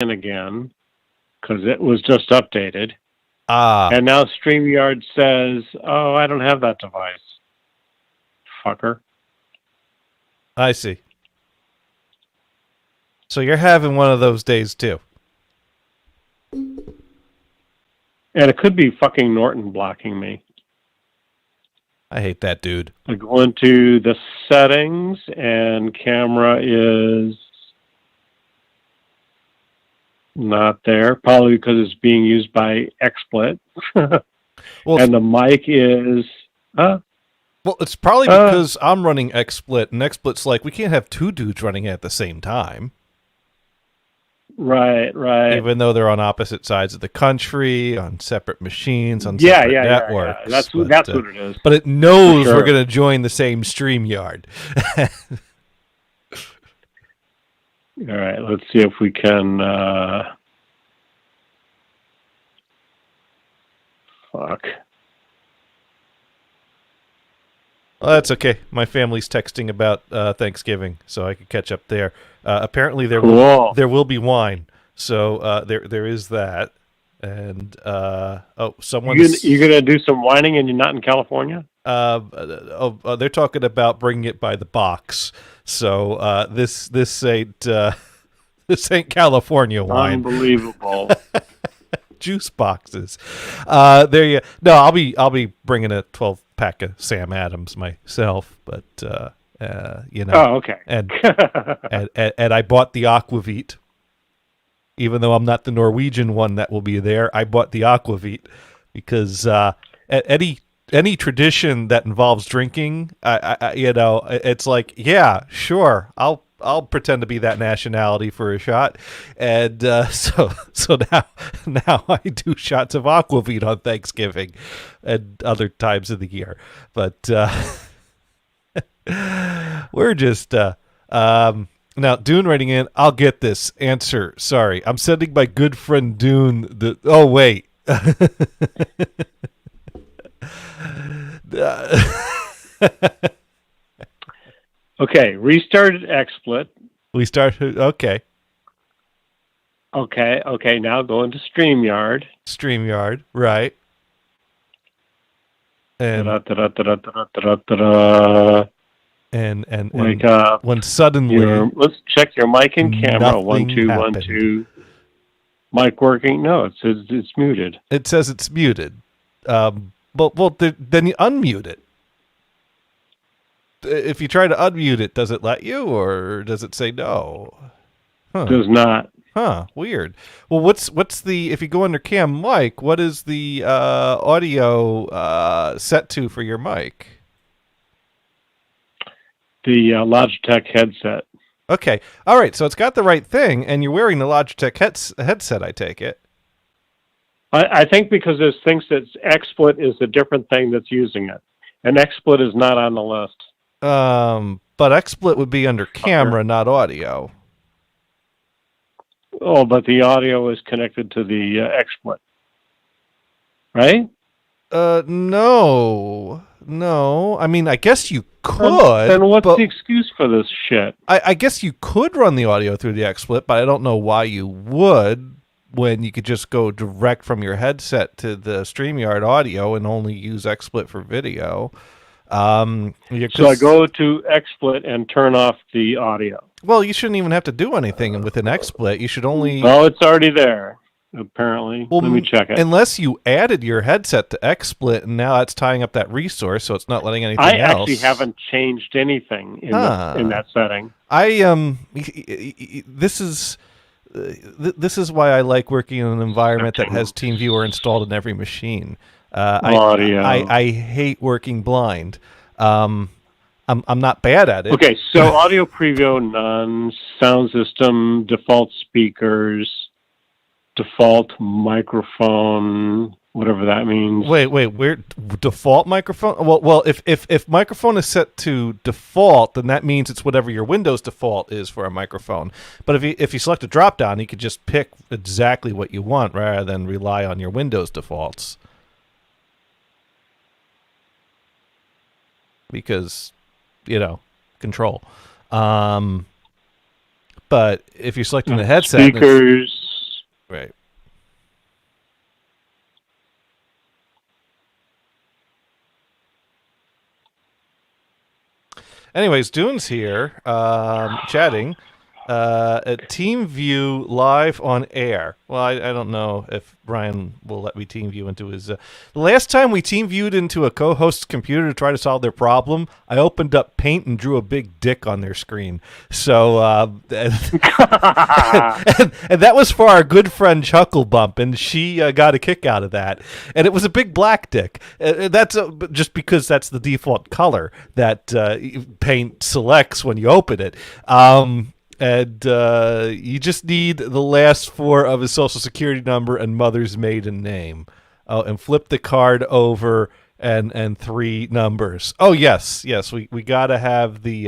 in again because it was just updated. Ah, And now StreamYard says, oh, I don't have that device. Fucker. I see. So you're having one of those days too. And it could be fucking Norton blocking me. I hate that dude. I go into the settings and camera is not there, probably because it's being used by XSplit. Well, and the mic is... well, it's probably because I'm running XSplit, and XSplit's like, we can't have two dudes running it at the same time. Right. Even though they're on opposite sides of the country, on separate machines, on separate networks. Yeah. That's what it is. But it knows we're going to join the same StreamYard. All right, let's see if we can... Fuck. Well, that's okay. My family's texting about Thanksgiving, so I could catch up there. Apparently, there will be wine, so there is that. And someone's you're gonna do some whining, and you're not in California. They're talking about bringing it by the box. So this ain't this ain't California wine. Unbelievable. Juice boxes. There you. No, I'll be bringing a 12-pack of Sam Adams myself, but you know. Oh, okay. And I bought the Aquavit, even though I'm not the Norwegian one that will be there. I bought the Aquavit because any tradition that involves drinking, it's like, yeah, sure, I'll pretend to be that nationality for a shot, and so now I do shots of Aquavit on Thanksgiving and other times of the year, but we're just now Dune writing in. I'll get this answer. Sorry, I'm sending my good friend Dune the. Oh wait. Okay, restarted XSplit. We start. Okay. Okay. Now go into StreamYard. StreamYard, right? And and wake up. When suddenly, let's check your mic and camera. 1 2 1 happened. 2. Mic working? No, it says it's muted. It says it's muted. But then you unmute it. If you try to unmute it, does it let you, or does it say no? Does not. Huh, weird. Well, what's the, if you go under cam mic, what is the audio set to for your mic? The Logitech headset. Okay, all right, so it's got the right thing, and you're wearing the Logitech headset, I take it. I think because it thinks that XSplit is a different thing that's using it, and XSplit is not on the list. But XSplit would be under camera, not audio. Oh, but the audio is connected to the XSplit, right? No. I mean, I guess you could. Then what's the excuse for this shit? I guess you could run the audio through the XSplit, but I don't know why you would when you could just go direct from your headset to the StreamYard audio and only use XSplit for video. So I go to XSplit and turn off the audio. Well, you shouldn't even have to do anything with an XSplit. You should only... Well, it's already there, apparently. Well, let me check it. Unless you added your headset to XSplit, and now it's tying up that resource, so it's not letting anything else. I actually haven't changed anything in that setting. This is why I like working in an environment that has TeamViewer installed in every machine. I hate working blind. I'm not bad at it. Okay, so audio preview none, sound system, default speakers, default microphone, whatever that means. Wait, where default microphone? Well, if microphone is set to default, then that means it's whatever your Windows default is for a microphone. But if you select a drop down, you could just pick exactly what you want rather than rely on your Windows defaults. Because, control. But if you're selecting the headset, speakers, Right. Anyways, Dune's here, chatting. At TeamView live on air. Well, I don't know if Brian will let me TeamView into his. The last time we TeamViewed into a co-host's computer to try to solve their problem, I opened up Paint and drew a big dick on their screen. So, and that was for our good friend Chuckle Bump, and she got a kick out of that. And it was a big black dick. That's just because that's the default color that Paint selects when you open it. And you just need the last four of his social security number and mother's maiden name. Oh, and flip the card over and three numbers. Oh yes, we gotta have the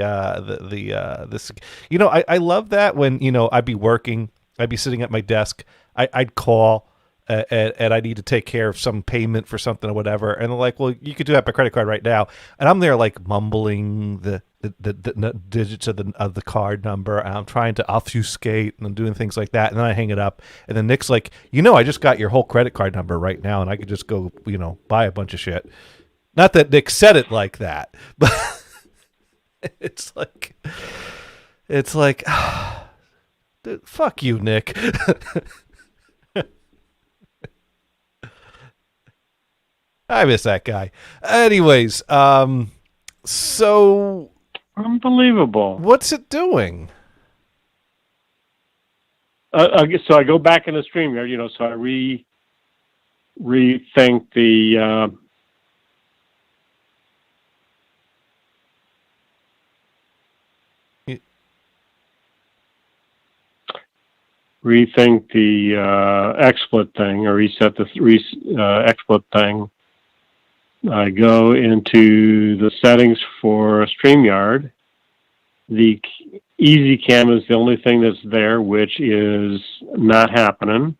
this. You know, I love that when I'd be working, I'd be sitting at my desk, I'd call. And I need to take care of some payment for something or whatever, and they're like, "Well, you could do that by credit card right now." And I'm there like mumbling the digits of the card number, and I'm trying to obfuscate, and I'm doing things like that, and then I hang it up, and then Nick's like, I just got your whole credit card number right now, and I could just go, buy a bunch of shit. Not that Nick said it like that, but it's like, dude, fuck you, Nick. I miss that guy. Anyways, so unbelievable. What's it doing? So I go back in the StreamYard, so I rethink the XSplit thing, or reset the XSplit thing. I go into the settings for StreamYard. The Easy Cam is the only thing that's there, which is not happening.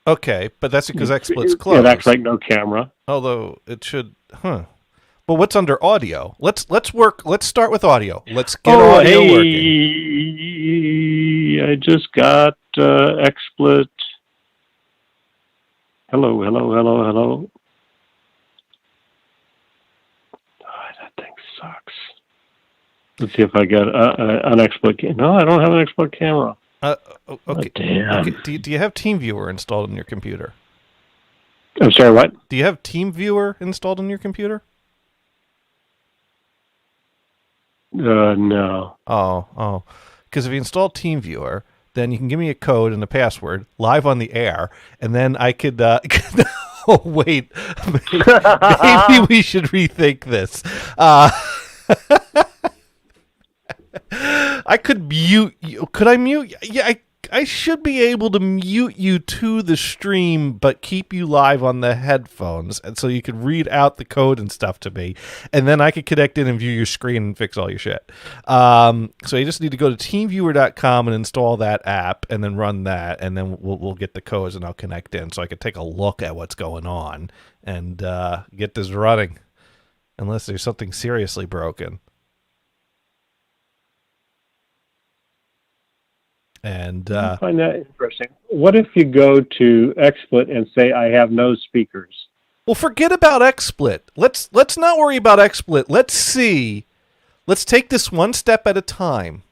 Okay, but that's because XSplit's closed. It acts like no camera. Although it should, But what's under audio? Let's start with audio. Let's get audio working. I just got XSplit. Hello. Oh, that thing sucks. Let's see if I get an XSplit camera. No, I don't have an XSplit camera. Okay. Oh, damn. Okay. Do you have TeamViewer installed on your computer? I'm sorry, what? Do you have TeamViewer installed on your computer? No. Oh. Because if you install TeamViewer, then you can give me a code and a password live on the air, and then I could. Oh wait, maybe we should rethink this. I could mute you. Could I mute? Yeah, I should be able to mute you to the stream, but keep you live on the headphones, and so you could read out the code and stuff to me, and then I could connect in and view your screen and fix all your shit. So you just need to go to TeamViewer.com and install that app, and then run that, and then we'll get the codes, and I'll connect in, so I can take a look at what's going on and get this running, unless there's something seriously broken. And I find that interesting. What if you go to XSplit and say, I have no speakers? Well, forget about XSplit. Let's not worry about XSplit. Let's take this one step at a time.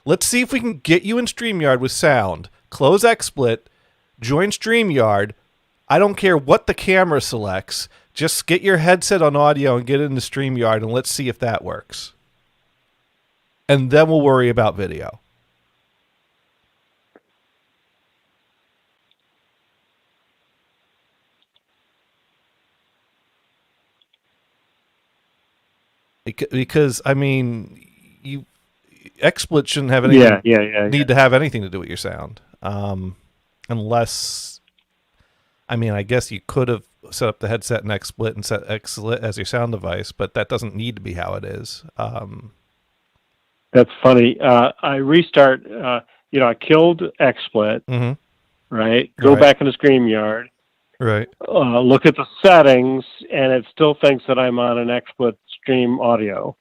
Let's see if we can get you in StreamYard with sound. Close XSplit, join StreamYard. I don't care what the camera selects. Just get your headset on audio and get into StreamYard, and let's see if that works. And then we'll worry about video. Because I mean, XSplit shouldn't have anything. Need to have anything to do with your sound, unless. I mean, I guess you could have set up the headset in XSplit and set XSplit as your sound device, but that doesn't need to be how it is. That's funny. I restart. I killed XSplit. Mm-hmm. Right. Go back into StreamYard. Right. Look at the settings, and it still thinks that I'm on an XSplit stream audio.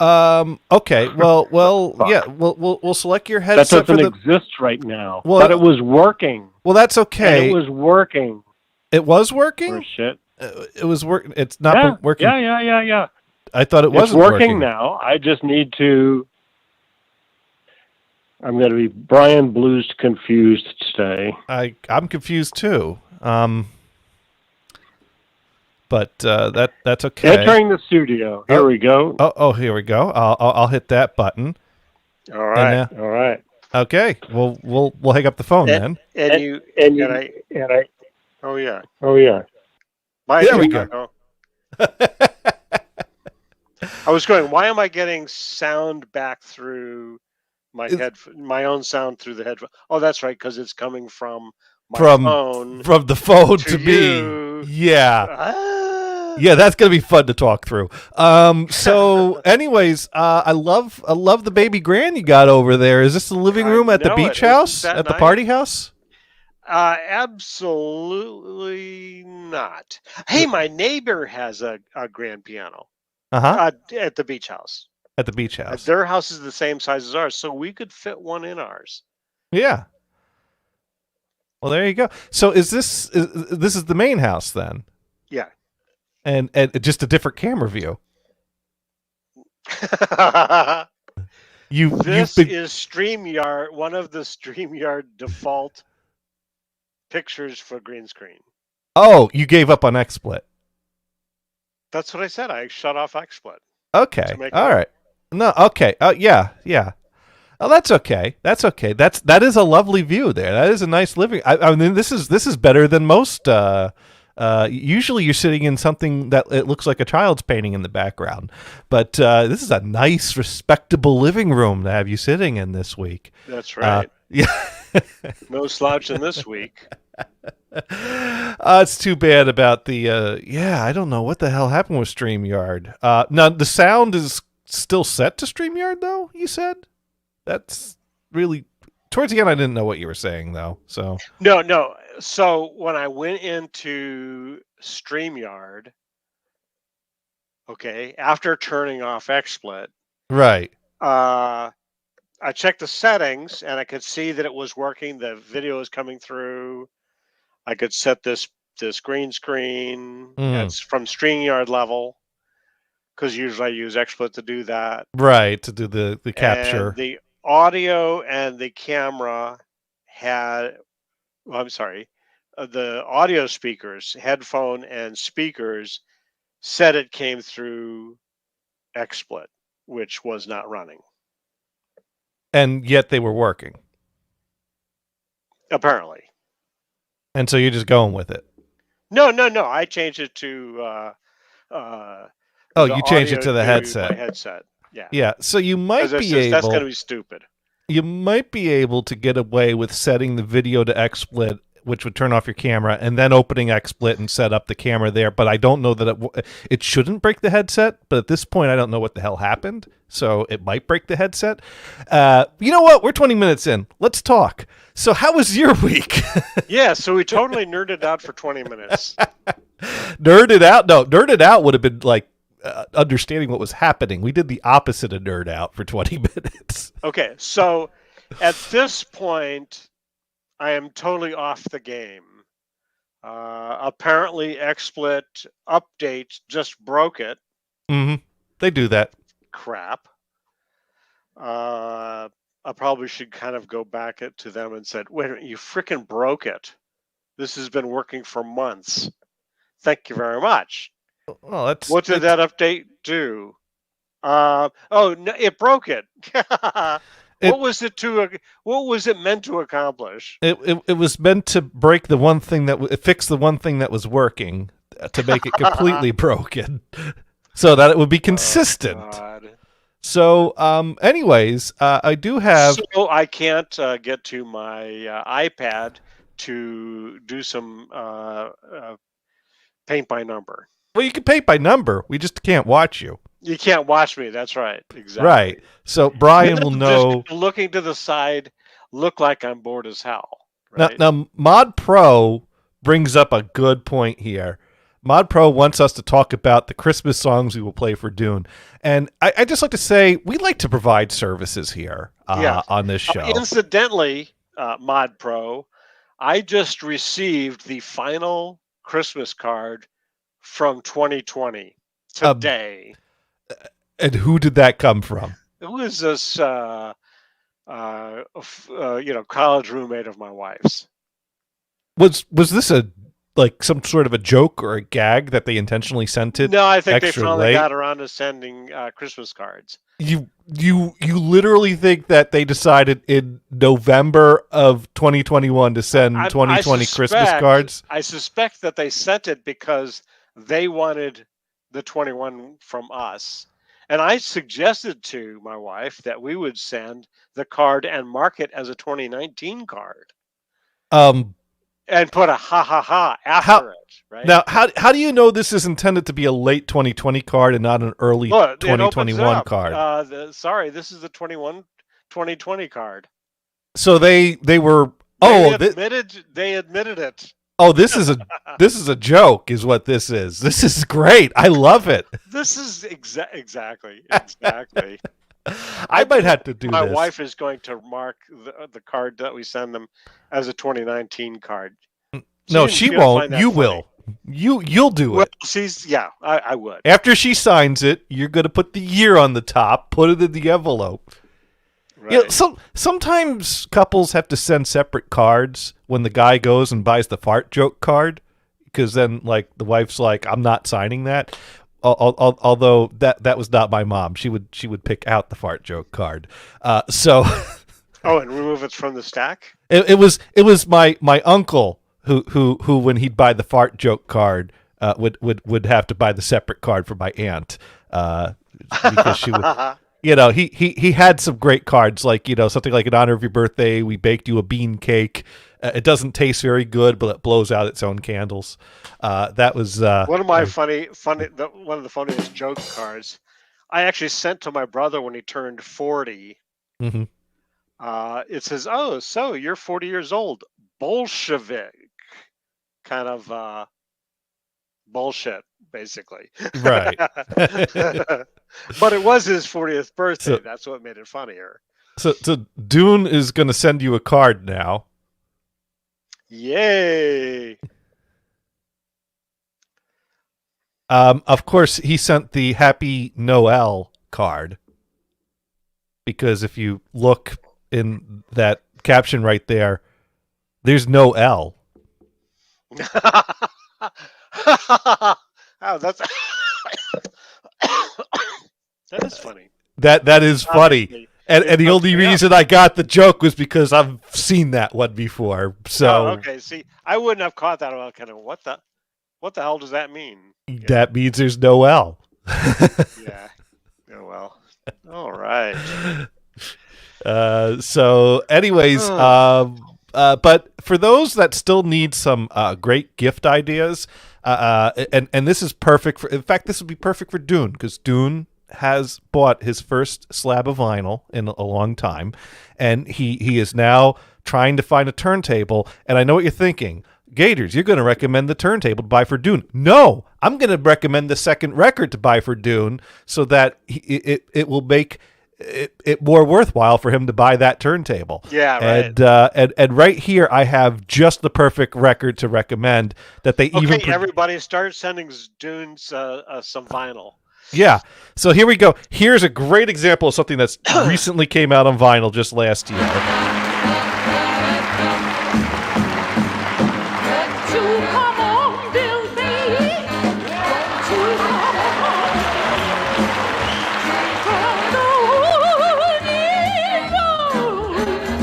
Okay. Well. Fuck. Yeah. We'll select your That headset doesn't for the. exist right now. Well, but it was working. Well, that's And okay. it was working. It was Or working. shit. It was working. It's not Yeah. working. Yeah. I thought it It's wasn't working now. I just need to. I'm going to be Brian Blues confused today. I'm confused too. But that's okay. Entering the studio. Here we go. Oh, here we go. I'll hit that button. All right. All right. Okay. We'll hang up the phone then. And I. Oh yeah. There we go. I was going, why am I getting sound back through my own sound through the headphone? Oh, that's right, because it's coming from my phone. From the phone to you. me. Yeah. Yeah, that's gonna be fun to talk through. So anyways, I love the baby grand you got over there. Is this the living room at the beach house? At the party house? Absolutely not. Hey, my neighbor has a grand piano. At the beach house. At the beach house. Their house is the same size as ours, so we could fit one in ours. Yeah. Well, there you go. So this is the main house then? Yeah. And just a different camera view. This is StreamYard, one of the StreamYard default pictures for green screen. Oh, you gave up on XSplit. That's what I said. I shut off XSplit. Okay. All right. No. Okay. Yeah. Oh, that's okay. That is a lovely view there. That is a nice living. I mean, this is better than most. Usually, you're sitting in something that it looks like a child's painting in the background, but this is a nice, respectable living room to have you sitting in this week. That's right. Yeah. No slouching this week. It's too bad about the. I don't know what the hell happened with StreamYard. Now the sound is still set to StreamYard, though. You said that's really towards the end. I didn't know what you were saying, though. So no. So when I went into StreamYard, okay, after turning off XSplit, right. I checked the settings and I could see that it was working. The video is coming through. I could set this green screen. It's from StreamYard level because usually I use XSplit to do that. Right, to do the capture. And the audio and the camera had, the audio speakers, headphone and speakers said it came through XSplit, which was not running. And yet they were working. Apparently. And so you're just going with it. No. I changed it to. You changed it to the headset. My headset. Yeah. Yeah. So you might be able. That's going to be stupid. You might be able to get away with setting the video to XSplit, which would turn off your camera, and then opening XSplit and set up the camera there. But I don't know that it shouldn't break the headset. But at this point, I don't know what the hell happened. So it might break the headset. You know what? We're 20 minutes in. Let's talk. So how was your week? Yeah, so we totally nerded out for 20 minutes. Nerded out? No, nerded out would have been like understanding what was happening. We did the opposite of nerd out for 20 minutes. Okay, so at this point, I am totally off the game. Apparently, XSplit update just broke it. Mm-hmm. They do that. Crap. I probably should kind of go back to them and said, wait a minute, you freaking broke it. This has been working for months. Thank you very much. Well, what did that update do? No, it broke it. What was it meant to accomplish? It was meant to break the one thing fix the one thing that was working to make it completely broken, so that it would be consistent. So, anyways, I do have. So I can't get to my iPad to do some paint by number. Well, you can paint by number. We just can't watch you. You can't watch me. That's right. Exactly. Right. So Brian will know. Just looking to the side, look like I'm bored as hell. Right? Now, Mod Pro brings up a good point here. Mod Pro wants us to talk about the Christmas songs we will play for Dune. And I just like to say, we like to provide services here on this show. Incidentally, Mod Pro, I just received the final Christmas card from 2020 today. And who did that come from? It was this, college roommate of my wife's. Was this some sort of a joke or a gag that they intentionally sent it? No, I think they extra finally late? got around to sending Christmas cards. You literally think that they decided in November of 2021 to send 2020 Christmas cards? I suspect that they sent it because they wanted the 21 from us. And I suggested to my wife that we would send the card and mark it as a 2019 card. And put a ha ha ha after it, right? Now, how do you know this is intended to be a late 2020 card and not an early 2021 card? This is the 2020 card. So they were. They admitted it. Oh, this is a joke, is what this is. This is great. I love it. This is exactly. I might have to do My this. wife is going to mark the card that we send them as a 2019 card. No, she won't. You will. You'll do it. I would. After she signs it, you're going to put the year on the top, put it in the envelope. Right. Yeah, sometimes couples have to send separate cards when the guy goes and buys the fart joke card, because then the wife's like, I'm not signing that. Although that was not my mom. She would pick out the fart joke card. And remove it from the stack? It was my uncle who when he'd buy the fart joke card would have to buy the separate card for my aunt because she would. He had some great cards, something like in honor of your birthday, we baked you a bean cake. It doesn't taste very good, but it blows out its own candles. That was one of my one of the funniest joke cards. I actually sent to my brother when he turned 40. Mm-hmm. It says, "Oh, so you're 40 years old, Bolshevik," kind of bullshit, basically. Right. But it was his 40th birthday. That's what made it funnier. So Dune is going to send you a card now. Yay! Of course, he sent the Happy Noel card, because if you look in that caption right there, there's no L. Oh, that's that is funny. That is funny. And the only reason I got the joke was because I've seen that one before. So okay. See, I wouldn't have caught that. Kind of what the hell does that mean? That means there's no L. Yeah. Oh well. All right. So, anyways, but for those that still need some great gift ideas, and this is perfect in fact, this would be perfect for Dune, because Dune has bought his first slab of vinyl in a long time, and he is now trying to find a turntable. And I know what you're thinking. Gators, you're going to recommend the turntable to buy for Dune. No, I'm going to recommend the second record to buy for Dune, so that it will make it more worthwhile for him to buy that turntable. Yeah, right. And right here, I have just the perfect record to recommend that they even. Okay, everybody, start sending Dune some vinyl. Yeah. So here we go. Here's a great example of something that's recently came out on vinyl just last year.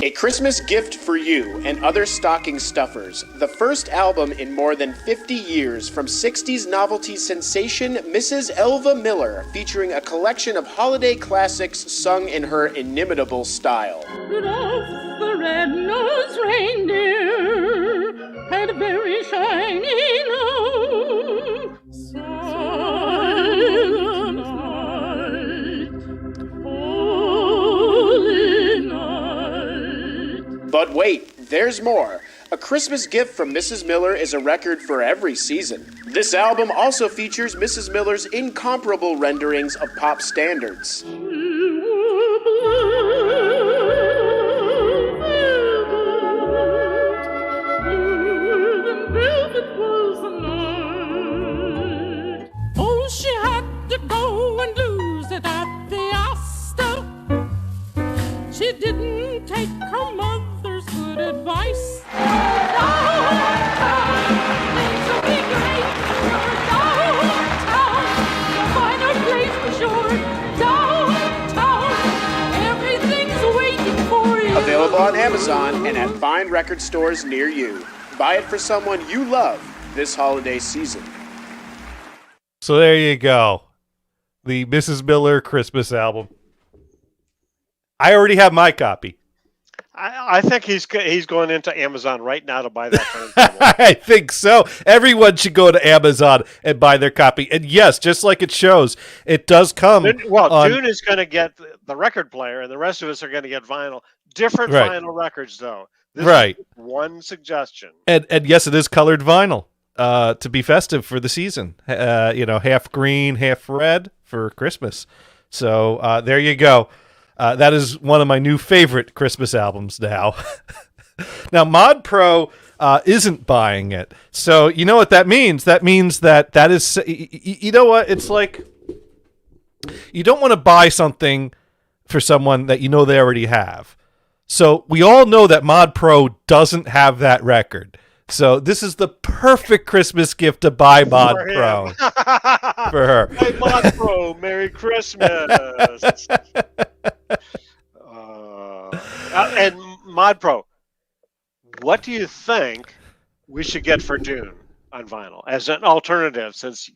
A Christmas gift for you and other stocking stuffers. The first album in more than 50 years from 60s novelty sensation Mrs. Elva Miller, featuring a collection of holiday classics sung in her inimitable style. Rudolph the red-nosed reindeer had a very shiny nose. Silent night, holy night. But wait, there's more. A Christmas Gift from Mrs. Miller is a record for every season. This album also features Mrs. Miller's incomparable renderings of pop standards. Oh, she had to go and lose it at the Astor. She didn't take her mother's good advice. Downtown, things will be great for her. Downtown, you'll find her place for sure. Downtown, everything's waiting for you. Available on Amazon and at fine record stores near you. Buy it for someone you love this holiday season. So there you go. The Mrs. Miller Christmas album. I already have my copy. I think he's going into Amazon right now to buy that turntable. I think so. Everyone should go to Amazon and buy their copy. And yes, just like it shows, it does come. Dune is going to get the record player, and the rest of us are going to get vinyl. Different vinyl records, though. This is one suggestion. And yes, it is colored vinyl to be festive for the season. Half green, half red for Christmas. So there you go. That is one of my new favorite Christmas albums now. Now, Mod Pro isn't buying it. So you know what that means? That means that is, you know what? It's like you don't want to buy something for someone that you know they already have. So we all know that Mod Pro doesn't have that record. So this is the perfect Christmas gift to buy Mod Pro for her. Hey, Mod Pro, Merry Christmas. And Mod Pro, what do you think we should get for Dune on vinyl as an alternative, since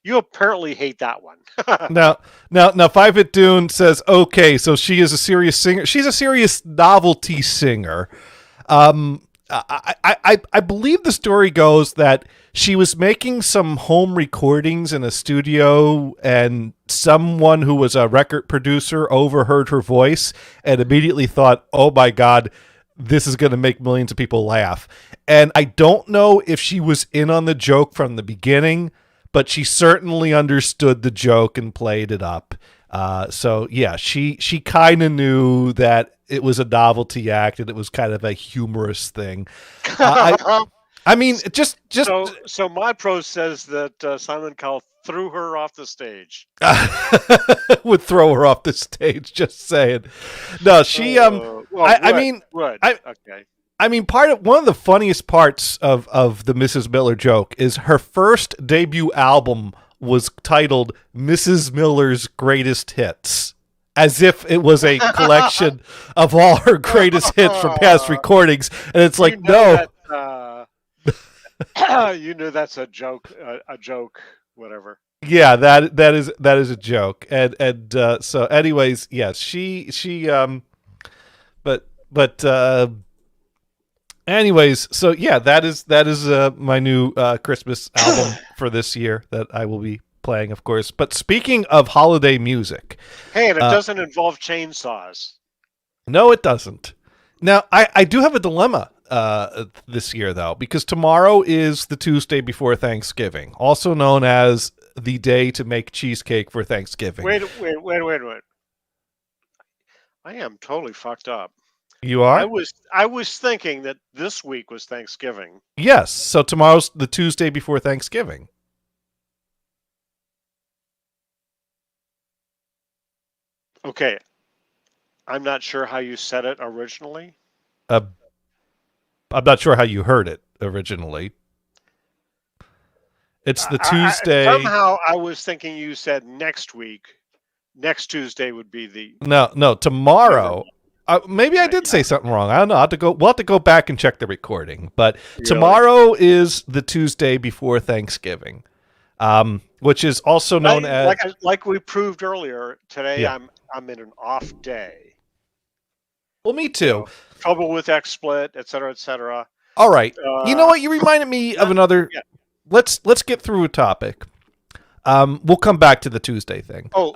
you apparently hate that one? Now, 5-Hit Dune says, okay, so she is a serious singer. She's a serious novelty singer. I believe the story goes that she was making some home recordings in a studio, and someone who was a record producer overheard her voice and immediately thought, oh my God, this is going to make millions of people laugh. And I don't know if she was in on the joke from the beginning, but she certainly understood the joke and played it up. So yeah, she kind of knew that it was a novelty act and it was kind of a humorous thing. I mean, just so Mod Pro says that Simon Cowell threw her off the stage. Would throw her off the stage. Just saying. No, she. I mean, one of the funniest parts of the Mrs. Miller joke is her first debut album was titled Mrs. Miller's Greatest Hits, as if it was a collection of all her greatest hits from past recordings. And it's like, no. You knew that's a joke, whatever. Yeah, that is a joke. And so anyways, yes, anyways, so yeah, that is my new Christmas album for this year that I will be playing, of course. But speaking of holiday music, hey, and it doesn't involve chainsaws. No, it doesn't. Now, I do have a dilemma this year, though, because tomorrow is the Tuesday before Thanksgiving, also known as the day to make cheesecake for Thanksgiving. Wait. I am totally fucked up. You are? I was thinking that this week was Thanksgiving. Yes, so tomorrow's the Tuesday before Thanksgiving. Okay. I'm not sure how you said it originally. I'm not sure how you heard it originally. It's the Tuesday. Somehow I was thinking you said next week. Next Tuesday would be the... No, tomorrow. Maybe I did say something wrong. I don't know. We'll have to go back and check the recording. But tomorrow is the Tuesday before Thanksgiving, which is also known as... Like we proved earlier, today I'm in an off day. Well, me too. Trouble with XSplit, et cetera, et cetera. All right. You know what? You reminded me of another... Yeah. Let's get through a topic. We'll come back to the Tuesday thing. Oh,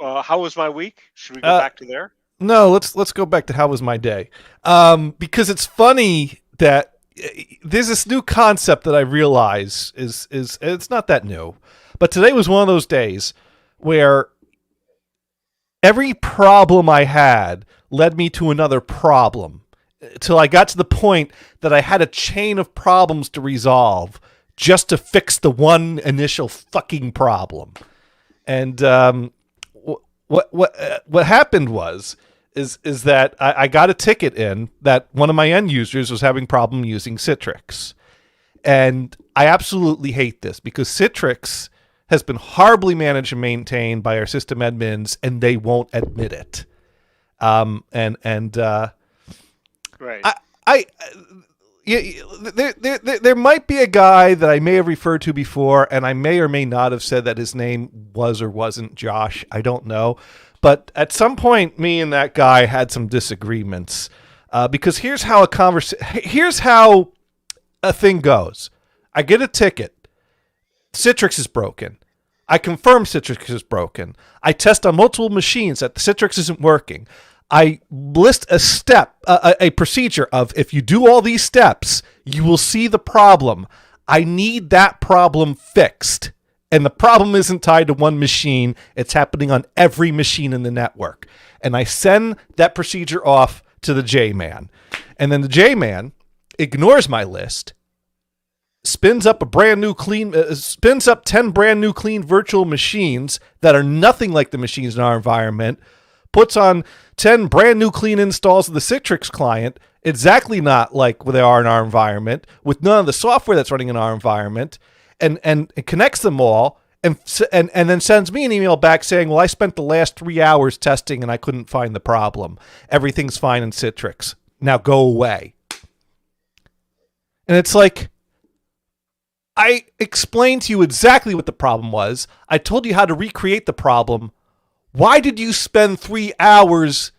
how was my week? Should we go back to there? No, let's go back to how was my day. Because it's funny that there's this new concept that I realize is it's not that new, but today was one of those days where every problem I had led me to another problem till I got to the point that I had a chain of problems to resolve just to fix the one initial fucking problem. And what happened is that I got a ticket in that one of my end users was having problem using Citrix. And I absolutely hate this because Citrix has been horribly managed and maintained by our system admins, and they won't admit it. Right. There might be a guy that I may have referred to before, and I may or may not have said that his name was or wasn't Josh. I don't know. But at some point, me and that guy had some disagreements because here's how a thing goes. I get a ticket. Citrix is broken. I confirm Citrix is broken. I test on multiple machines that the Citrix isn't working. I list a step, a procedure of if you do all these steps, you will see the problem. I need that problem fixed. And the problem isn't tied to one machine. It's happening on every machine in the network. And I send that procedure off to the J-Man. And then the J-Man ignores my list, spins up 10 brand new clean virtual machines that are nothing like the machines in our environment, puts on 10 brand new clean installs of the Citrix client, exactly not like they are in our environment, with none of the software that's running in our environment, and it connects them all, and then sends me an email back saying, well, I spent the last 3 hours testing and I couldn't find the problem. Everything's fine in Citrix. Now go away. And it's like, I explained to you exactly what the problem was. I told you how to recreate the problem. Why did you spend 3 hours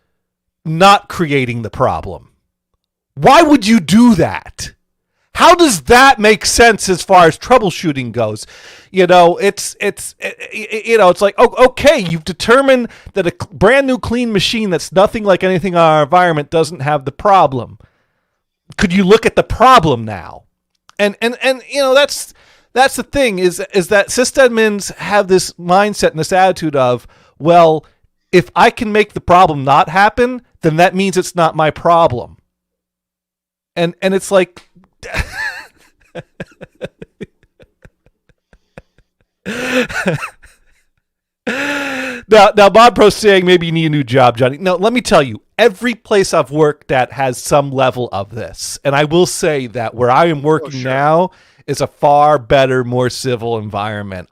not creating the problem? Why would you do that? How does that make sense as far as troubleshooting goes? It's like, oh, okay, you've determined that a brand new clean machine that's nothing like anything in our environment doesn't have the problem. Could you look at the problem now? And that's the thing is that sysadmins have this mindset and this attitude of, well, if I can make the problem not happen, then that means it's not my problem. And it's like now Bob Pro's saying maybe you need a new job, Johnny. No, let me tell you, every place I've worked at has some level of this. And I will say that where I am working now is a far better, more civil environment.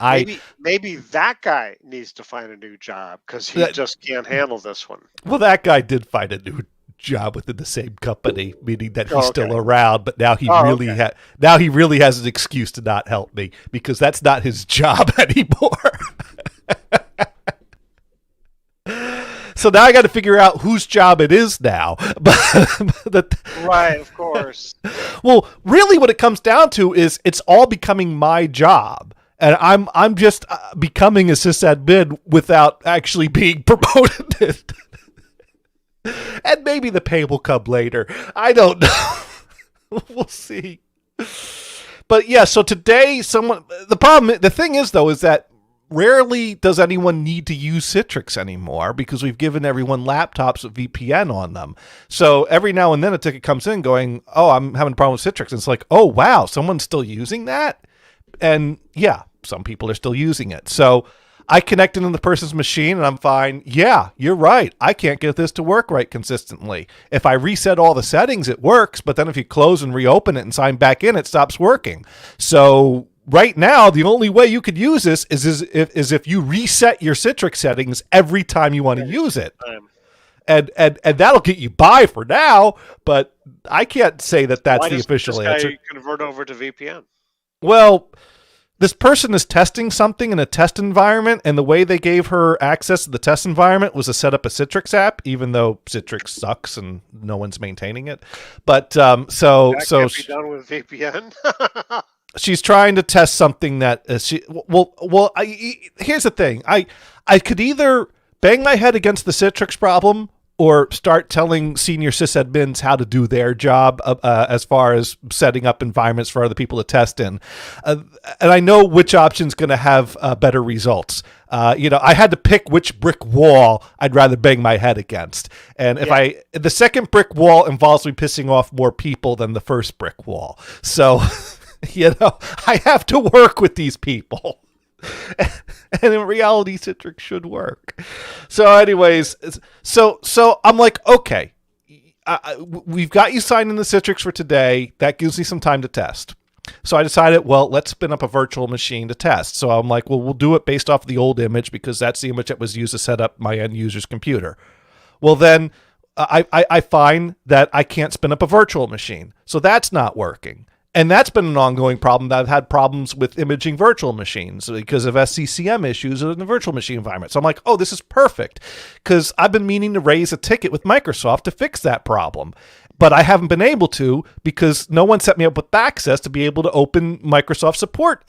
Maybe that guy needs to find a new job because he just can't handle this one. Well, that guy did find a new job within the same company, meaning that he's still around, but now he really has an excuse to not help me because that's not his job anymore. So now I got to figure out whose job it is now. Right, of course. Well, really what it comes down to is it's all becoming my job. And I'm just becoming a sysadmin without actually being promoted. And maybe the pay will come later. I don't know. We'll see. But yeah, so today the thing is though, is that rarely does anyone need to use Citrix anymore because we've given everyone laptops with VPN on them. So every now and then a ticket comes in going, oh, I'm having a problem with Citrix. And it's like, oh, wow, someone's still using that? And yeah, some people are still using it. So I connect into the person's machine and I'm fine. Yeah, you're right. I can't get this to work right consistently. If I reset all the settings, it works. But then if you close and reopen it and sign back in, it stops working. So right now, the only way you could use this is if you reset your Citrix settings every time you want to use it. And that'll get you by for now, but I can't say that that's the official answer. Why does this guy convert over to VPN? Well, this person is testing something in a test environment, and the way they gave her access to the test environment was to set up a Citrix app, even though Citrix sucks and no one's maintaining it. But that can't be done with VPN. She's trying to test something that here's the thing. I could either bang my head against the Citrix problem or start telling senior sysadmins how to do their job as far as setting up environments for other people to test in. And I know which option's going to have better results. I had to pick which brick wall I'd rather bang my head against. And if the second brick wall involves me pissing off more people than the first brick wall. So, I have to work with these people. And in reality, Citrix should work. So anyways, so I'm like, okay, we've got you signed in the Citrix for today. That gives me some time to test. So I decided, well, let's spin up a virtual machine to test. So I'm like, well, we'll do it based off the old image because that's the image that was used to set up my end user's computer. Well, then I find that I can't spin up a virtual machine. So that's not working. And that's been an ongoing problem. That I've had problems with imaging virtual machines because of SCCM issues in the virtual machine environment. So I'm like, oh, this is perfect because I've been meaning to raise a ticket with Microsoft to fix that problem. But I haven't been able to because no one set me up with access to be able to open Microsoft support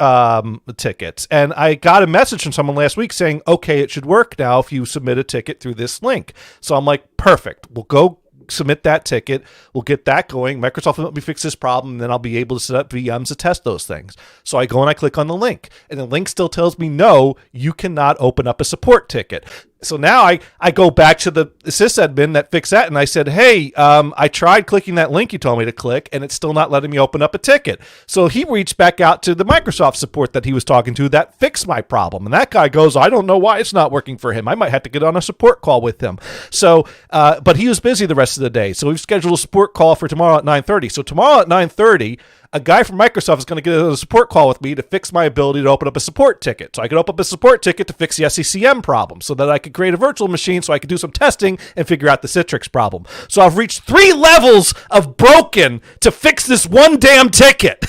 tickets. And I got a message from someone last week saying, okay, it should work now if you submit a ticket through this link. So I'm like, perfect. We'll go submit that ticket. We'll get that going. Microsoft will help me fix this problem, and then I'll be able to set up VMs to test those things. So I go and I click on the link, and the link still tells me, no, you cannot open up a support ticket. So now I go back to the sysadmin that fixed that, and I said, hey, I tried clicking that link you told me to click, and it's still not letting me open up a ticket. So he reached back out to the Microsoft support that he was talking to that fixed my problem. And that guy goes, I don't know why it's not working for him. I might have to get on a support call with him. So, but he was busy the rest of the day. So we've scheduled a support call for tomorrow at 9:30. So tomorrow at 9:30, a guy from Microsoft is going to get a support call with me to fix my ability to open up a support ticket. So I could open up a support ticket to fix the SCCM problem so that I could create a virtual machine so I could do some testing and figure out the Citrix problem. So I've reached 3 levels of broken to fix this one damn ticket.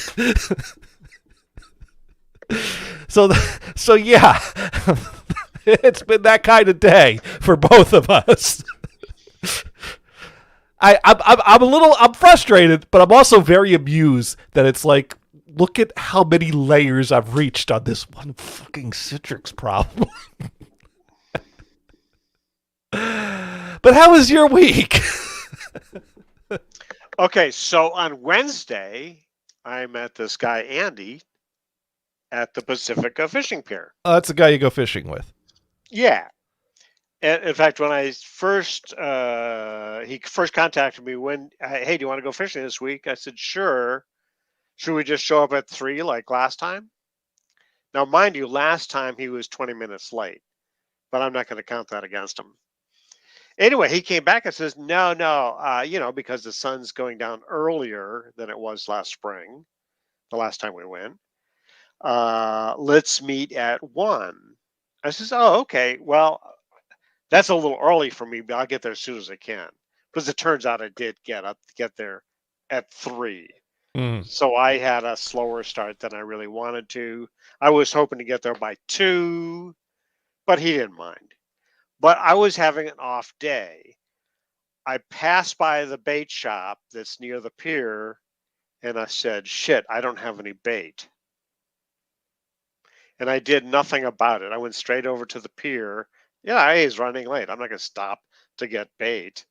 So yeah, it's been that kind of day for both of us. I'm frustrated, but I'm also very amused that it's like, look at how many layers I've reached on this one fucking Citrix problem. But how was your week? Okay, so on Wednesday, I met this guy, Andy, at the Pacifica Fishing Pier. Oh, that's the guy you go fishing with. Yeah. And in fact, when I first, he first contacted me hey, do you want to go fishing this week? I said, sure. Should we just show up at 3 like last time? Now, mind you, last time he was 20 minutes late, but I'm not going to count that against him. Anyway, he came back and says, no, because the sun's going down earlier than it was last spring, the last time we went. Let's meet at 1. I says, oh, okay. Well, that's a little early for me, but I'll get there as soon as I can. Because it turns out I did get there at 3. So I had a slower start than I really wanted to. I was hoping to get there by 2, but he didn't mind. But I was having an off day. I passed by the bait shop that's near the pier, and I said, shit, I don't have any bait. And I did nothing about it. I went straight over to the pier. Yeah, he's running late. I'm not going to stop to get bait.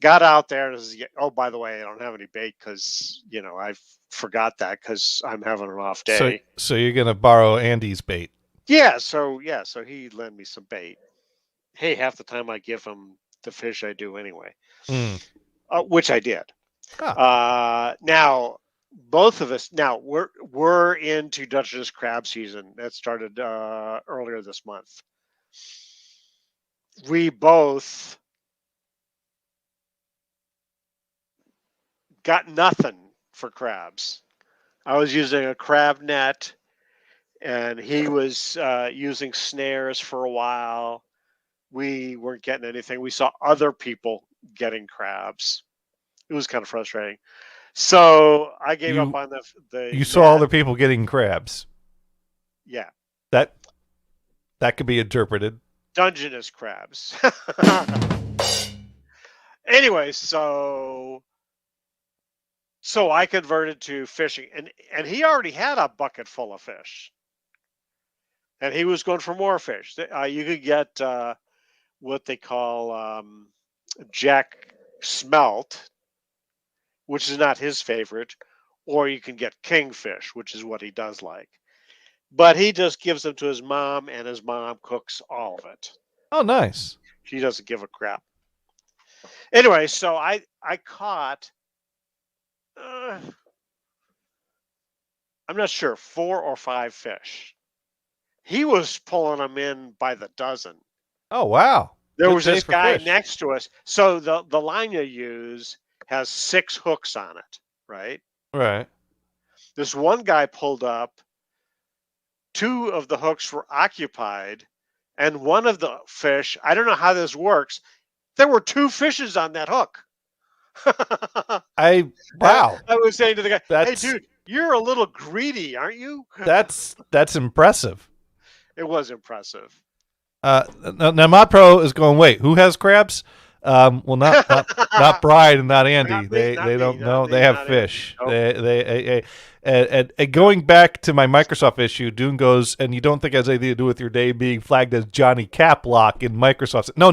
Got out there and says, oh, by the way, I don't have any bait because, I forgot that because I'm having an off day. So you're going to borrow Andy's bait. Yeah, so he lent me some bait. Hey, half the time I give him the fish I do anyway, which I did. Now, both of us, we're into Dutchess crab season. That started earlier this month. We both got nothing for crabs. I was using a crab net, and he was using snares for a while. We weren't getting anything. We saw other people getting crabs. It was kind of frustrating. So I gave up on the. You saw other people getting crabs. Yeah. That could be interpreted. Dungeness crabs. Anyway, so I converted to fishing, and he already had a bucket full of fish, and he was going for more fish. You could get what they call Jack Smelt, which is not his favorite, or you can get Kingfish, which is what he does like. But he just gives them to his mom, and his mom cooks all of it. Oh, nice. She doesn't give a crap. Anyway, so I caught, I'm not sure, 4 or 5 fish. He was pulling them in by the dozen. Oh, wow. There Good was day this for guy fish. next to us. So the line you use has 6 hooks on it, right? Right. This one guy pulled up. 2 of the hooks were occupied, and one of the fish, I don't know how this works, there were 2 fishes on that hook. Wow. I was saying to the guy, That's- hey, dude, you're a little greedy, aren't you? That's impressive. It was impressive. Now my pro is going, wait, who has crabs? Well, not Bride and not Andy. Not me, they not they me, don't not know. me, They have not fish. Andy. Nope. And going back to my Microsoft issue, Dune goes, and you don't think it has anything to do with your day being flagged as Johnny Caplock in Microsoft? No.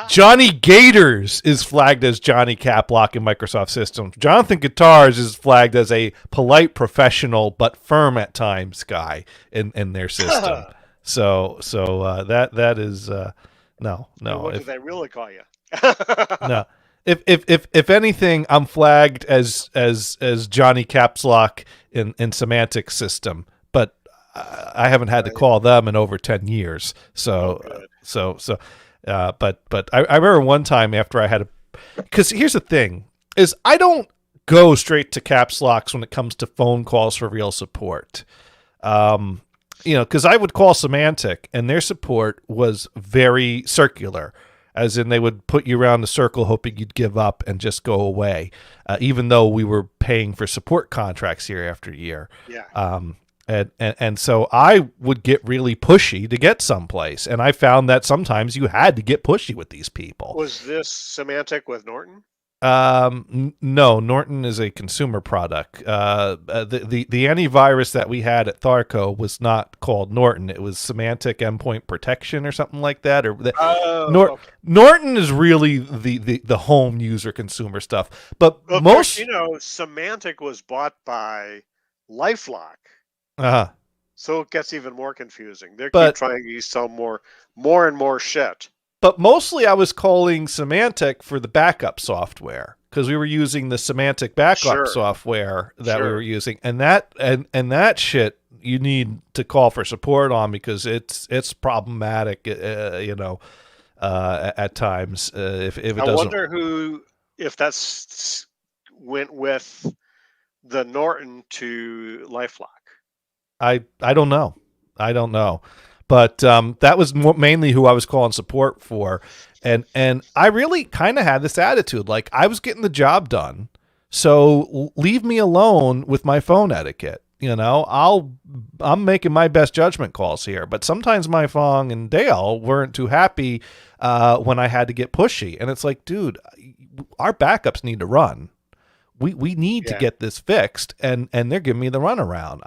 Johnny Gators is flagged as Johnny Caplock in Microsoft systems. Jonathan Guitars is flagged as a polite, professional, but firm at times guy in their system. So that is no. What did they really call you? No. If anything, I'm flagged as Johnny Caps Lock in Semantic system, but I haven't had to call them in over 10 years. But I remember one time after I had because here's the thing is I don't go straight to caps locks when it comes to phone calls for real support. Because I would call Semantic and their support was very circular. As in, they would put you around the circle hoping you'd give up and just go away, even though we were paying for support contracts year after year. Yeah. And so I would get really pushy to get someplace, and I found that sometimes you had to get pushy with these people. Was this Semantic with Norton? No, Norton is a consumer product. The antivirus that we had at Tharco was not called Norton. It was Semantic Endpoint Protection or something like that. Okay. Norton is really the home user consumer stuff. But most, Semantic was bought by LifeLock. So it gets even more confusing. They keep trying to sell more and more shit. But mostly I was calling Semantic for the backup software because we were using the Semantic backup software that we were using. And that shit you need to call for support on because it's problematic, at times if it doesn't. I wonder if that's went with the Norton to LifeLock. I don't know. But that was mainly who I was calling support for. And I really kind of had this attitude, like I was getting the job done. So leave me alone with my phone etiquette. I'm making my best judgment calls here. But sometimes my Fong and Dale weren't too happy when I had to get pushy. And it's like, dude, our backups need to run. We need to get this fixed, and they're giving me the runaround.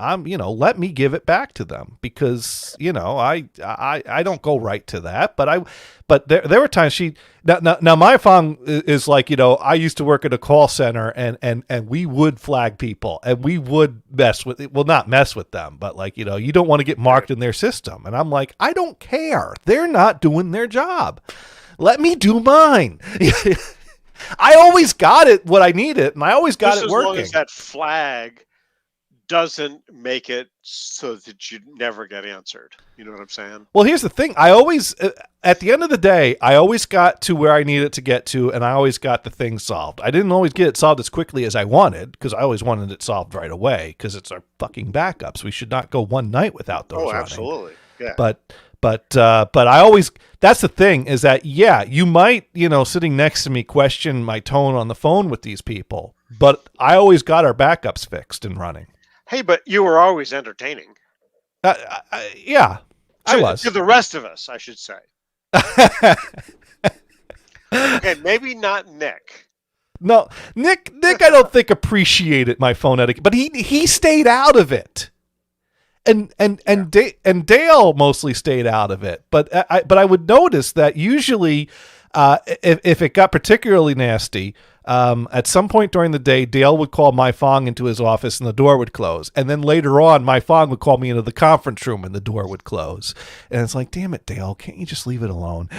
Let me give it back to them because I don't go right to that. But there were times now my phone is like I used to work at a call center and we would flag people and we would not mess with them, but you don't want to get marked in their system. And I'm like, I don't care. They're not doing their job. Let me do mine. I always got it what I needed, and I always got it working. As long as that flag doesn't make it so that you never get answered. You know what I'm saying? Well, here's the thing. I always, at the end of the day, I always got to where I needed to get to, and I always got the thing solved. I didn't always get it solved as quickly as I wanted, because I always wanted it solved right away, because it's our fucking backups. We should not go one night without those running. Absolutely. Yeah. But I always, that's the thing is that, you might, sitting next to me question my tone on the phone with these people, but I always got our backups fixed and running. Hey, but you were always entertaining. I was. To the rest of us, I should say. Okay, maybe not Nick. No, Nick, I don't think appreciated my phone etiquette, but he stayed out of it. And Dale mostly stayed out of it, but I would notice that usually If it got particularly nasty, at some point during the day, Dale would call Mai Fong into his office and the door would close. And then later on, Mai Fong would call me into the conference room and the door would close. And it's like, damn it, Dale, can't you just leave it alone?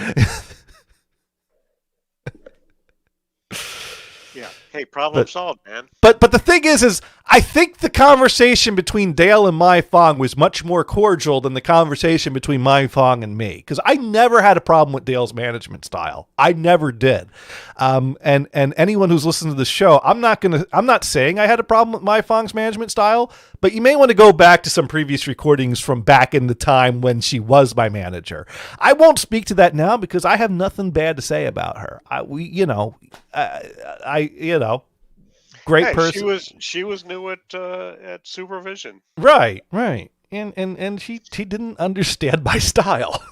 Yeah. Hey, problem solved, man. But the thing is I think the conversation between Dale and Mai Fong was much more cordial than the conversation between Mai Fong and me, because I never had a problem with Dale's management style. I never did. And anyone who's listened to the show, I'm not saying I had a problem with Mai Fong's management style, but you may want to go back to some previous recordings from back in the time when she was my manager. I won't speak to that now because I have nothing bad to say about her. Great person. She was new at supervision. Right. And she didn't understand my style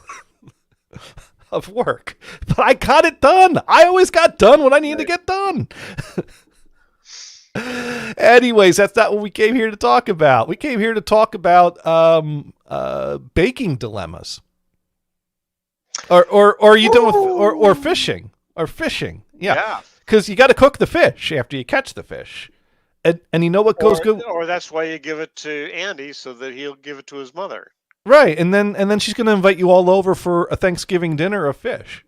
of work. But I got it done. I always got done when I needed to get done. Anyways, that's not what we came here to talk about. We came here to talk about baking dilemmas. Or are you done with or fishing? Or fishing. Yeah. Because you got to cook the fish after you catch the fish. And you know what goes good? Or that's why you give it to Andy so that he'll give it to his mother. Right. And then she's going to invite you all over for a Thanksgiving dinner of fish.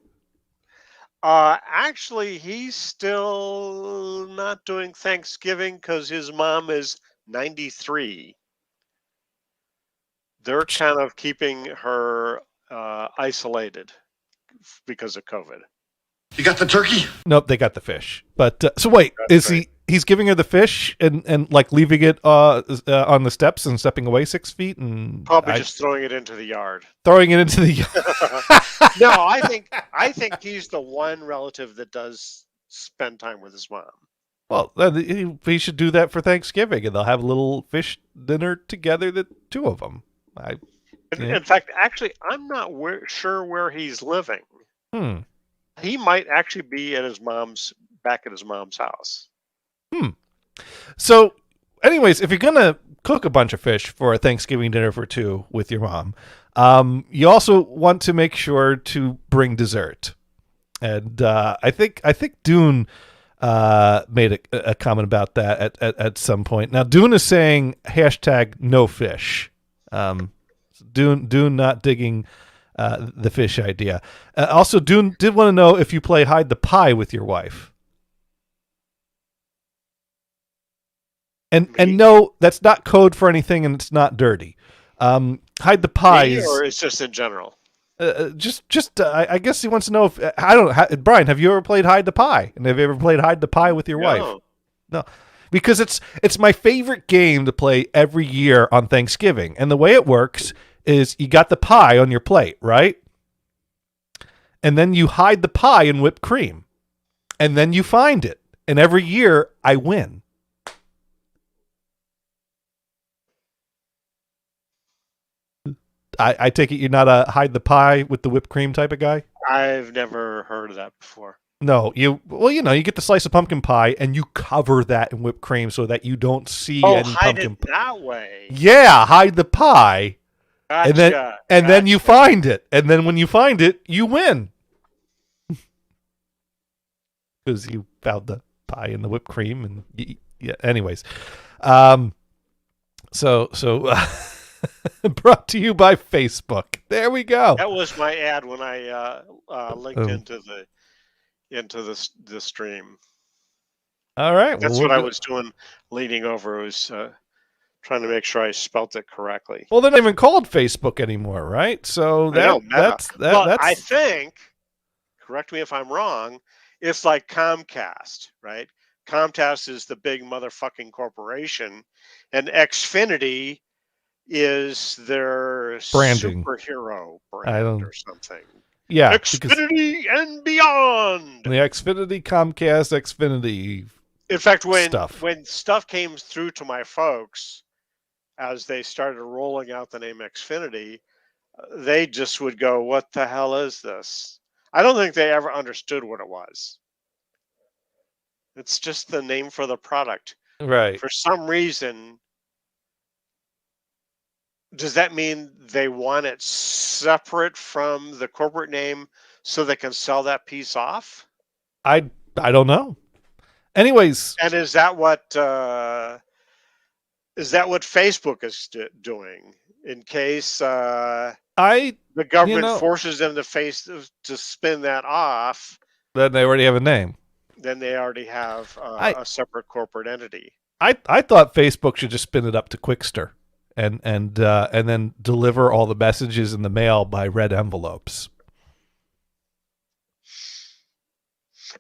Actually, he's still not doing Thanksgiving because his mom is 93. They're kind of keeping her isolated because of COVID. You got the turkey? Nope, they got the fish. But so wait, he's giving her the fish and like leaving it on the steps and stepping away 6 feet and probably just throwing it into the yard. Throwing it into the yard. No, I think he's the one relative that does spend time with his mom. Well, he should do that for Thanksgiving, and they'll have a little fish dinner together, the two of them. In fact, actually, I'm not sure where he's living. He might actually be at back at his mom's house. So, anyways, if you're gonna cook a bunch of fish for a Thanksgiving dinner for two with your mom, you also want to make sure to bring dessert. And I think Dune made a comment about that at some point. Now, Dune is saying #no fish. Dune not digging the fish idea. Also, Dune did want to know if you play hide the pie with your wife. And no, that's not code for anything, and it's not dirty. Hide the pie or it's just in general. I guess he wants to know if I don't know. Brian, have you ever played hide the pie? And have you ever played hide the pie with your wife? No, because it's my favorite game to play every year on Thanksgiving. And the way it works is you got the pie on your plate, right? And then you hide the pie in whipped cream. And then you find it. And every year I win. I take it you're not a hide the pie with the whipped cream type of guy? I've never heard of that before. No, you get the slice of pumpkin pie and you cover that in whipped cream so that you don't see any hide pumpkin it that way. Yeah, hide the pie. Gotcha. And then you find it. And then when you find it, you win. Because you found the pie in the whipped cream and anyways. So brought to you by Facebook. There we go. That was my ad when I linked into the stream. All right. That's what I was doing leading over. Was trying to make sure I spelt it correctly. Well, they're not even called Facebook anymore, right? So that's I think, correct me if I'm wrong, it's like Comcast, right? Comcast is the big motherfucking corporation, and Xfinity is their branding superhero brand or something. Yeah, Xfinity and beyond. The Xfinity, Comcast, Xfinity. In fact, when stuff came through to my folks, as they started rolling out the name Xfinity, they just would go, "What the hell is this?" I don't think they ever understood what it was. It's just the name for the product. Right. For some reason, does that mean they want it separate from the corporate name so they can sell that piece off? I don't know. Anyways, And is that what Facebook is doing in case the government forces them to spin that off? Then they already have a name. Then they already have a separate corporate entity. I thought Facebook should just spin it up to Quickster and then deliver all the messages in the mail by red envelopes.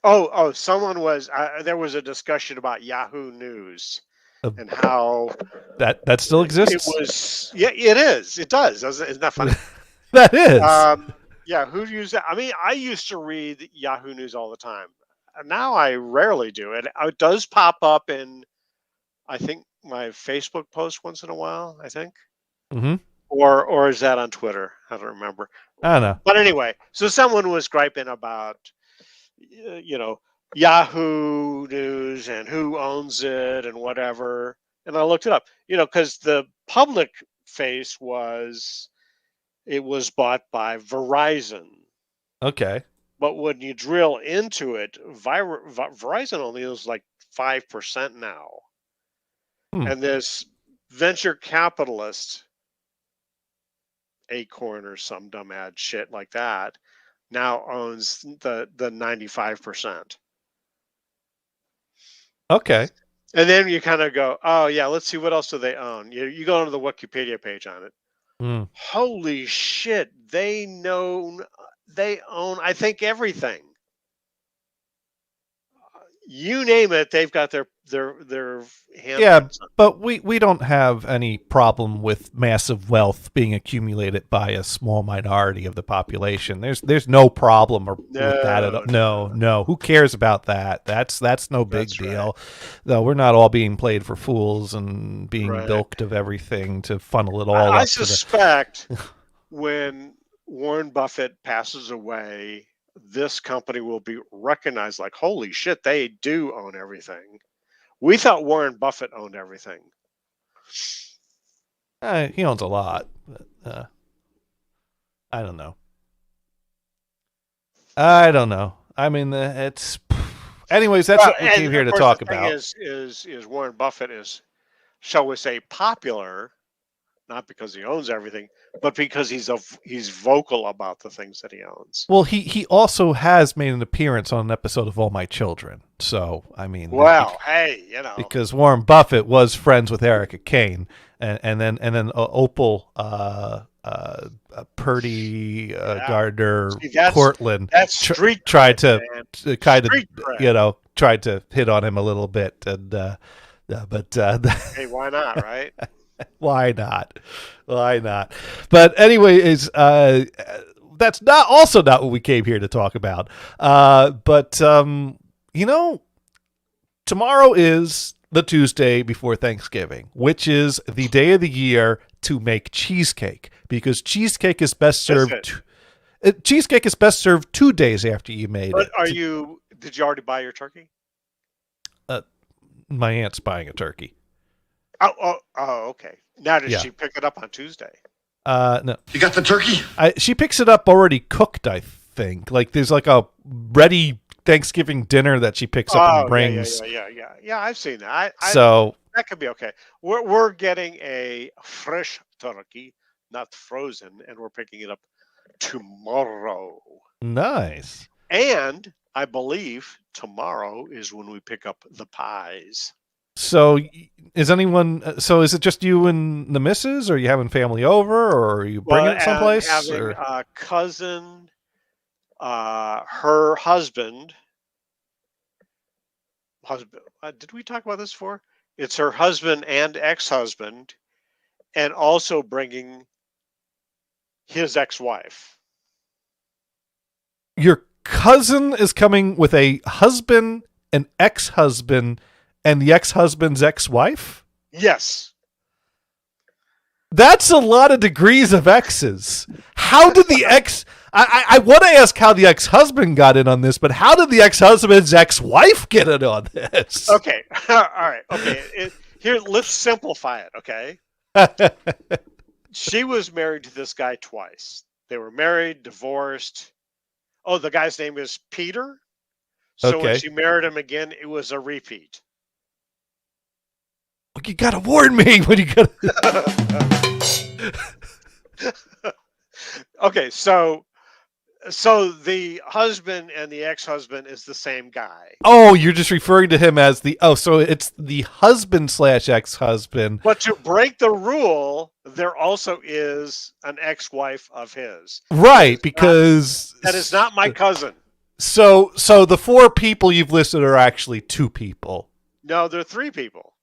Oh, someone was there was a discussion about Yahoo News and how that still exists. It was it is. It does. Isn't that funny? That is. Yeah, who used that? I mean, I used to read Yahoo News all the time. Now I rarely do. It does pop up in, I think, my Facebook post once in a while, I think. Mm-hmm. Or is that on Twitter? I don't remember. I don't know. But anyway, so someone was griping about, Yahoo News and who owns it and whatever. And I looked it up, because the public face was bought by Verizon. Okay. But when you drill into it, Verizon only owns like 5% now. And this venture capitalist, Acorn or some dumb ad shit like that, now owns the 95%. Okay. And then you kind of go, oh yeah, let's see, what else do they own? You go onto the Wikipedia page on it. Holy shit, they own, I think, everything. You name it, they've got their hands. Yeah, but we don't have any problem with massive wealth being accumulated by a small minority of the population. There's no problem with that at all. No. Who cares about that? That's no big deal. Right. Though we're not all being played for fools and being bilked of everything to funnel it all up. I suspect when Warren Buffett passes away, this company will be recognized like, holy shit, they do own everything. We thought Warren Buffett owned everything. He owns a lot. But, I don't know. I mean, it's... Anyways, that's what we came here to talk about. Is Warren Buffett is, shall we say, popular, not because he owns everything, but because he's vocal about the things that he owns. Well, he also has made an appearance on an episode of All My Children. So, I mean, because Warren Buffett was friends with Erica Kane, and then Opal Purdy Gardner Cortland tried to hit on him a little bit, and but hey, why not, right? Why not? But anyways, that's not what we came here to talk about. But tomorrow is the Tuesday before Thanksgiving, which is the day of the year to make cheesecake, because cheesecake is best served. Cheesecake is best served 2 days after you made it. Did you already buy your turkey? My aunt's buying a turkey. Oh, okay. Now, did she pick it up on Tuesday? No. You got the turkey? She picks it up already cooked, I think. Like, there's like a ready Thanksgiving dinner that she picks up and brings. Yeah, I've seen that. So that could be okay. We're getting a fresh turkey, not frozen, and we're picking it up tomorrow. Nice. And I believe tomorrow is when we pick up the pies. So is it just you and the missus, or are you having family over, or are you bringing it someplace? I'm having a cousin, her husband. Did we talk about this before? It's her husband and ex-husband, and also bringing his ex-wife. Your cousin is coming with a husband, an ex-husband, and the ex-husband's ex-wife? Yes. That's a lot of degrees of exes. How did the ex... I want to ask how the ex-husband got in on this, but how did the ex-husband's ex-wife get in on this? Okay. All right. Okay. Here, let's simplify it, okay? She was married to this guy twice. They were married, divorced. Oh, the guy's name is Peter. So when Okay. she married him again, it was a repeat. You gotta warn me when you gotta. Okay, so the husband and the ex-husband is the same guy. Oh, you're just referring to him as the. Oh, so it's the husband / ex-husband. But to break the rule, there also is an ex-wife of his. Right, because That is not my cousin. So the 4 people you've listed are actually 2 people. No, there are 3 people.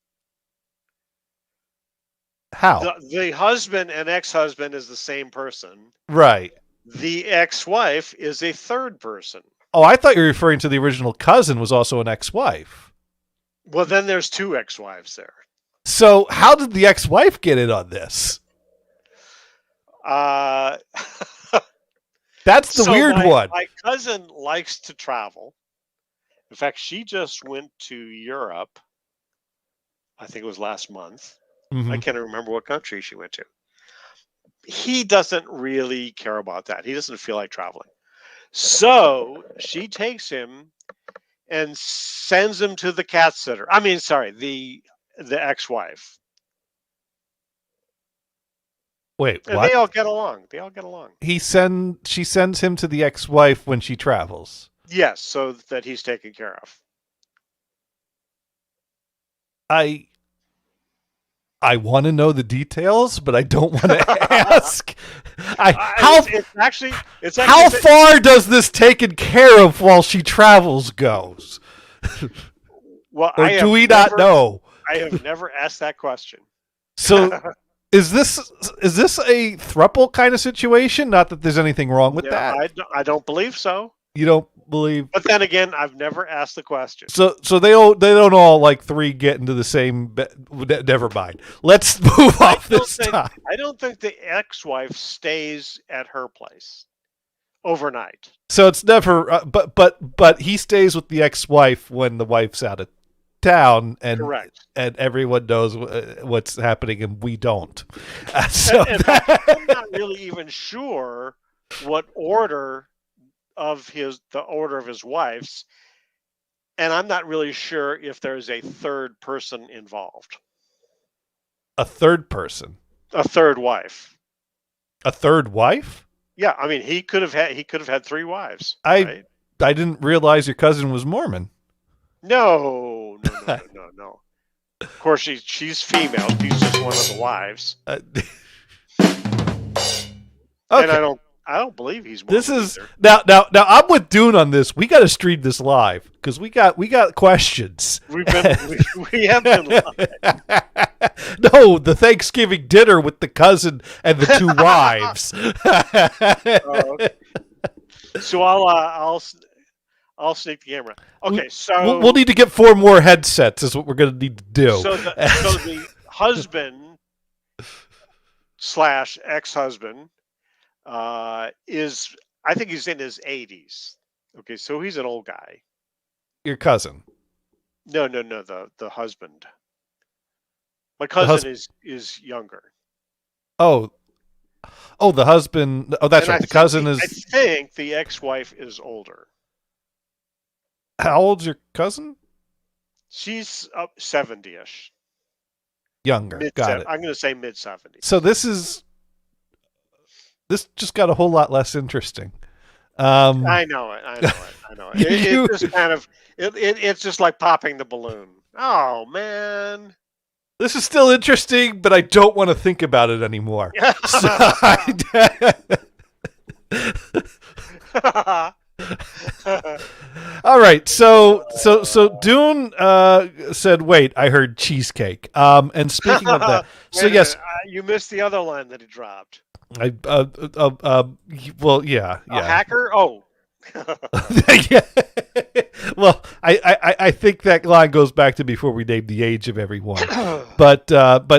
How? The husband and ex-husband is the same person. Right. The ex-wife is a third person. Oh, I thought you were referring to the original cousin was also an ex-wife. Well, then there's 2 ex-wives there. So how did the ex-wife get in on this? That's the weird one. My cousin likes to travel. In fact, she just went to Europe. I think it was last month. Mhm. I can't remember what country she went to. He doesn't really care about that. He doesn't feel like traveling. So she takes him and sends him to the cat sitter. I mean, sorry, the ex-wife. Wait, And what? they all get along. They all get along. She sends him to the ex-wife when she travels. Yes, so that he's taken care of. I want to know the details, but I don't want to ask. How far does this taken care of while she travels goes? Well, Or do we not know? I have never asked that question. So is this a throuple kind of situation? Not that there's anything wrong with that. I don't believe so. You don't believe? But then again, I've never asked the question. So they don't all like 3 get into the same never mind. Let's move off this time. I don't think the ex-wife stays at her place overnight. So it's never but he stays with the ex-wife when the wife's out of town, and Correct. And everyone knows what's happening and we don't. In fact, I'm not really even sure what order of the order of his wife's, and I'm not really sure if there's a third person involved. A third person? A third wife. A third wife? Yeah, I mean he could have had 3 wives. I right? didn't realize your cousin was Mormon. No. Of course she's female. She's just one of the wives. Okay. And I don't believe he's Mormon. This is either. now I'm with Dune on this. We got to stream this live because we got questions. We have been live. No, the Thanksgiving dinner with the cousin and the 2 wives. So I'll sneak the camera. Okay, so we'll need to get 4 more headsets. Is what we're going to need to do. So the husband / ex-husband is, I think he's in his 80s. Okay, so he's an old guy. Your cousin? No, the husband. My cousin is younger. Oh, the husband. Oh, that's right. The cousin is. I think the ex-wife is older. How old's your cousin? She's up 70-ish. Younger. Got it. I'm going to say mid-70s. So this just got a whole lot less interesting. I know it. It's just kind of it's just like popping the balloon. Oh man. This is still interesting, but I don't want to think about it anymore. All right, so Dune said, "Wait, I heard cheesecake." And speaking of that, so yes, you missed the other line that he dropped. Well, yeah. A hacker? Oh. Yeah. Well, I think that line goes back to before we named the age of everyone. But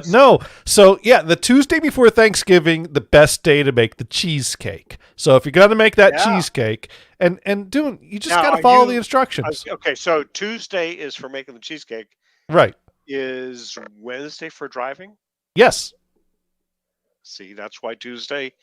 no. So yeah, the Tuesday before Thanksgiving, the best day to make the cheesecake. So if you're gonna make that cheesecake, and you just gotta follow the instructions. Okay, so Tuesday is for making the cheesecake. Right. Is Wednesday for driving? Yes. See, that's why Tuesday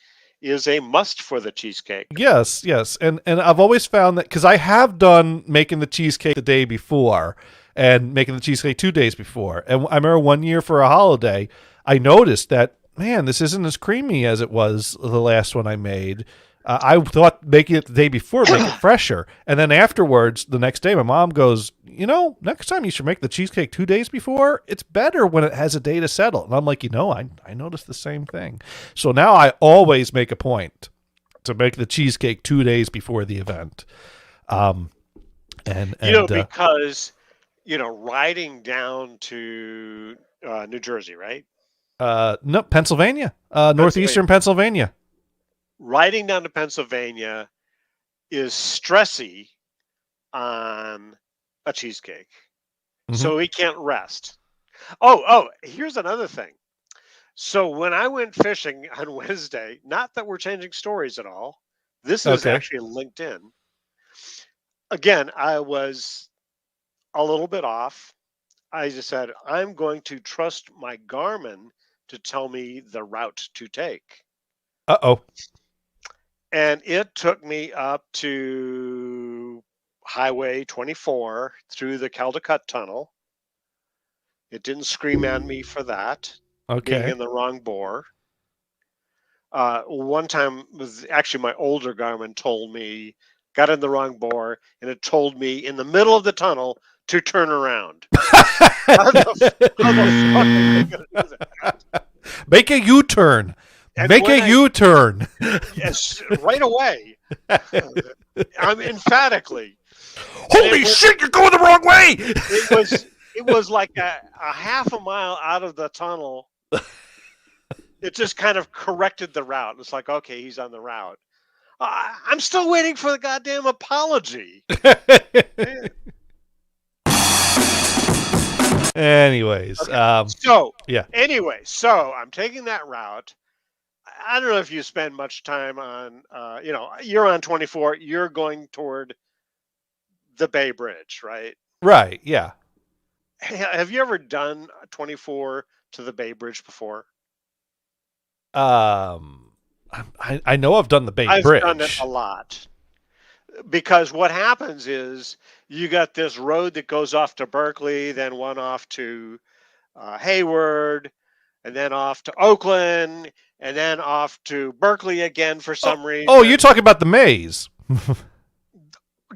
is a must for the cheesecake. Yes, yes. And I've always found that, because I have done making the cheesecake the day before and making the cheesecake 2 days before. And I remember one year for a holiday, I noticed that, man, this isn't as creamy as it was the last one I made. I thought making it the day before would make it fresher. And then afterwards, the next day, my mom goes, next time you should make the cheesecake 2 days before. It's better when it has a day to settle. And I'm like, I noticed the same thing. So now I always make a point to make the cheesecake 2 days before the event. Because, riding down to New Jersey, right? No, Pennsylvania, northeastern Pennsylvania. Riding down to Pennsylvania is stressy on a cheesecake. Mm-hmm. So we can't rest. Oh, here's another thing. So when I went fishing on Wednesday, not that we're changing stories at all, this is actually LinkedIn. Again, I was a little bit off. I just said, I'm going to trust my Garmin to tell me the route to take. Uh-oh. And it took me up to Highway 24 through the Caldecott Tunnel. It didn't scream at me for that. Being in the wrong bore. One time was actually my older Garmin told me, got in the wrong bore, and it told me in the middle of the tunnel to turn around. How the fuck am I gonna do that? Make a U-turn. Make a U-turn. Yes, right away. I'm emphatically. Holy shit! You're going the wrong way. It was like a half a mile out of the tunnel. It just kind of corrected the route. It's like, okay, he's on the route. I'm still waiting for the goddamn apology. Anyways, so I'm taking that route. I don't know if you spend much time on, you're on 24. You're going toward the Bay Bridge, right? Right. Yeah. Have you ever done 24 to the Bay Bridge before? I know I've done the Bay Bridge. I've done it a lot. Because what happens is you got this road that goes off to Berkeley, then one off to Hayward, and then off to Oakland, and then off to Berkeley again for some reason. Oh, you're talking about the maze.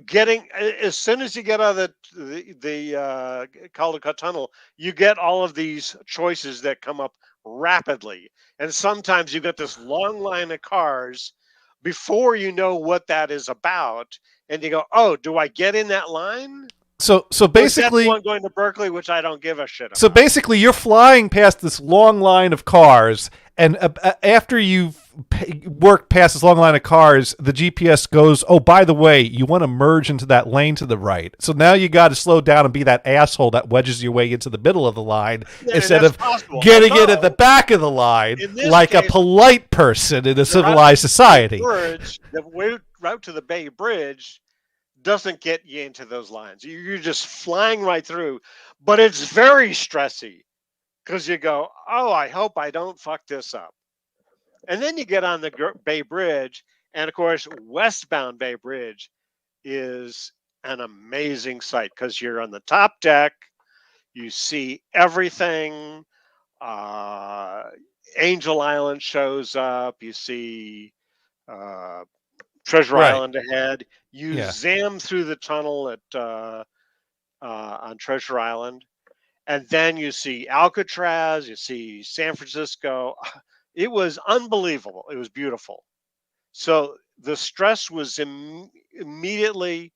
Getting as soon as you get out of the Caldecott Tunnel, you get all of these choices that come up rapidly, and sometimes you get this long line of cars before you know what that is about, and you go, "Oh, do I get in that line?" So basically, that's one going to Berkeley, which I don't give a shit about. So basically, you're flying past this long line of cars, and after you've worked past this long line of cars, the GPS goes, "Oh, by the way, you want to merge into that lane to the right." So now you got to slow down and be that asshole that wedges your way into the middle of the line instead of getting in at the back of the line like a polite person in a civilized society. The route to the Bay Bridge doesn't get you into those lines. You're just flying right through, but it's very stressy because you go, "Oh, I hope I don't fuck this up." And then you get on the Bay Bridge, and of course, westbound Bay Bridge is an amazing sight because you're on the top deck, you see everything. Angel Island shows up, you see Treasure Island ahead. You zam through the tunnel at on Treasure Island, and then you see Alcatraz, you see San Francisco. It was unbelievable. It was beautiful. So the stress was immediately,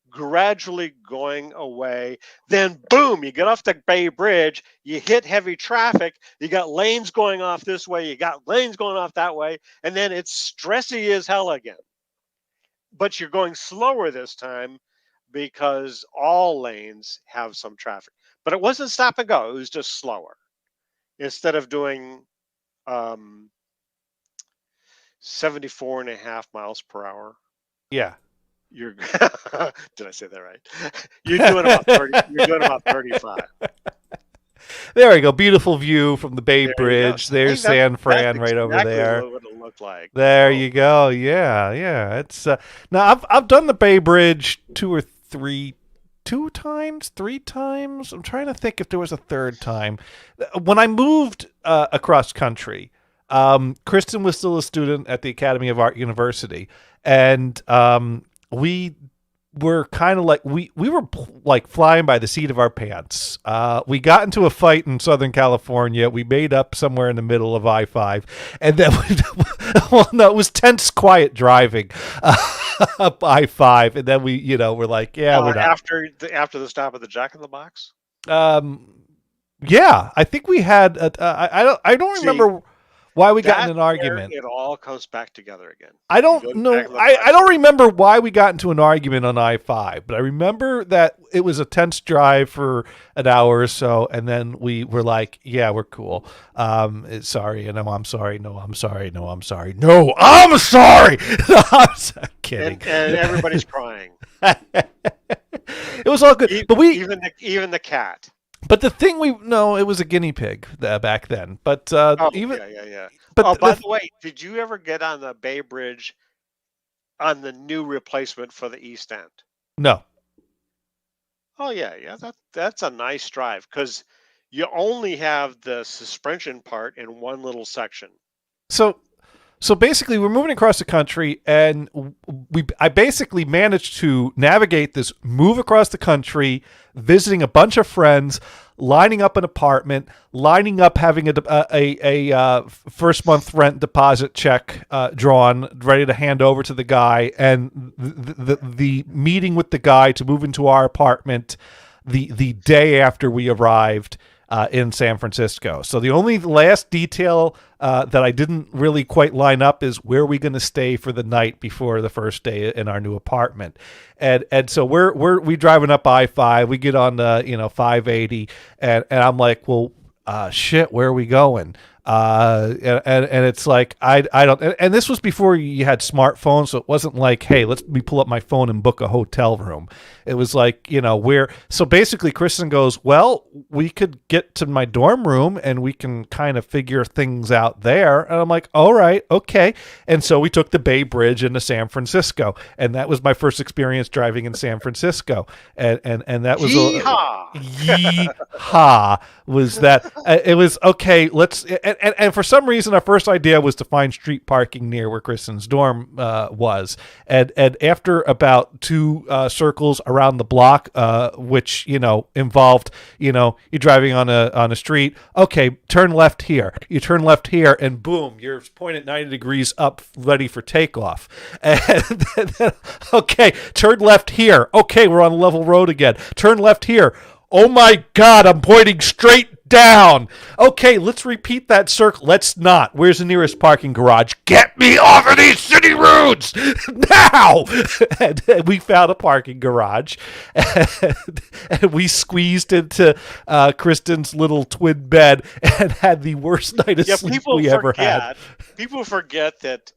gradually going away. Then boom, you get off the Bay Bridge, you hit heavy traffic, you got lanes going off this way, you got lanes going off that way, and then it's stressy as hell again. But you're going slower this time because all lanes have some traffic. But it wasn't stop and go, it was just slower. Instead of doing 74.5 miles per hour. Yeah. You're did I say that right? You're doing about 30. You're doing about 35. There we go. Beautiful view from the Bay There you go. Bridge. Hey, There's San Fran that's right over exactly there. what it looked like. There Oh, you go. Yeah, yeah. It's now I've done the Bay Bridge two times, three times. I'm trying to think if there was a third time. When I moved across country, Kristen was still a student at the Academy of Art University, and we were kind of like we were like flying by the seat of our pants. We got into a fight in Southern California. We made up somewhere in the middle of I-5, and then well, no, it was tense, quiet driving up I-5, and then we're like, yeah, we're not. after the stop at the Jack in the Box. Yeah, I think we had. I don't remember why we got in an argument. It all comes back together again. I don't know. I don't remember why we got into an argument on I-5, but I remember that it was a tense drive for an hour or so, and then we were like, "Yeah, we're cool. Sorry, and I'm sorry. No, I'm sorry. No, I'm sorry. No, I'm sorry." No, I'm kidding. And everybody's crying. It was all good, but even the cat. But the thing it was a guinea pig back then. But Yeah. But by the way, did you ever get on the Bay Bridge on the new replacement for the East End? No. Oh yeah. That's a nice drive because you only have the suspension part in one little section. So basically, we're moving across the country, and I basically managed to navigate this move across the country, visiting a bunch of friends, lining up an apartment, lining up having a first month rent deposit check drawn, ready to hand over to the guy, and the meeting with the guy to move into our apartment the day after we arrived in San Francisco. So the only last detail that I didn't really quite line up is where are we going to stay for the night before the first day in our new apartment. And so we driving up I-5, we get on the 580, and I'm like, well, shit, where are we going? And it's like I don't, and this was before you had smartphones, so it wasn't like, hey, let me pull up my phone and book a hotel room. It was like, so basically Kristen goes, well, we could get to my dorm room and we can kind of figure things out there. And I'm like, all right, okay. And so we took the Bay Bridge into San Francisco, and that was my first experience driving in San Francisco. And that was yeehaw was that it was okay. And for some reason, our first idea was to find street parking near where Kristen's dorm was. And after about two circles around the block, which involved you're driving on a street. Okay, turn left here. You turn left here, and boom, you're pointed 90 degrees up, ready for takeoff. And then, okay, turn left here. Okay, we're on a level road again. Turn left here. Oh my God, I'm pointing straight down. Okay, let's repeat that circle. Let's not. Where's the nearest parking garage? Get me off of these city roads now. And we found a parking garage, and we squeezed into Kristen's little twin bed and had the worst night of sleep we ever had. People forget that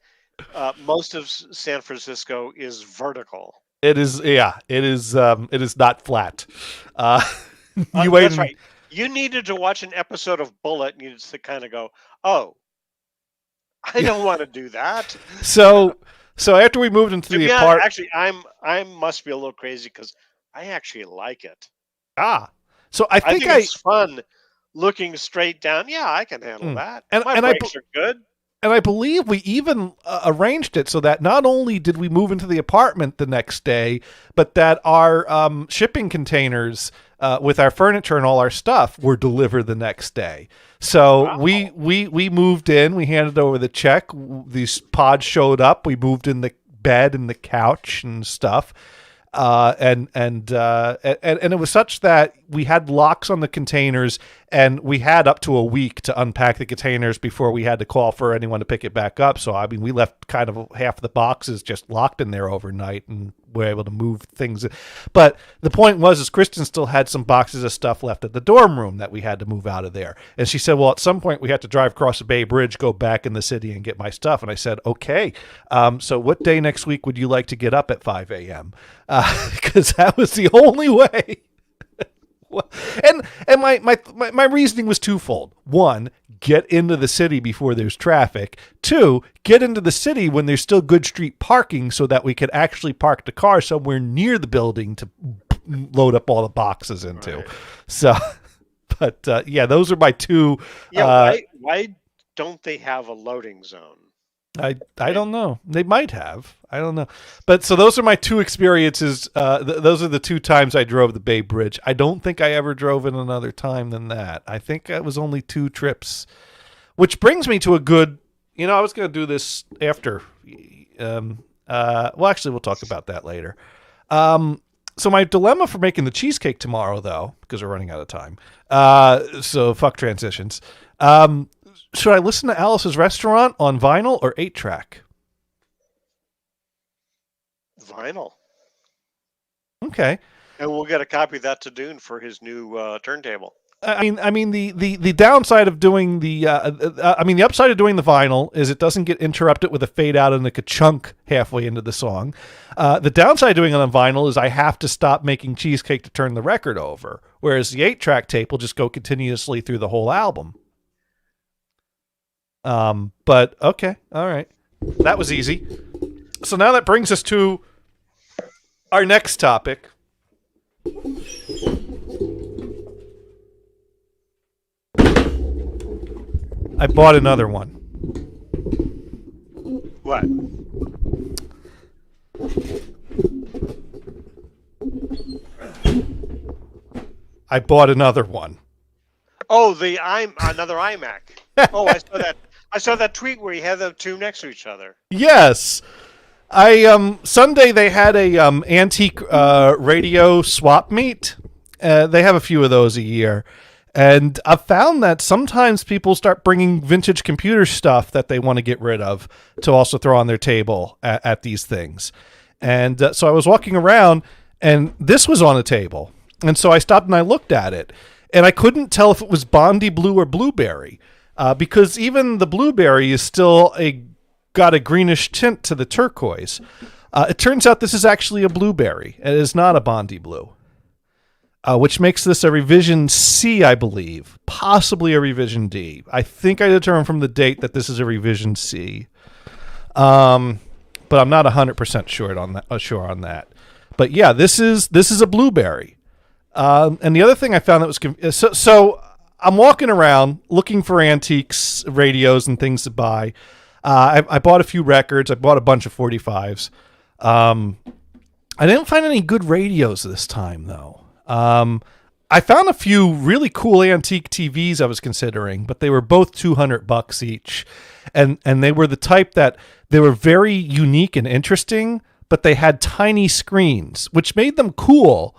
most of San Francisco is vertical. It is, yeah. It is not flat. That's right. You needed to watch an episode of Bullet, and you just kind of go, "Oh, I don't want to do that." So after we moved into the apartment, actually, I must be a little crazy because I actually like it. So I think it's fun looking straight down. Yeah, I can handle that. And my brakes are good. And I believe we even arranged it so that not only did we move into the apartment the next day, but that our shipping containers with our furniture and all our stuff were delivered the next day. So wow. we moved in. We handed over the check. These pods showed up. We moved in the bed and the couch and stuff. And it was such that we had locks on the containers, and we had up to a week to unpack the containers before we had to call for anyone to pick it back up. So, I mean, we left kind of half of the boxes just locked in there overnight, and were able to move things. But the point was, is Kristen still had some boxes of stuff left at the dorm room that we had to move out of there. And she said, well, at some point we had to drive across the Bay Bridge, go back in the city and get my stuff. And I said, okay. So what day next week would you like to get up at 5 a.m.? Because that was the only way And my reasoning was twofold. One, get into the city before there's traffic. Two, get into the city when there's still good street parking so that we could actually park the car somewhere near the building to load up all the boxes into. Right. So, but yeah, those are my two. Yeah, why don't they have a loading zone? I don't know. They might have. I don't know. But so those are my two experiences. Those are the two times I drove the Bay Bridge. I don't think I ever drove it another time than that. I think it was only 2 trips, which brings me to a good. I was going to do this after. Well, actually, we'll talk about that later. So my dilemma for making the cheesecake tomorrow, though, because we're running out of time. So fuck transitions. Should I listen to Alice's Restaurant on vinyl or 8-track? Vinyl. Okay. And we'll get a copy of that to Dune for his new turntable. I mean the downside of doing the upside of doing the vinyl is it doesn't get interrupted with a fade out and a ka-chunk halfway into the song. The downside of doing it on vinyl is I have to stop making cheesecake to turn the record over, whereas the 8-track tape will just go continuously through the whole album. But okay, all right, that was easy. So now that brings us to our next topic. I bought another one. What? I bought another one. Oh, another iMac. Oh, I saw that tweet where you had the two next to each other. Yes. Sunday they had a antique radio swap meet. They have a few of those a year. And I've found that sometimes people start bringing vintage computer stuff that they want to get rid of to also throw on their table at these things. And so I was walking around and this was on a table. And so I stopped and I looked at it. And I couldn't tell if it was Bondi Blue or Blueberry. Because even the Blueberry is still got a greenish tint to the turquoise. It turns out this is actually a Blueberry. It is not a Bondi Blue. Which makes this a revision C, I believe. Possibly a revision D. I think I determined from the date that this is a revision C. But I'm not 100% sure on that. But yeah, this is a Blueberry. And the other thing I found that was... So I'm walking around looking for antiques, radios, and things to buy. I bought a few records. I bought a bunch of 45s. I didn't find any good radios this time, though. I found a few really cool antique TVs I was considering, but they were both $200 each. And they were the type that they were very unique and interesting, but they had tiny screens, which made them cool.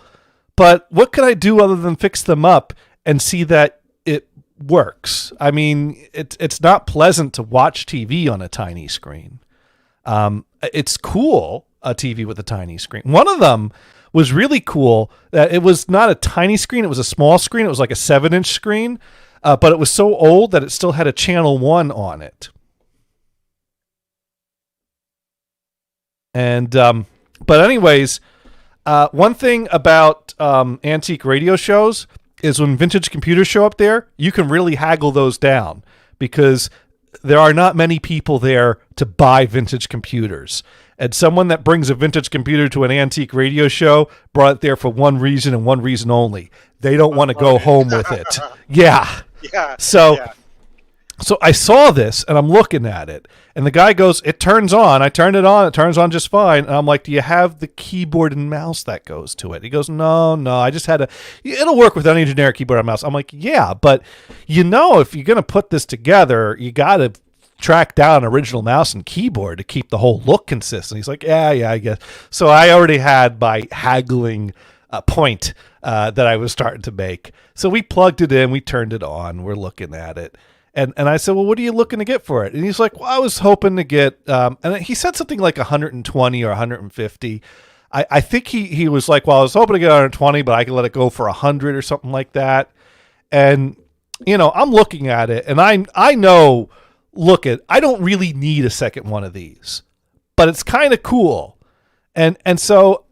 But what could I do other than fix them up and see that it works? I mean, it's not pleasant to watch TV on a tiny screen. It's cool, a TV with a tiny screen. One of them was really cool. That it was not a tiny screen. It was a small screen. It was like a 7-inch screen, but it was so old that it still had a channel 1 on it. And, but anyways, one thing about antique radio shows is when vintage computers show up there, you can really haggle those down because there are not many people there to buy vintage computers. And someone that brings a vintage computer to an antique radio show brought it there for one reason and one reason only. They don't want to go home with it. Yeah. Yeah. So yeah. So I saw this and I'm looking at it and the guy goes, it turns on. I turned it on. It turns on just fine. And I'm like, do you have the keyboard and mouse that goes to it? He goes, no, I just had it'll work with any generic keyboard and mouse. I'm like, yeah, but if you're going to put this together, you got to track down original mouse and keyboard to keep the whole look consistent. He's like, yeah, I guess. So I already had my haggling point that I was starting to make. So we plugged it in, we turned it on, we're looking at it. And I said, well, what are you looking to get for it? And he's like, well, I was hoping to get, and he said something like 120 or 150. I think he was like, well, I was hoping to get 120, but I could let it go for 100 or something like that. And, I'm looking at it and I know, I don't really need a second one of these, but it's kind of cool. And so,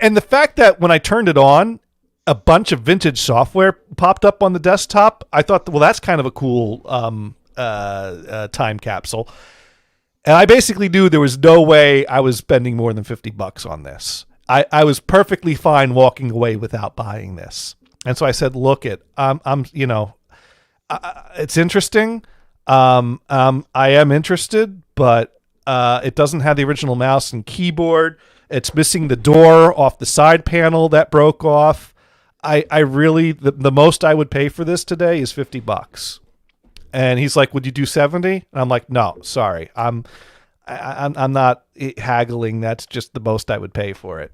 and the fact that when I turned it on, a bunch of vintage software popped up on the desktop. I thought, well, that's kind of a cool time capsule. And I basically knew there was no way I was spending more than $50 on this. I was perfectly fine walking away without buying this. And so I said, look it's interesting. I am interested, but it doesn't have the original mouse and keyboard. It's missing the door off the side panel that broke off. I really, the most I would pay for this today is $50. And he's like, would you do 70? And I'm like, no, sorry. I'm not haggling. That's just the most I would pay for it.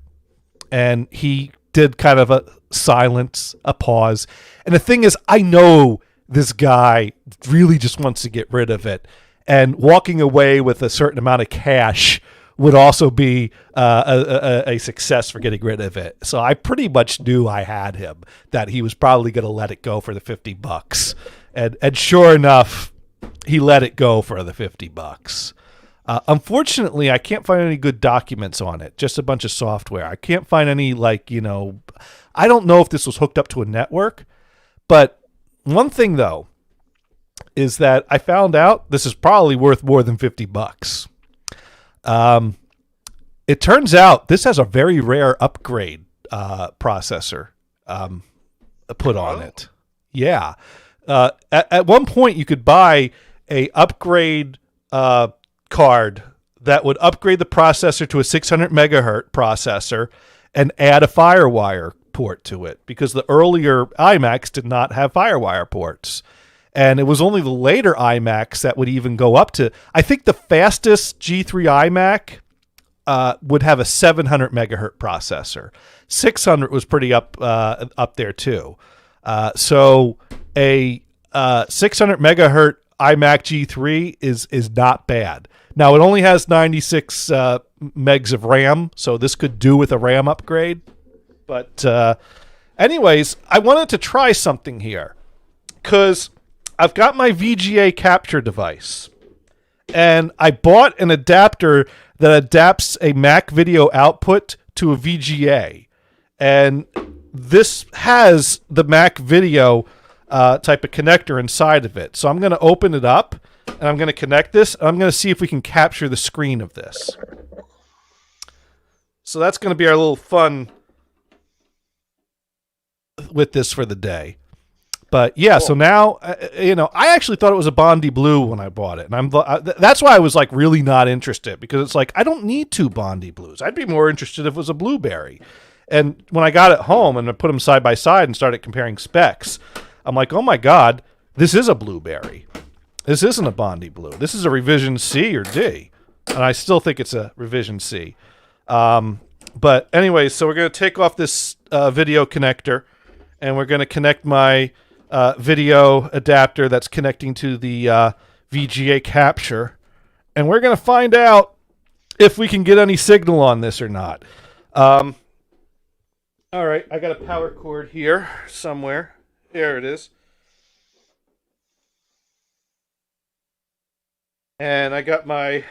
And he did kind of a silence, a pause. And the thing is, I know this guy really just wants to get rid of it. And walking away with a certain amount of cash would also be a success for getting rid of it. So I pretty much knew I had him, that he was probably going to let it go for the $50. And sure enough, he let it go for the $50. Unfortunately, I can't find any good documents on it, just a bunch of software. I can't find any, I don't know if this was hooked up to a network. But one thing, though, is that I found out this is probably worth more than $50. It turns out this has a very rare upgrade processor put on it. Yeah. At one point, you could buy a upgrade card that would upgrade the processor to a 600 megahertz processor and add a FireWire port to it, because the earlier iMacs did not have FireWire ports. And it was only the later iMacs that would even go up to, I think the fastest G3 iMac would have a 700 megahertz processor. 600 was pretty up there too. So a 600 megahertz iMac G3 is not bad. Now it only has 96 megs of RAM, so this could do with a RAM upgrade. But anyways, I wanted to try something here, because I've got my VGA capture device, and I bought an adapter that adapts a Mac video output to a VGA. And this has the Mac video type of connector inside of it. So I'm going to open it up, and I'm going to connect this, and I'm going to see if we can capture the screen of this. So that's going to be our little fun with this for the day. But yeah, cool. So now, I actually thought it was a Bondi Blue when I bought it. And that's why I was like really not interested, because it's like, I don't need two Bondi Blues. I'd be more interested if it was a Blueberry. And when I got it home and I put them side by side and started comparing specs, I'm like, oh my God, this is a Blueberry. This isn't a Bondi Blue. This is a revision C or D. And I still think it's a revision C. But anyway, so we're going to take off this video connector, and we're going to connect my video adapter that's connecting to the VGA capture, and we're going to find out if we can get any signal on this or not. All right, I got a power cord here somewhere. There it is. And I got my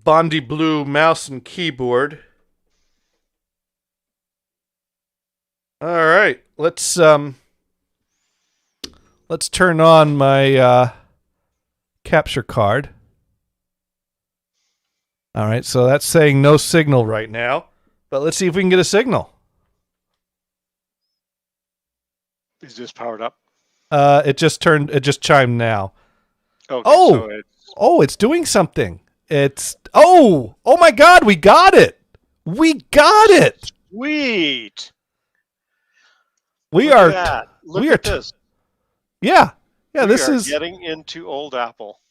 Bondi Blue mouse and keyboard. All right, let's turn on my capture card. All right, so that's saying no signal right now, but let's see if we can get a signal. Is this powered up? It just chimed now. Okay, it's doing something. Oh my God, we got it. We got it. Sweet. We Look are. at that. Look we at are. this. Yeah. This are is getting into old Apple.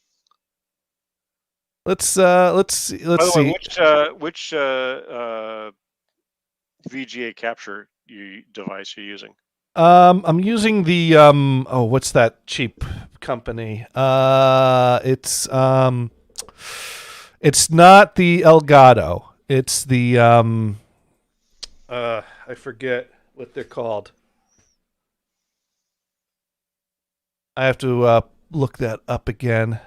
Let's see. By the way, which VGA capture device are you using? I'm using the what's that cheap company? It's not the Elgato. It's the I forget what they're called. I have to look that up again.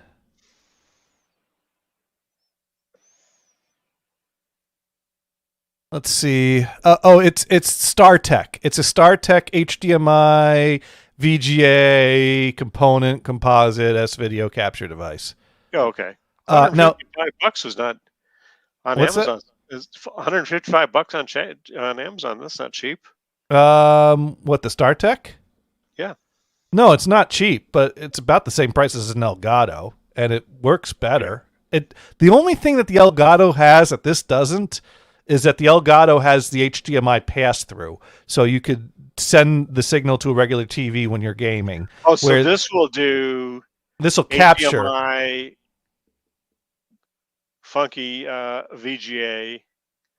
Let's see. It's StarTech. It's a StarTech HDMI VGA component composite S video capture device. Oh, okay. Now, $155 was not on What's Amazon. It's $155 on Amazon. That's not cheap. what, the StarTech? Yeah. No, it's not cheap, but it's about the same price as an Elgato, and it works better. The only thing that the Elgato has that this doesn't is that the Elgato has the HDMI pass-through, so you could send the signal to a regular TV when you're gaming. Oh, so this will do. This will capture. HDMI funky VGA.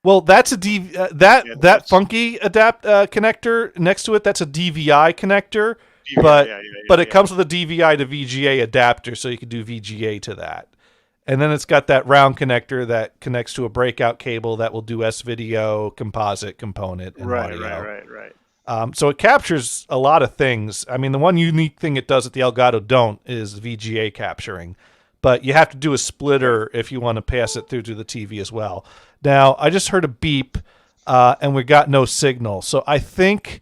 Well, that's a that funky connector next to it. That's a DVI connector, but it comes with a DVI to VGA adapter, so you can do VGA to that. And then it's got that round connector that connects to a breakout cable that will do S-video composite component. And Right. So it captures a lot of things. I mean, the one unique thing it does that the Elgato don't is VGA capturing. But you have to do a splitter if you want to pass it through to the TV as well. Now, I just heard a beep, and we got no signal. So I think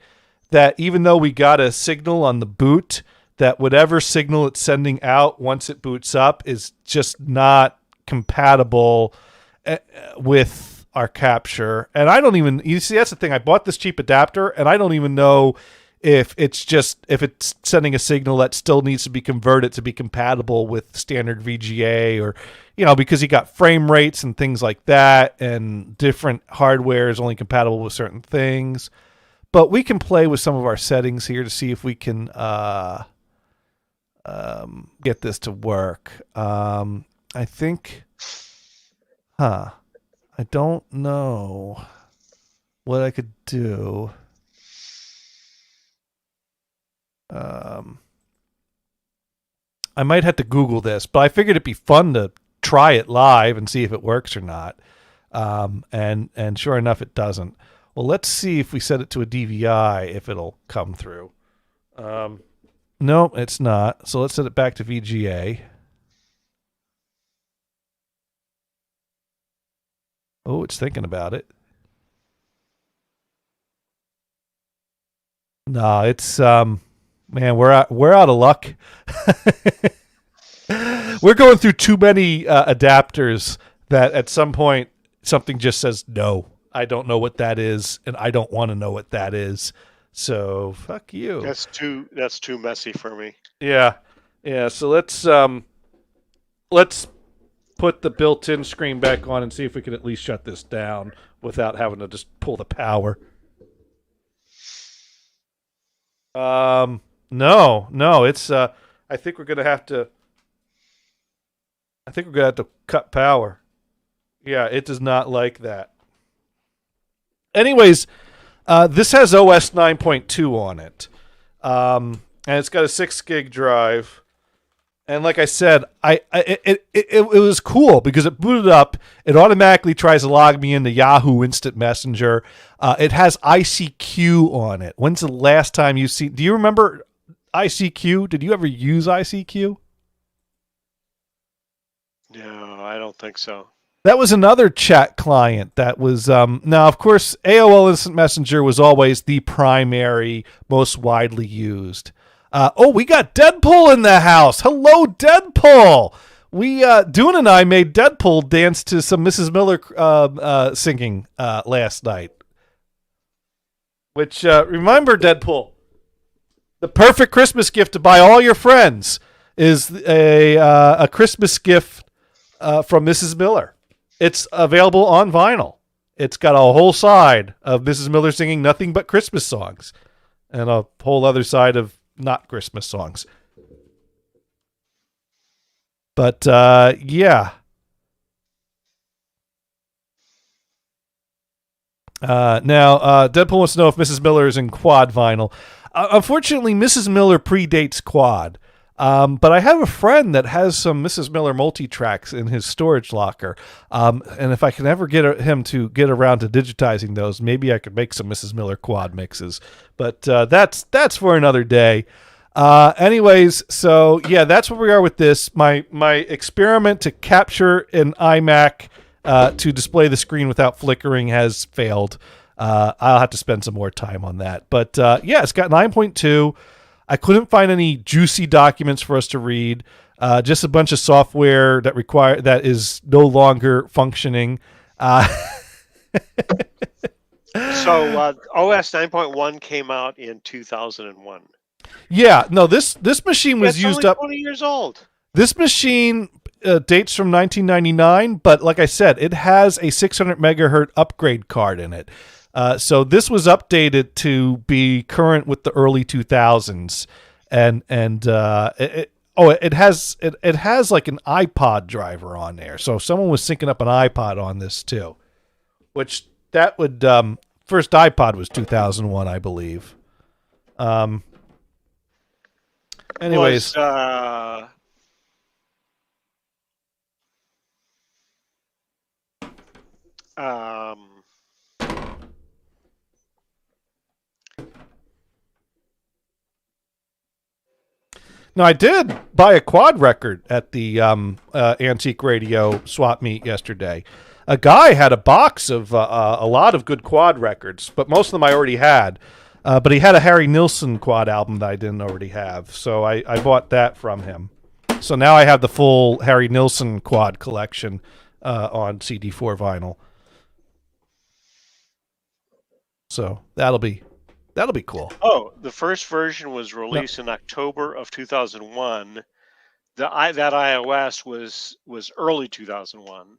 that even though we got a signal on the boot, that whatever signal it's sending out once it boots up is just not compatible with our capture. And I don't even, you see, that's the thing. I bought this cheap adapter, and I don't even know if it's sending a signal that still needs to be converted to be compatible with standard VGA, or, because you got frame rates and things like that, and different hardware is only compatible with certain things. But we can play with some of our settings here to see if we can get this to work. I think, I don't know what I could do. I might have to Google this, but I figured it'd be fun to try it live and see if it works or not. And sure enough, it doesn't. Well, let's see if we set it to a DVI, if it'll come through. No, it's not. So let's set it back to VGA. Oh, it's thinking about it. No, it's man, we're out of luck. We're going through too many adapters that at some point something just says no. I don't know what that is, and I don't want to know what that is. So fuck you. That's too messy for me. Yeah. So let's put the built-in screen back on and see if we can at least shut this down without having to just pull the power. No, it's I think we're gonna have to cut power. Yeah, it does not like that. Anyways, this has OS 9.2 on it. And it's got a 6 gig drive. And like I said, it was cool because it booted up. It automatically tries to log me into Yahoo Instant Messenger. It has ICQ on it. When's the last time you see? Do you remember ICQ? Did you ever use ICQ? No, I don't think so. That was another chat client that was, now, of course, AOL Instant Messenger was always the primary, most widely used. We got Deadpool in the house. Hello, Deadpool. Dune and I made Deadpool dance to some Mrs. Miller singing last night. Which, remember, Deadpool, the perfect Christmas gift to buy all your friends is a Christmas gift from Mrs. Miller. It's available on vinyl. It's got a whole side of Mrs. Miller singing nothing but Christmas songs and a whole other side of not Christmas songs. But, yeah. Now, Deadpool wants to know if Mrs. Miller is in quad vinyl. Unfortunately, Mrs. Miller predates quad. But I have a friend that has some Mrs. Miller multi-tracks in his storage locker. And if I can ever get him to get around to digitizing those, maybe I could make some Mrs. Miller quad mixes. But that's for another day. Anyways, so yeah, that's where we are with this. My experiment to capture an iMac to display the screen without flickering has failed. I'll have to spend some more time on that. But yeah, it's got 9.2. I couldn't find any juicy documents for us to read. Just a bunch of software that is no longer functioning. So OS 9.1 came out in 2001. Yeah, no, this machine was It's used only up. 20 years old. This machine dates from 1999, but like I said, it has a 600 megahertz upgrade card in it. So this was updated to be current with the early 2000s, and it has like an iPod driver on there. So someone was syncing up an iPod on this too, which that would first iPod was 2001, I believe. Anyways, no, I did buy a quad record at the Antique Radio swap meet yesterday. A guy had a box of a lot of good quad records, but most of them I already had. But he had a Harry Nilsson quad album that I didn't already have, so I bought that from him. So now I have the full Harry Nilsson quad collection on CD4 vinyl. So that'll be cool. Oh, the first version was released in October of 2001. That iOS was early 2001.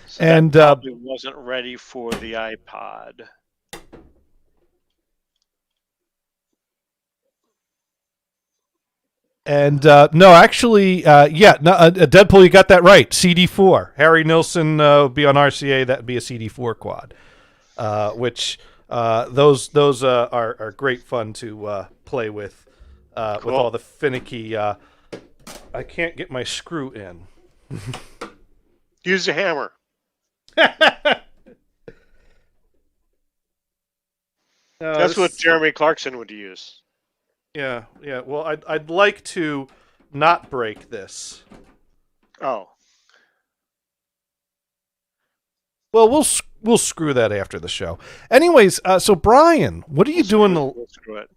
So And that probably wasn't ready for the iPod. And no, actually, Deadpool, you got that right. CD4. Harry Nilsson would be on RCA. That would be a CD4 quad, which those are great fun to play with Cool. with all the finicky. I can't get my screw in. Use a hammer. That's what Jeremy Clarkson would use. Yeah. Well, I'd like to not break this. Oh, Well, we'll screw that after the show. Anyways, so Brian, what are you doing? we'll screw it.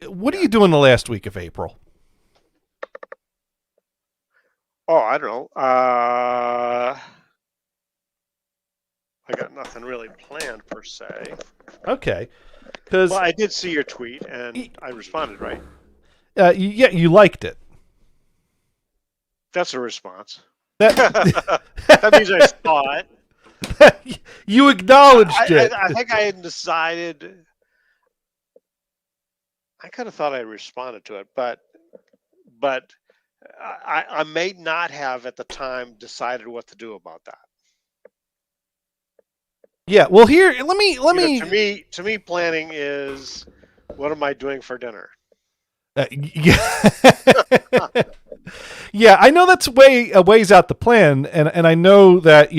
What are you doing the last week of April? Oh, I don't know. I got nothing really planned per se. Okay, because Well, I did see your tweet and I responded, right? you liked it. That's a response. That That means I saw it. you acknowledged it. I think I had decided. I kind of thought I responded to it, but I may not have at the time decided what to do about that. Yeah. Well, here let me. You know, to me, planning is what am I doing for dinner? Yeah. Yeah, I know that's a ways out the plan, and I know that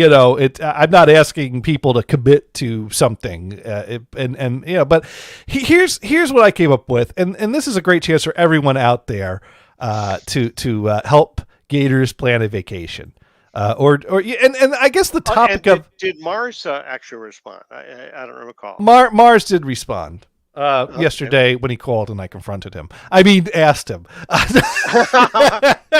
I'm not asking people to commit to something, but here's what I came up with, and this is a great chance for everyone out there to help Gators plan a vacation, or I guess the topic of did Mars actually respond? I don't recall. Mars did respond. Yesterday when he called and I confronted him. I mean, asked him.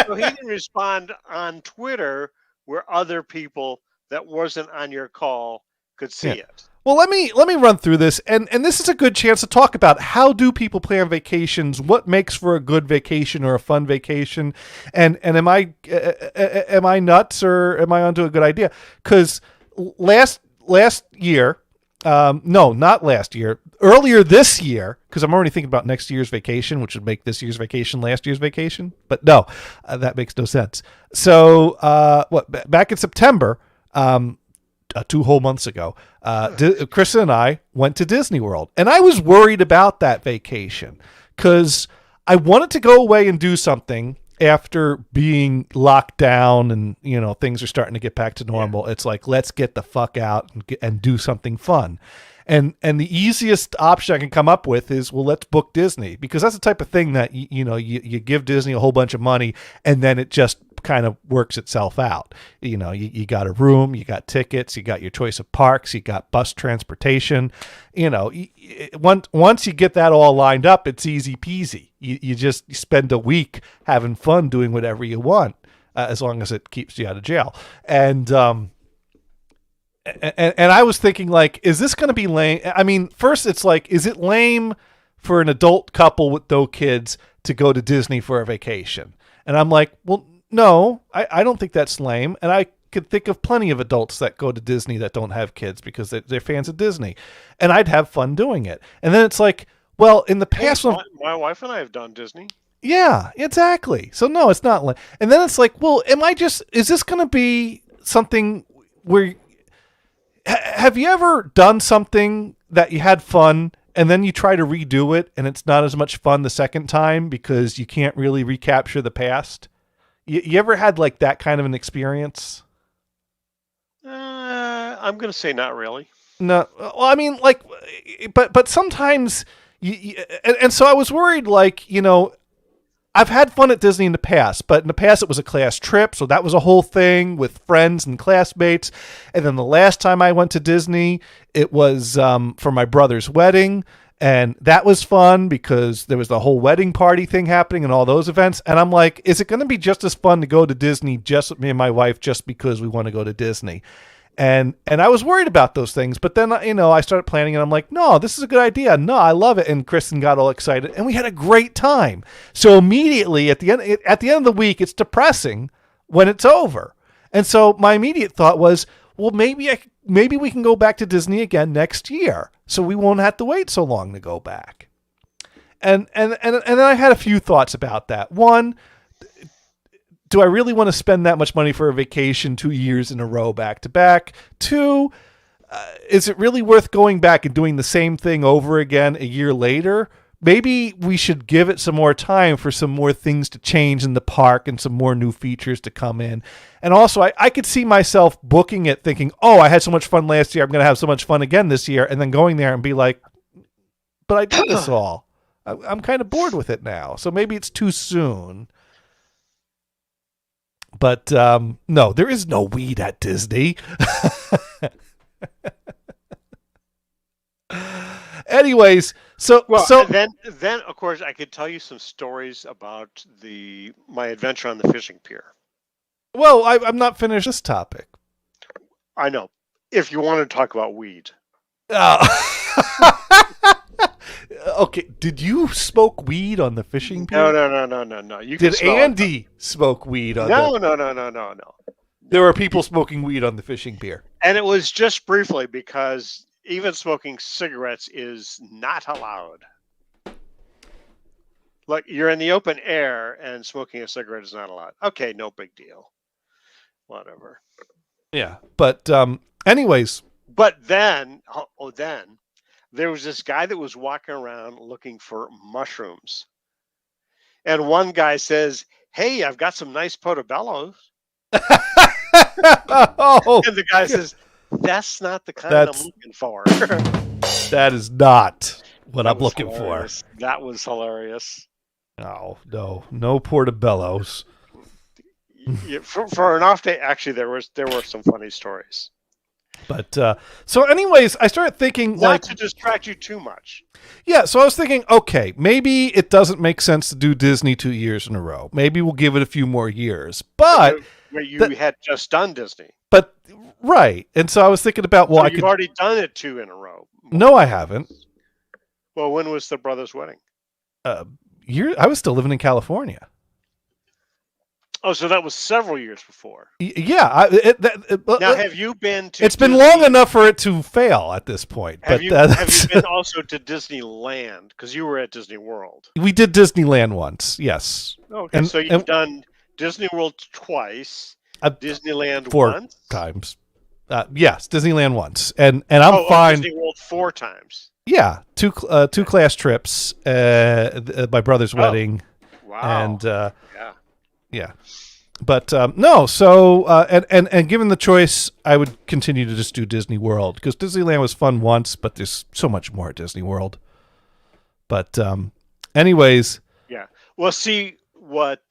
So he didn't respond on Twitter where other people that wasn't on your call could see it. Well, let me run through this, and this is a good chance to talk about how do people plan vacations, what makes for a good vacation or a fun vacation, and am I nuts or am I onto a good idea? Because last year. No, not last year. Earlier this year, because I'm already thinking about next year's vacation, which would make this year's vacation last year's vacation. But no, that makes no sense. So, back in September, 2 whole months ago, Kristen and I went to Disney World. And I was worried about that vacation because I wanted to go away and do something after being locked down and things are starting to get back to normal. Yeah. It's like, let's get the fuck out and do something fun. And the easiest option I can come up with is, well, let's book Disney, because that's the type of thing that you give Disney a whole bunch of money and then it just kind of works itself out. You know, you got a room, you got tickets, you got your choice of parks, you got bus transportation. You know, once you get that all lined up, it's easy peasy. You just spend a week having fun doing whatever you want, as long as it keeps you out of jail. And I was thinking, like, is this going to be lame? I mean, first it's like, is it lame for an adult couple with no kids to go to Disney for a vacation? And I'm like, well, no, I don't think that's lame. And I could think of plenty of adults that go to Disney that don't have kids because they're fans of Disney. And I'd have fun doing it. And then it's like, well, in the past... My wife and I have done Disney. Yeah, exactly. So no, it's not lame. And then it's like, well, is this going to be something where... Have you ever done something that you had fun and then you try to redo it and it's not as much fun the second time because you can't really recapture the past? You ever had like that kind of an experience? I'm going to say not really. No. Well, I mean, like, but sometimes and so I was worried, like, you know, I've had fun at Disney in the past, but in the past it was a class trip, so that was a whole thing with friends and classmates. And then the last time I went to Disney, it was for my brother's wedding, and that was fun because there was the whole wedding party thing happening and all those events. And I'm like, is it going to be just as fun to go to Disney just with me and my wife just because we want to go to Disney? And I was worried about those things, but then, you know, I started planning and I'm like, no, this is a good idea. No, I love it. And Kristen got all excited and we had a great time. So immediately at the end of the week, it's depressing when it's over. And so my immediate thought was, well, maybe we can go back to Disney again next year. So we won't have to wait so long to go back. And then I had a few thoughts about that. One, do I really want to spend that much money for a vacation 2 years in a row back to back? Two, is it really worth going back and doing the same thing over again a year later? Maybe we should give it some more time for some more things to change in the park and some more new features to come in. And also, I could see myself booking it thinking, oh, I had so much fun last year, I'm going to have so much fun again this year, and then going there and be like, but I did this all. I'm kind of bored with it now. So maybe it's too soon. But no, there is no weed at Disney. Anyways, so then of course I could tell you some stories about my adventure on the fishing pier. Well, I'm not finished this topic. I know. If you want to talk about weed. Okay, did you smoke weed on the fishing pier? No. Did Andy smoke weed on No. There were people smoking weed on the fishing pier. And it was just briefly because even smoking cigarettes is not allowed. Like, you're in the open air and smoking a cigarette is not allowed. Okay, no big deal. Whatever. Yeah, but anyways. But then there was this guy that was walking around looking for mushrooms. And one guy says, hey, I've got some nice portobellos. Oh, and the guy says, that's not the kind I'm looking for. That is not what I'm looking for. That was hilarious. No portobellos. Yeah, for an off day, actually, there were some funny stories. But so anyways, I started thinking, not to distract you too much. Yeah, so I was thinking, okay, maybe it doesn't make sense to do Disney 2 years in a row. Maybe we'll give it a few more years. But where you had just done Disney. But right, and so I was thinking about, well, you've already done it 2 in a row. No, I haven't. Well, when was the brother's wedding? I was still living in California. Oh, so that was several years before. Yeah. Now, have you been to... It's been long enough for it to fail at this point. Have you been also to Disneyland? Because you were at Disney World. We did Disneyland once, yes. Okay, so you've done Disney World twice, Disneyland 4 once? times. Yes, Disneyland once. And I'm fine. Disney World 4 times. Yeah, two class trips, my brother's wedding. Wow. And... Yeah, but no. So and given the choice, I would continue to just do Disney World because Disneyland was fun once, but there's so much more at Disney World. But anyways, yeah. Well, see, what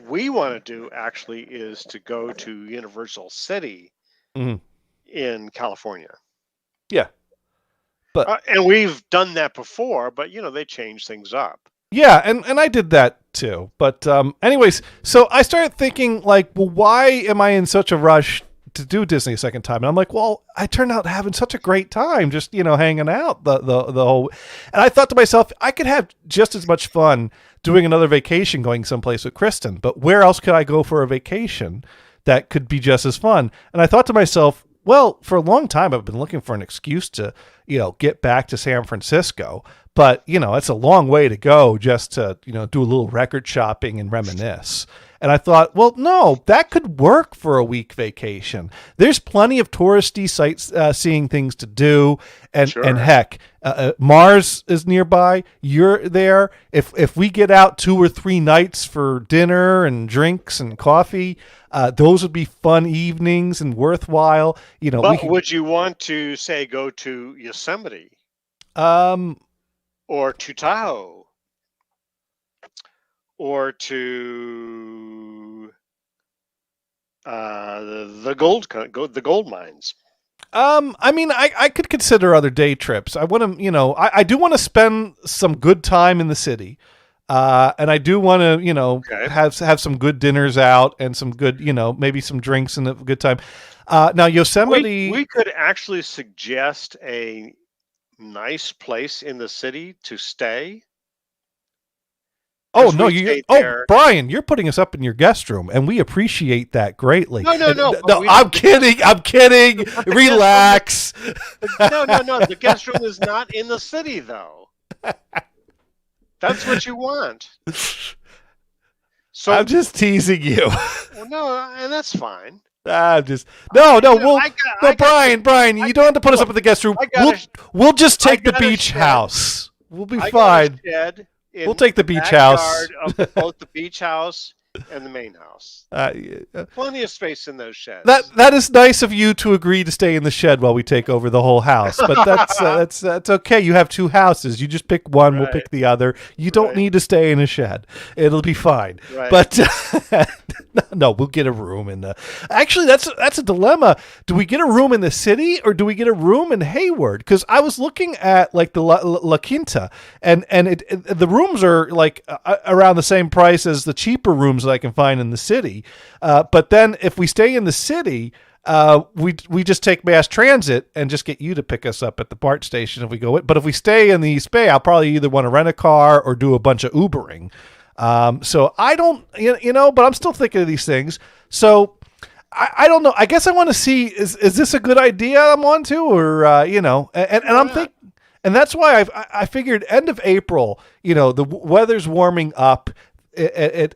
we want to do actually is to go to Universal City Mhm. in California. Yeah. But And we've done that before, but they change things up. yeah, and I did that too. But anyways, so I started thinking like, well, why am I in such a rush to do Disney a second time? And I'm like, well, I turned out having such a great time just, hanging out the whole. And I thought to myself, I could have just as much fun doing another vacation going someplace with Kristen, but where else could I go for a vacation that could be just as fun? And I thought to myself, well, for a long time I've been looking for an excuse to, get back to San Francisco, but it's a long way to go just to, do a little record shopping and reminisce. And I thought, well, no, that could work for a week vacation. There's plenty of touristy sightseeing things to do, and Sure. and heck, Mars is nearby. You're there. If we get out 2 or 3 nights for dinner and drinks and coffee, those would be fun evenings and worthwhile. But would you want to say go to Yosemite um, or to Tahoe or to the gold mines? I mean, I could consider other day trips. I want to, I do want to spend some good time in the city. And I do want to, Okay. have some good dinners out and some good, maybe some drinks and a good time. Now Yosemite, We could actually suggest a nice place in the city to stay. oh 'cause no, we stayed oh there. Brian, you're putting us up in your guest room, and we appreciate that greatly. No, No, but we I'm don't- kidding. I'm kidding. Relax. No. The guest room is not in the city, though. That's what you want. So I'm just teasing you. well, no, and that's fine. I'm just no. We'll I got- Brian. You don't have to put us up in the guest room. I got We'll just take I the got a beach shed. house. We'll be I got a fine. shed in We'll take the beach backyard house. of both the beach house and the main house. Yeah. Plenty of space in those sheds. That is nice of you to agree to stay in the shed while we take over the whole house. But that's okay. You have 2 houses. You just pick one. We'll Right. pick the other. You don't Right. need to stay in a shed. It'll be fine. Right. But no, we'll get a room in the. Actually, that's a dilemma. Do we get a room in the city or do we get a room in Hayward? Because I was looking at like the La Quinta, and the rooms are like around the same price as the cheaper rooms that I can find in the city. But then if we stay in the city, we just take mass transit and just get you to pick us up at the BART station if we go. But if we stay in the East Bay, I'll probably either want to rent a car or do a bunch of Ubering. So I don't, but I'm still thinking of these things. So I don't know. I guess I want to see, is this a good idea I'm on to, or, and I'm thinking, and that's why I figured end of April, the weather's warming up. And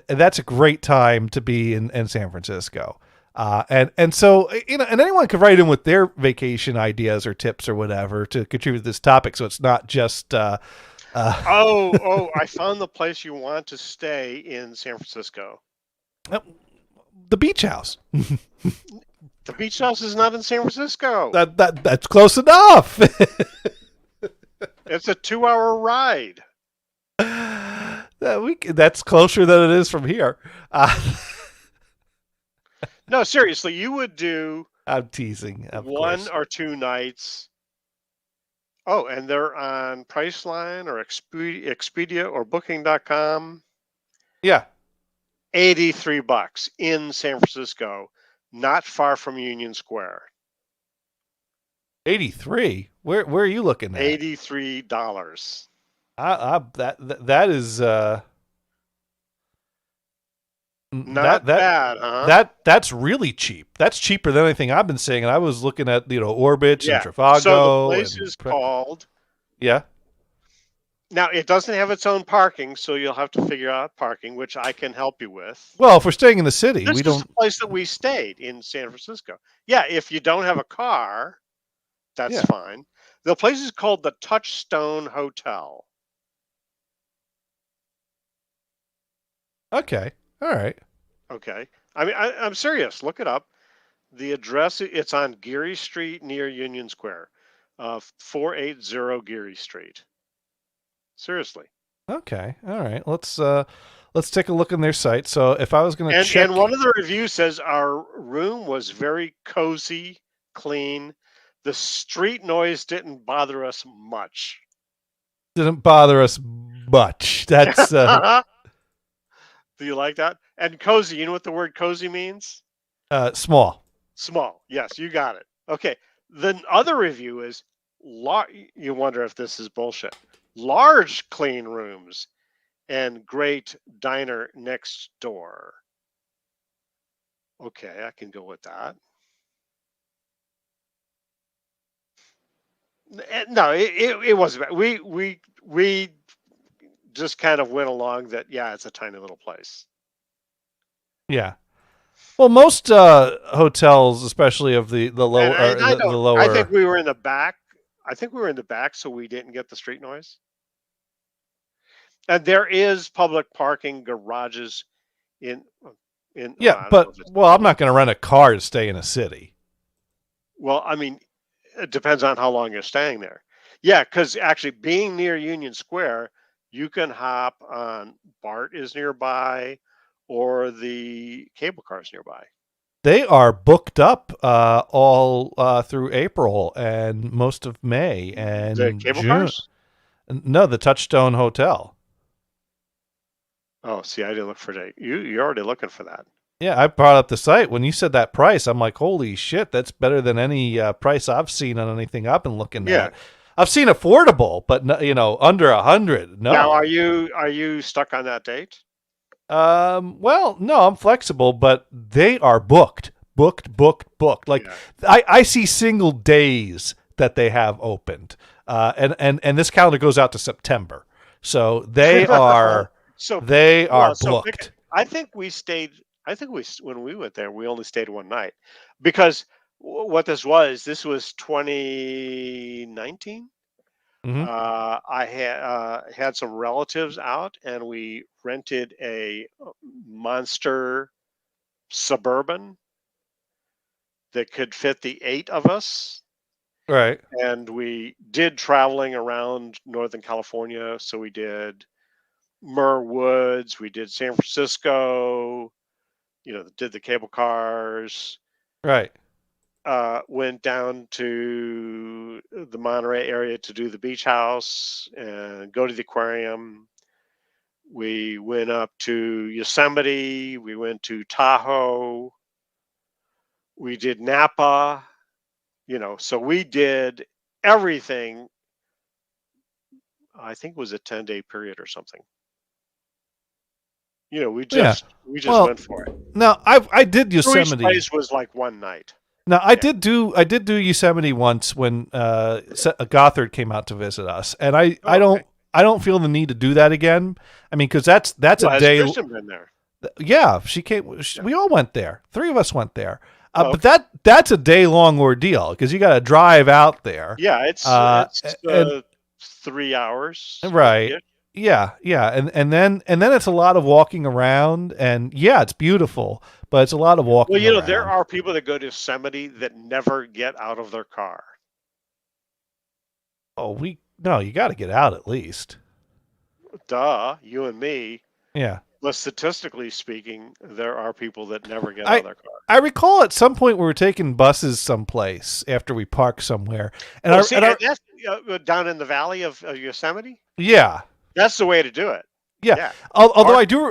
that's a great time to be in San Francisco. And so, and anyone could write in with their vacation ideas or tips or whatever to contribute to this topic. So it's not just, I found the place you want to stay in San Francisco. the beach house. The beach house is not in San Francisco. That's close enough. It's a 2-hour ride. That's closer than it is from here. No, seriously, you would do I'm teasing. Of 1 course. or 2 nights. Oh, and they're on Priceline or Expedia or Booking.com. Yeah. $83 in San Francisco, not far from Union Square. 83. Where are you looking at? $83. That is Not bad, huh? that's really cheap. That's cheaper than anything I've been seeing. And I was looking at Orbitz and Trivago. So the place and is called. Yeah. Now it doesn't have its own parking, so you'll have to figure out parking, which I can help you with. Well, if we're staying in the city, This we is don't. the place that we stayed in San Francisco. Yeah, if you don't have a car, that's Yeah. fine. The place is called the Touchstone Hotel. Okay. All right. Okay. I mean, I'm serious. Look it up. The address, it's on Geary Street near Union Square. 480 Geary Street. Seriously. Okay. All right. Let's take a look on their site. So if I was going to check, And one of the reviews says our room was very cozy, clean. The street noise didn't bother us much. didn't bother us much. That's Do you like that? And cozy, you know what the word cozy means? small. Small. Yes, you got it. Okay. The other review is you wonder if this is bullshit. Large clean rooms and great diner next door. Okay, I can go with that. No, it wasn't bad. We just kind of went along that. Yeah, it's a tiny little place. Yeah. Well, most hotels, especially of the lower, And the lower. I think we were in the back. I think we were in the back, so we didn't get the street noise. And there is public parking garages in. Yeah, but I'm not going to rent a car to stay in a city. Well, I mean, it depends on how long you're staying there. Yeah, because actually being near Union Square, you can hop on BART is nearby or the cable cars nearby. They are booked up all through April and most of May and The cable June. cars? No, the Touchstone Hotel. Oh, see, I didn't look for that. You're already looking for that. Yeah, I brought up the site. When you said that price, I'm like, holy shit, that's better than any price I've seen on anything I've been looking at. I've seen affordable, but under 100. No. Now, are you stuck on that date? Well, no, I'm flexible, but they are booked. Like Yeah. I see single days that they have opened. And this calendar goes out to September. So they are booked. I think when we went there, we only stayed one night because what this was 2019. Mhm. I had some relatives out, and we rented a monster Suburban that could fit the 8 of us. Right. And we did traveling around Northern California. So we did Muir Woods, we did San Francisco, did the cable cars. Right. Went down to the Monterey area to do the beach house and go to the aquarium. We went up to Yosemite. We went to Tahoe. We did Napa. So we did everything. I think it was a 10-day period or something. We just went for it. Now I did Yosemite. Each place was like one night. Now I did do Yosemite once when Gothard came out to visit us, and I don't feel the need to do that again. I mean, because that's a day. Has Kristen been there? Yeah, she came. We all went there. 3 of us went there. But that's a day-long ordeal because you got to drive out there. Yeah, it's 3 hours. Right. Yeah, and then it's a lot of walking around, and yeah, it's beautiful, but it's a lot of walking. Well, there are people that go to Yosemite that never get out of their car. Oh, you got to get out at least. Duh, you and me. Yeah. But statistically speaking, there are people that never get out of their car. I recall at some point we were taking buses someplace after we parked somewhere, and that's down in the valley of Yosemite. Yeah. That's the way to do it. Yeah. Although I do,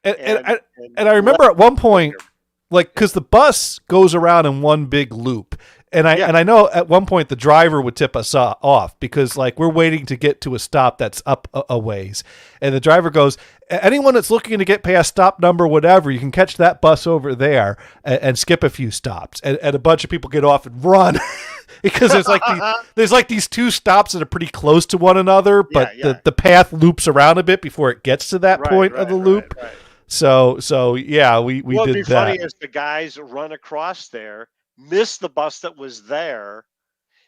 and I remember at one point, because the bus goes around in one big loop, and I know at one point the driver would tip us off because we're waiting to get to a stop that's up a ways, and the driver goes, anyone that's looking to get past stop number whatever, you can catch that bus over there and skip a few stops, and a bunch of people get off and run. Because there's these 2 stops that are pretty close to one another, but the path loops around a bit before it gets to that point of the loop. Right. So yeah, we did that. What'd be funny is the guys run across there, miss the bus that was there,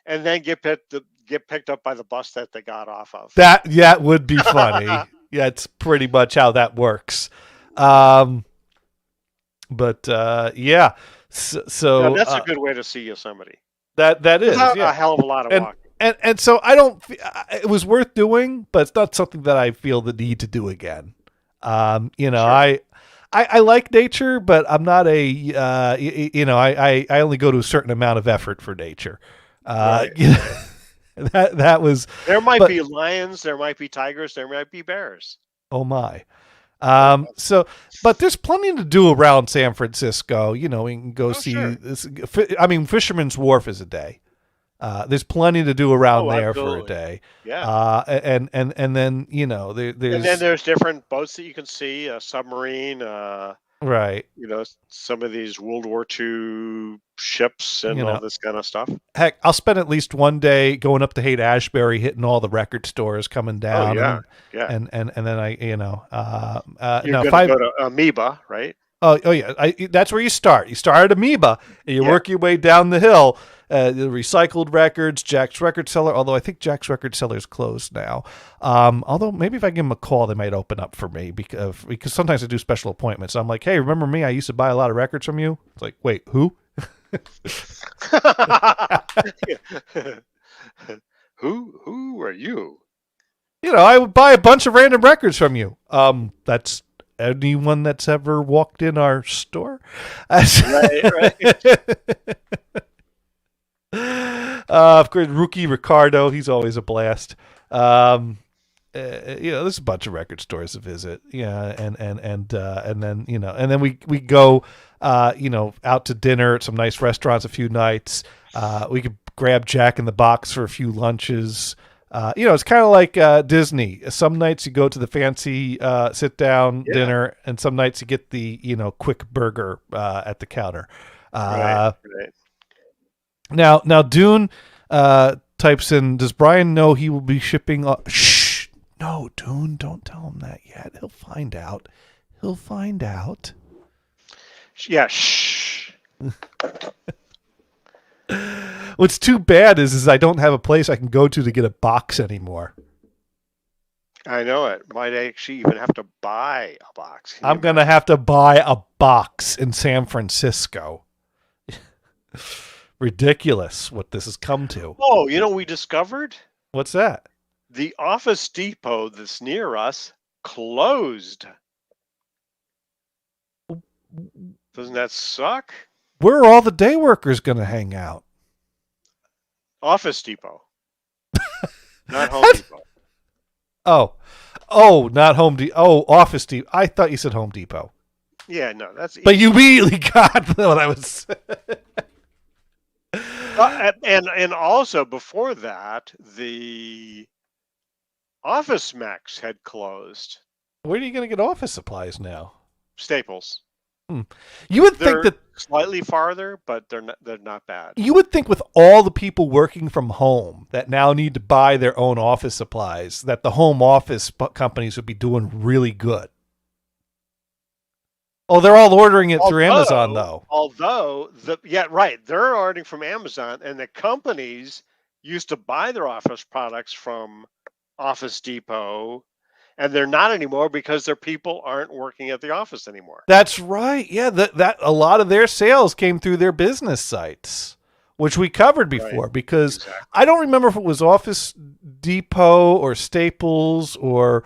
and then get picked up by the bus that they got off of. That would be funny. Yeah, it's pretty much how that works. But yeah, so that's a good way to see Yosemite. That is a hell of a lot of walking. And so I don't. It was worth doing, but it's not something that I feel the need to do again. You know, Sure. I like nature, but I'm not a. You know, I only go to a certain amount of effort for nature. Right. You know, that was. There might But- be lions, there might be tigers, there might be bears. Oh my. So, but there's plenty to do around San Francisco. You know, we can go see sure. this. I mean, Fisherman's Wharf is a day. There's plenty to do around Oh, there absolutely. for a day. Yeah. And then, you know, there's And then there's different boats that you can see, a submarine, right. you know, some of these World War II ships and You know. all this kind of stuff. Heck, I'll spend at least one day going up to Haight-Ashbury, hitting all the record stores coming down. Oh, yeah. Yeah. And then I, you know, You're no, going to go to Amoeba, right? Oh yeah, that's where you start. You start at Amoeba, and you Yeah. work your way down the hill. The recycled records, Jack's Record Cellar. Although I think Jack's Record Cellar is closed now. Although maybe if I give them a call, they might open up for me because sometimes I do special appointments. I'm like, hey, remember me? I used to buy a lot of records from you. It's like, wait, who? Who are you? You know, I would buy a bunch of random records from you. That's anyone that's ever walked in our store. Right. Of course, Rookie Ricardo, he's always a blast. You know, there's a bunch of record stores to visit. Yeah, and then you know, and then we go, you know, out to dinner at some nice restaurants a few nights. We could grab Jack in the Box for a few lunches. You know, it's kind of like Disney. Some nights you go to the fancy sit down dinner, and some nights you get the, you know, quick burger at the counter. Right. Now Dune types in, does Brian know he will be shipping? Shh, no, Dune, don't tell him that yet. He'll find out. Yeah. Shh. What's too bad is I don't have a place I can go to get a box anymore. I know it. Might actually even have to buy a box. Can you I'm going to have to buy a box in San Francisco. Ridiculous what this has come to. Oh, you know, we discovered What's that? the Office Depot that's near us closed. Doesn't that suck? Where are all the day workers going to hang out? Office Depot, not Home Depot. Oh, not Home Depot. Oh, Office Depot. I thought you said Home Depot. Yeah, no, that's. But you immediately got what I was. And also before that, the Office Max had closed. Where are you going to get office supplies now? Staples. You would They're think that slightly farther, but they're not bad. you would think with all the people working from home that now need to buy their own office supplies, that the home office companies would be doing really good. Oh, they're all ordering it through Amazon, though. Although they're ordering from Amazon, and the companies used to buy their office products from Office Depot, and they're not anymore because their people aren't working at the office anymore. That's right. Yeah, that a lot of their sales came through their business sites, which we covered before. Right. Because Exactly. I don't remember if it was Office Depot or Staples or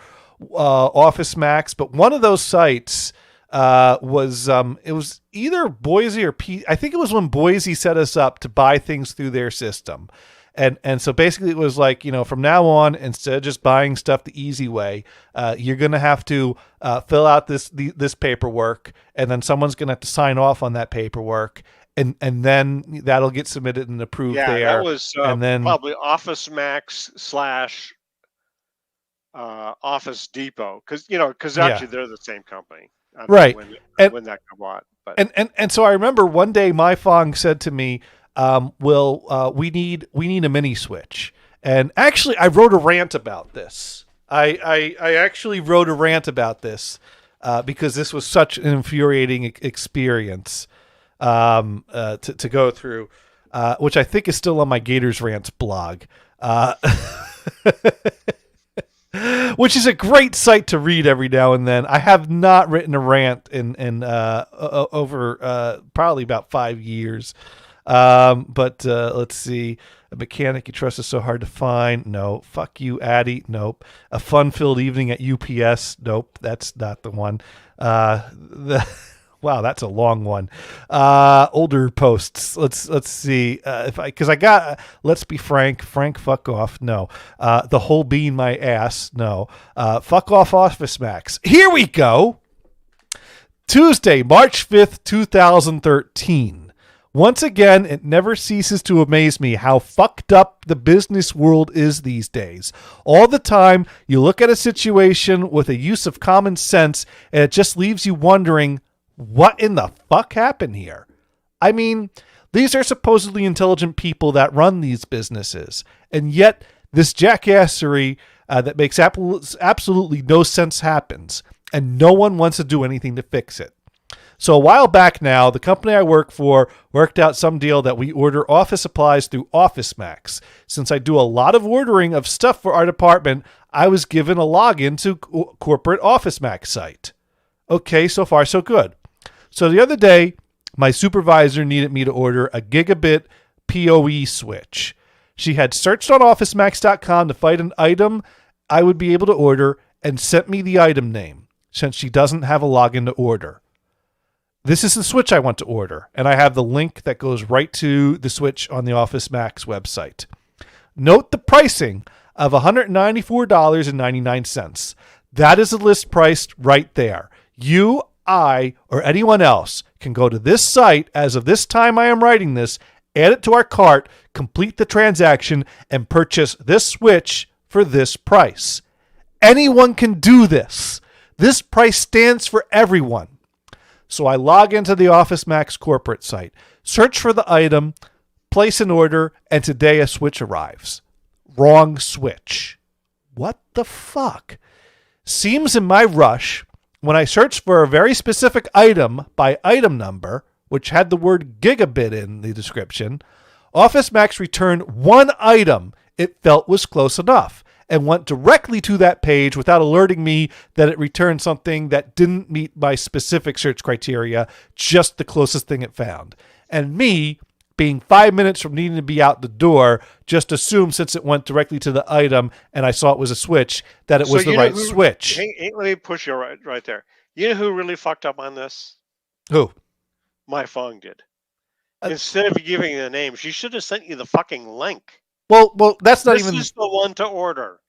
Office Max, but one of those sites was it was either Boise or I think it was when Boise set us up to buy things through their system. And so basically it was like, you know, from now on, instead of just buying stuff the easy way, you're going to have to fill out this paperwork, and then someone's going to have to sign off on that paperwork, and then that'll get submitted and approved Yeah, there. that was and then probably Office Max / Office Depot, because actually they're the same company. I don't know Right. when that got bought, but And so I remember one day my Fong said to me, we need a mini switch. And actually I wrote a rant about this. I actually wrote a rant about this because this was such an infuriating experience to go through, which I think is still on my Gators Rants blog. Which is a great site to read every now and then. I have not written a rant in over probably about 5 years. But let's see. A mechanic you trust is so hard to find. No. Fuck you, Addie. Nope. A fun-filled evening at UPS. Nope, that's not the one. Wow, that's a long one. Older posts. Let's see. Let's be frank. Frank, fuck off. No. The whole bean my ass. No. Fuck off Office Max. Here we go. Tuesday, March 5th, 2013. Once again, it never ceases to amaze me how fucked up the business world is these days. All the time, you look at a situation with a use of common sense, and it just leaves you wondering, what in the fuck happened here? I mean, these are supposedly intelligent people that run these businesses, and yet this jackassery that makes absolutely no sense happens, and no one wants to do anything to fix it. So a while back now, the company I work for worked out some deal that we order office supplies through Office Max. Since I do a lot of ordering of stuff for our department, I was given a login to corporate Office Max site. Okay, so far so good. So the other day, my supervisor needed me to order a gigabit PoE switch. She had searched on OfficeMax.com to find an item I would be able to order and sent me the item name, since she doesn't have a login to order. This is the switch I want to order, and I have the link that goes right to the switch on the Office Max website. Note the pricing of $194.99. That is the list price right there. You, I, or anyone else can go to this site as of this time I am writing this, add it to our cart, complete the transaction, and purchase this switch for this price. Anyone can do this. This price stands for everyone. So I log into the Office Max corporate site, search for the item, place an order, and today a switch arrives. Wrong switch. What the fuck? Seems in my rush, when I searched for a very specific item by item number, which had the word gigabit in the description, Office Max returned one item it felt was close enough, and went directly to that page without alerting me that it returned something that didn't meet my specific search criteria, just the closest thing it found. And me, being 5 minutes from needing to be out the door, just assumed since it went directly to the item and I saw it was a switch, that it was the right switch. Let me push you right there. You know who really fucked up on this? Who? My phone did. Instead of giving you the name, she should have sent you the fucking link. Well, that's not this even... This is the one to order.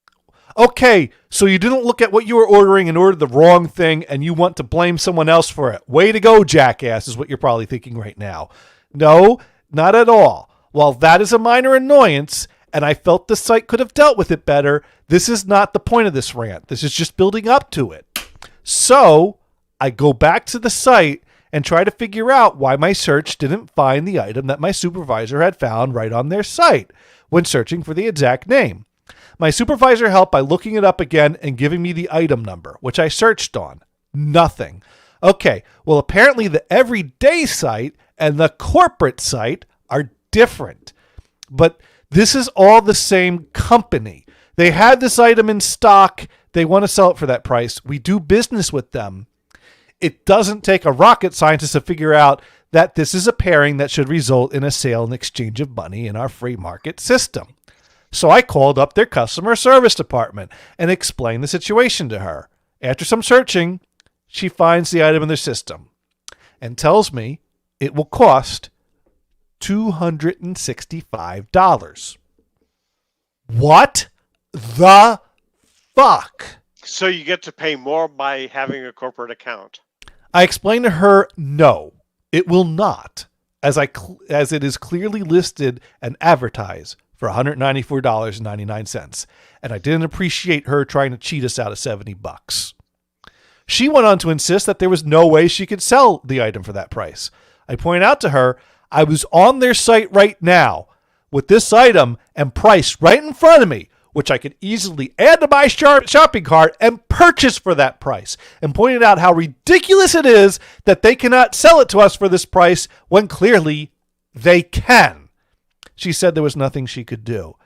Okay, so you didn't look at what you were ordering and ordered the wrong thing, and you want to blame someone else for it. Way to go, jackass, is what you're probably thinking right now. No, not at all. While that is a minor annoyance, and I felt the site could have dealt with it better, this is not the point of this rant. This is just building up to it. So, I go back to the site and try to figure out why my search didn't find the item that my supervisor had found right on their site when searching for the exact name. My supervisor helped by looking it up again and giving me the item number, which I searched on. Nothing. Okay, well, apparently the everyday site and the corporate site are different. But this is all the same company. They had this item in stock. They want to sell it for that price. We do business with them. It doesn't take a rocket scientist to figure out that this is a pairing that should result in a sale and exchange of money in our free market system. So I called up their customer service department and explained the situation to her. After some searching, she finds the item in their system and tells me it will cost $265. What the fuck? So you get to pay more by having a corporate account. I explained to her, no, it will not, as it is clearly listed and advertised for $194.99, and I didn't appreciate her trying to cheat us out of $70. She went on to insist that there was no way she could sell the item for that price. I pointed out to her I was on their site right now with this item and price right in front of me, which I could easily add to my shopping cart and purchase for that price, and pointed out how ridiculous it is that they cannot sell it to us for this price when clearly they can. She said there was nothing she could do.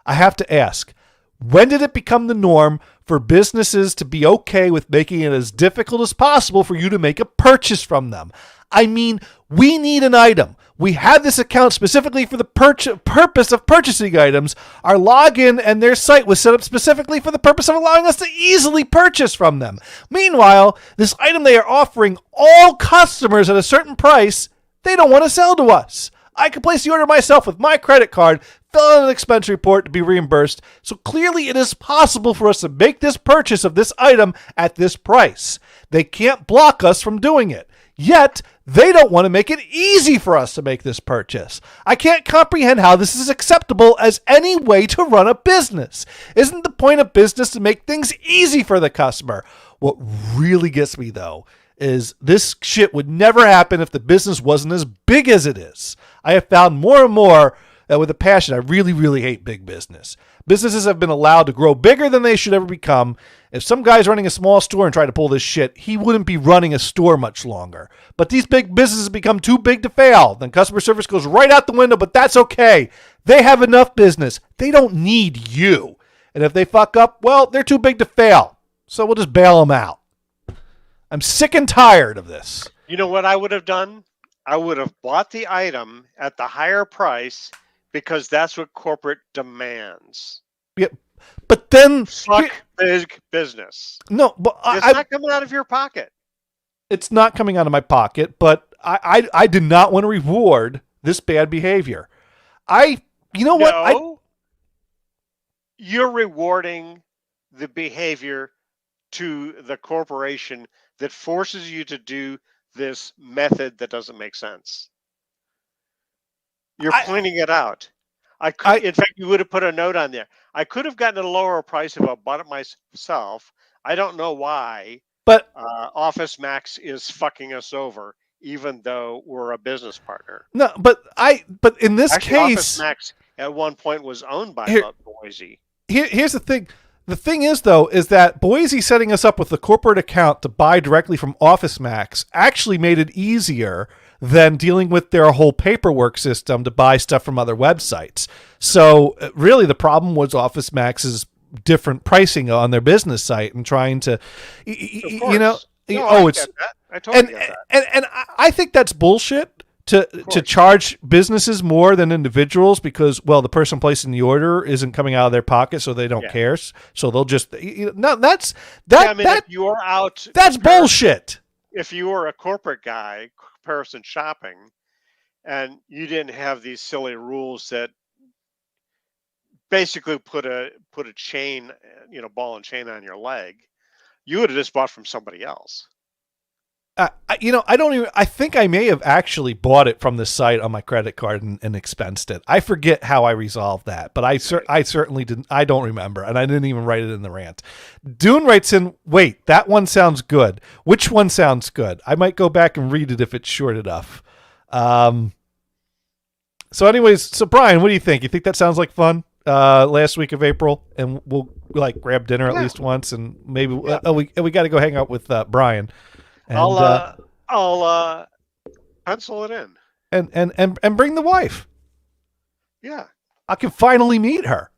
I have to ask, when did it become the norm for businesses to be okay with making it as difficult as possible for you to make a purchase from them. I mean, we need an item. We had this account specifically for the purpose of purchasing items. Our login and their site was set up specifically for the purpose of allowing us to easily purchase from them. Meanwhile, this item they are offering all customers at a certain price, they don't want to sell to us. I can place the order myself with my credit card, fill out an expense report to be reimbursed. So clearly it is possible for us to make this purchase of this item at this price. They can't block us from doing it. Yet, they don't want to make it easy for us to make this purchase. I can't comprehend how this is acceptable as any way to run a business. Isn't the point of business to make things easy for the customer? What really gets me, though, is this shit would never happen if the business wasn't as big as it is. I have found more and more that with a passion, I really, really hate big business. Businesses have been allowed to grow bigger than they should ever become. If some guy's running a small store and trying to pull this shit, he wouldn't be running a store much longer. But these big businesses become too big to fail. Then customer service goes right out the window, but that's okay. They have enough business. They don't need you. And if they fuck up, well, they're too big to fail. So we'll just bail them out. I'm sick and tired of this. You know what I would have done? I would have bought the item at the higher price because that's what corporate demands. Yeah, but then Fuck big business. No, but It's not coming out of your pocket. It's not coming out of my pocket, but I did not want to reward this bad behavior. You're rewarding the behavior to the corporation that forces you to do this method that doesn't make sense. You're pointing it out. In fact, you would have put a note on there. I could have gotten a lower price if I bought it myself. I don't know why, but Office Max is fucking us over, even though we're a business partner. No, but in this case, Office Max at one point was owned by Boise. Here's the thing. The thing is, though, is that Boise setting us up with the corporate account to buy directly from Office Max actually made it easier than dealing with their whole paperwork system to buy stuff from other websites. So really the problem was Office Max's different pricing on their business site and trying to, I totally get that. And I think that's bullshit to charge businesses more than individuals because, well, the person placing the order isn't coming out of their pocket, so they don't care. So they'll just, that's bullshit. If you were a corporate guy, person shopping, and you didn't have these silly rules that basically put a chain, ball and chain on your leg, you would have just bought from somebody else. I think I may have actually bought it from the site on my credit card and expensed it. I forget how I resolved that, but I certainly didn't. I don't remember, and I didn't even write it in the rant. Dune writes in, wait, that one sounds good. Which one sounds good? I might go back and read it if it's short enough. So Brian, what do you think? You think that sounds like fun? Last week of April, and we'll grab dinner at least once, and maybe we got to go hang out with Brian. And, I'll pencil it in. And bring the wife. Yeah. I can finally meet her.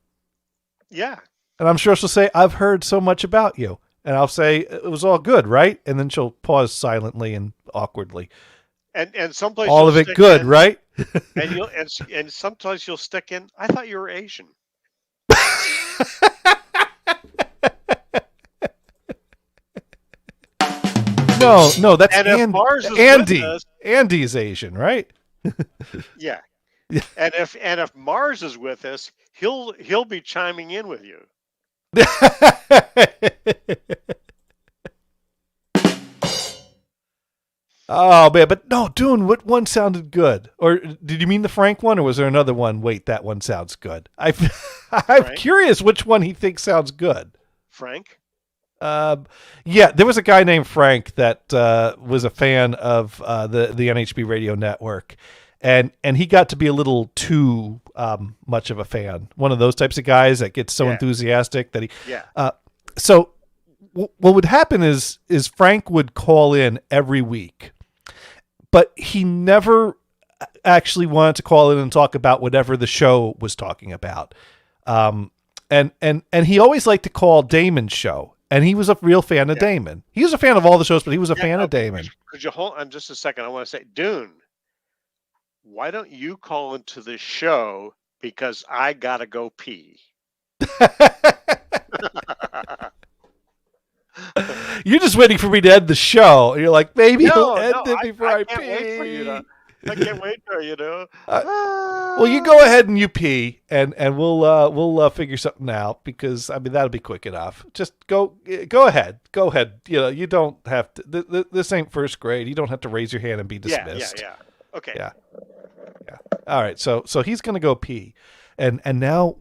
Yeah. And I'm sure she'll say, I've heard so much about you. And I'll say, it was all good, right? And then she'll pause silently and awkwardly. And someplace all of it good, right? and sometimes you'll stick in, I thought you were Asian. No, that's Andy. Andy's Asian, right? Yeah. And if Mars is with us, he'll be chiming in with you. Oh man, but no, Dune, what one sounded good? Or did you mean the Frank one, or was there another one? Wait, that one sounds good. I'm curious which one he thinks sounds good. Frank? Yeah, there was a guy named Frank that was a fan of the NHB radio network, and he got to be a little too much of a fan. One of those types of guys that gets so enthusiastic that he. Yeah. So what would happen is Frank would call in every week, but he never actually wanted to call in and talk about whatever the show was talking about. and he always liked to call Damon's show, and he was a real fan of Damon. He was a fan of all the shows, but he was a fan of Damon. Could you hold on just a second? I want to say, Dune, why don't you call into the show, because I gotta go pee. You're just waiting for me to end the show. You're like, maybe he'll end it before I can't pee. Wait for you to, I can't wait for you to. Well, you go ahead and you pee, and we'll figure something out, because I mean that'll be quick enough. Just go ahead. You know, you don't have to. This ain't first grade. You don't have to raise your hand and be dismissed. Yeah. Okay. Yeah. All right. So he's gonna go pee, and now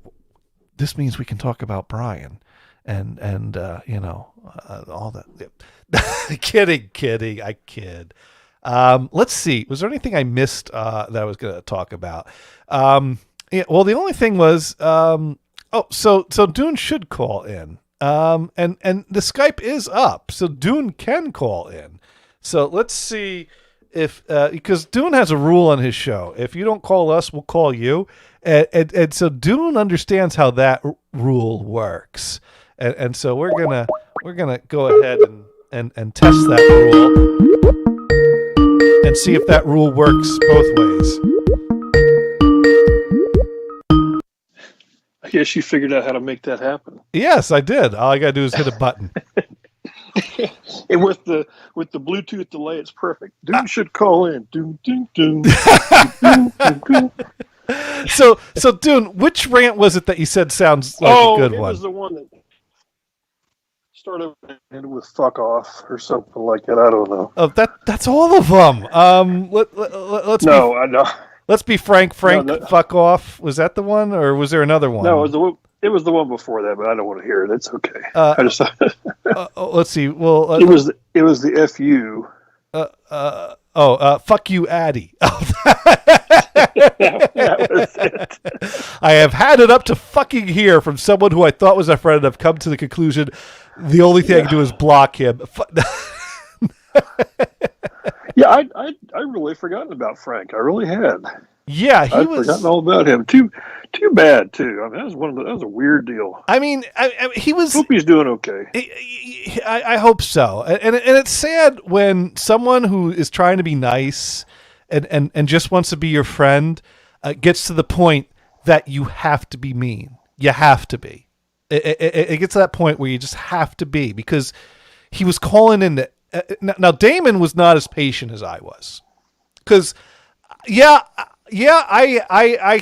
this means we can talk about Brian, and you know, all that. Kidding. I kid. Let's see. Was there anything I missed that I was going to talk about? Yeah, well, the only thing was, so Dune should call in. And the Skype is up, so Dune can call in. So let's see if, because Dune has a rule on his show. If you don't call us, we'll call you. And so Dune understands how that rule works. And so we're gonna go ahead and test that rule and see if that rule works both ways. I guess you figured out how to make that happen. Yes, I did. All I gotta do is hit a button. And with the Bluetooth delay, it's perfect. Dune should call in. Dune. So Dune, which rant was it that you said sounds like a good one? It was the one that started with "fuck off" or something like that. I don't know. Oh, that's all of them. Let's be frank. Fuck off. Was that the one, or was there another one? No, it was the one before that, but I don't want to hear it. It's okay. Let's see. Well, it was the FU. Fuck you, Addy. That was it. I have had it up to fucking here from someone who I thought was a friend, and I've come to the conclusion the only thing I can do is block him. Yeah, I really forgotten about Frank. I really had. Yeah, I'd forgotten all about him. Too bad too. I mean, that was a weird deal. I mean, he was. Hope he's doing okay. I hope so. And it's sad when someone who is trying to be nice and just wants to be your friend gets to the point that you have to be mean. You have to be. It gets to that point where you just have to be, because he was calling in. Now Damon was not as patient as I was, because I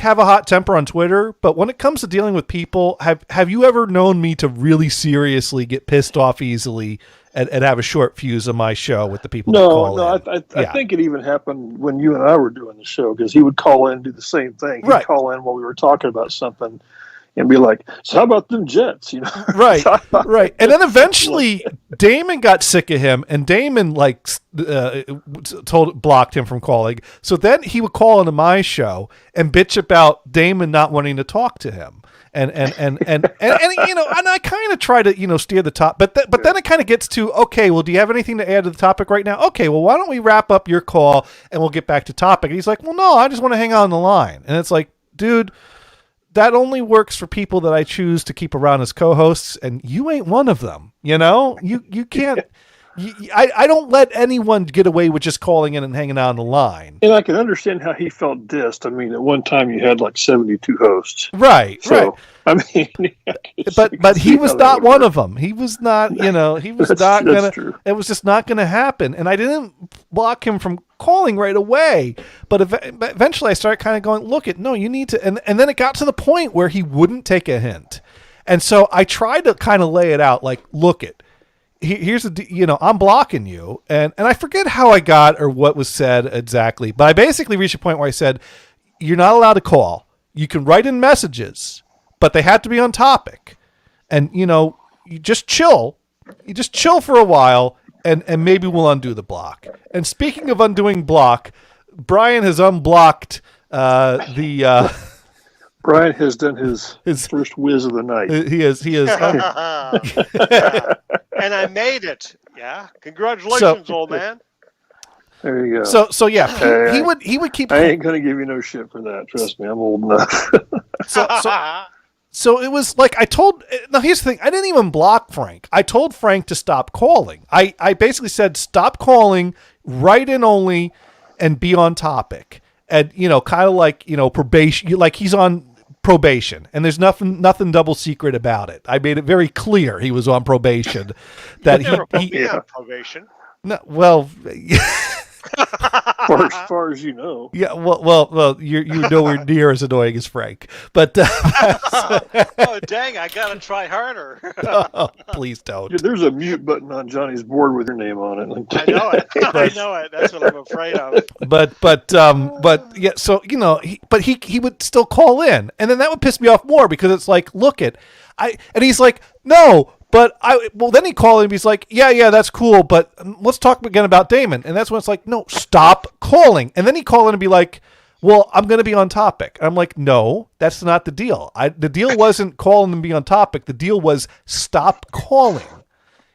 have a hot temper on Twitter, but when it comes to dealing with people, have you ever known me to really seriously get pissed off easily and have a short fuse on my show with the people that call in? I think it even happened when you and I were doing the show, because he would call in and do the same thing. He'd call in while we were talking about something and be like, so how about them Jets? You know? Right. And then eventually Damon got sick of him, and Damon blocked him from calling. So then he would call into my show and bitch about Damon not wanting to talk to him. And you know, and I kind of try to, you know, steer the top, but then it kind of gets to, okay, well, do you have anything to add to the topic right now? Okay, well, why don't we wrap up your call and we'll get back to topic? And he's like, well, no, I just want to hang out on the line. And it's like, dude, that only works for people that I choose to keep around as co-hosts, and you ain't one of them. You know, you can't. I don't let anyone get away with just calling in and hanging out on the line. And I can understand how he felt dissed. I mean, at one time you had like 72 hosts. Right. I mean, but he was not one of them. He was not, you know, he was not going to, it was just not going to happen. And I didn't block him from calling right away. But eventually I started kind of going, no, you need to. And then it got to the point where he wouldn't take a hint. And so I tried to kind of lay it out like, here's I'm blocking you. And I forget how I got or what was said exactly, but I basically reached a point where I said, you're not allowed to call. You can write in messages, but they have to be on topic. And, you just chill. You just chill for a while, and maybe we'll undo the block. And speaking of undoing block, Brian has unblocked Brian has done his first whiz of the night. He has. And I made it. Yeah. Congratulations, old man. There you go. So yeah, he would keep. I ain't gonna give you no shit for that. Trust me, I'm old enough. So it was like now here's the thing. I didn't even block Frank. I told Frank to stop calling. I basically said, stop calling, write in only, and be on topic. And, kind of like, probation, like he's on probation, and there's nothing double secret about it. I made it very clear he was on probation. That he on probation. No, well, as far as you know. Yeah, well, you're nowhere near as annoying as Frank. But oh dang, I gotta try harder. Oh, please don't. Yeah, there's a mute button on Johnny's board with your name on it. I know it. I know it. That's what I'm afraid of. But yeah. So he would still call in, and then that would piss me off more because it's like, and he's like, no. But then he called and he's like, yeah, that's cool, but let's talk again about Damon. And that's when it's like, no, stop calling. And then he called in and be like, well, I'm going to be on topic. I'm like, no, that's not the deal. The deal wasn't calling and be on topic. The deal was stop calling.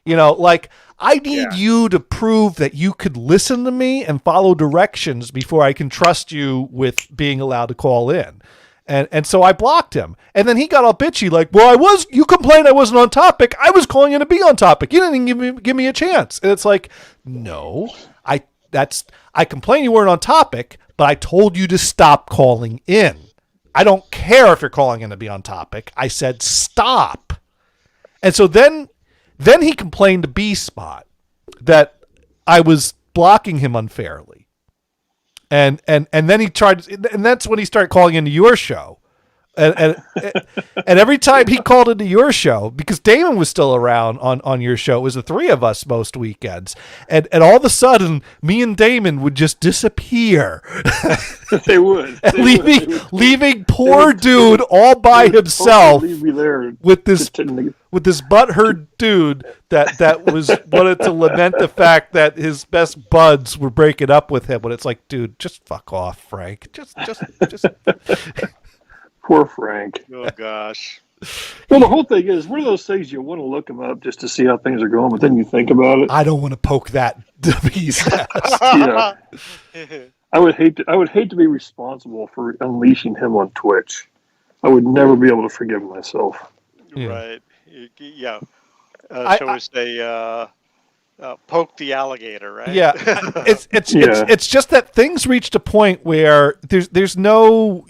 I need you to prove that you could listen to me and follow directions before I can trust you with being allowed to call in. And so I blocked him. And then he got all bitchy, like, well, you complained I wasn't on topic. I was calling in to be on topic. You didn't even give me a chance. And it's like, no, I complained you weren't on topic, but I told you to stop calling in. I don't care if you're calling in to be on topic. I said stop. And so then he complained to B-Spot that I was blocking him unfairly. And then he tried, and that's when he started calling into your show. And every time he called into your show, because Damon was still around on your show, it was the three of us most weekends. And all of a sudden, me and Damon would just disappear. They would. Leaving poor dude all by himself leave me there with this butthurt dude that was wanted to lament the fact that his best buds were breaking up with him. But it's like, dude, just fuck off, Frank. Just. Poor Frank. Oh gosh. Well, the whole thing is one of those things you want to look them up just to see how things are going, but then you think about it. I don't want to poke that bee's nest. Yeah. I would hate to be responsible for unleashing him on Twitch. I would never be able to forgive myself. Yeah. Right. Yeah. Shall we say poke the alligator, right? Yeah. It's just that things reached a point where there's no.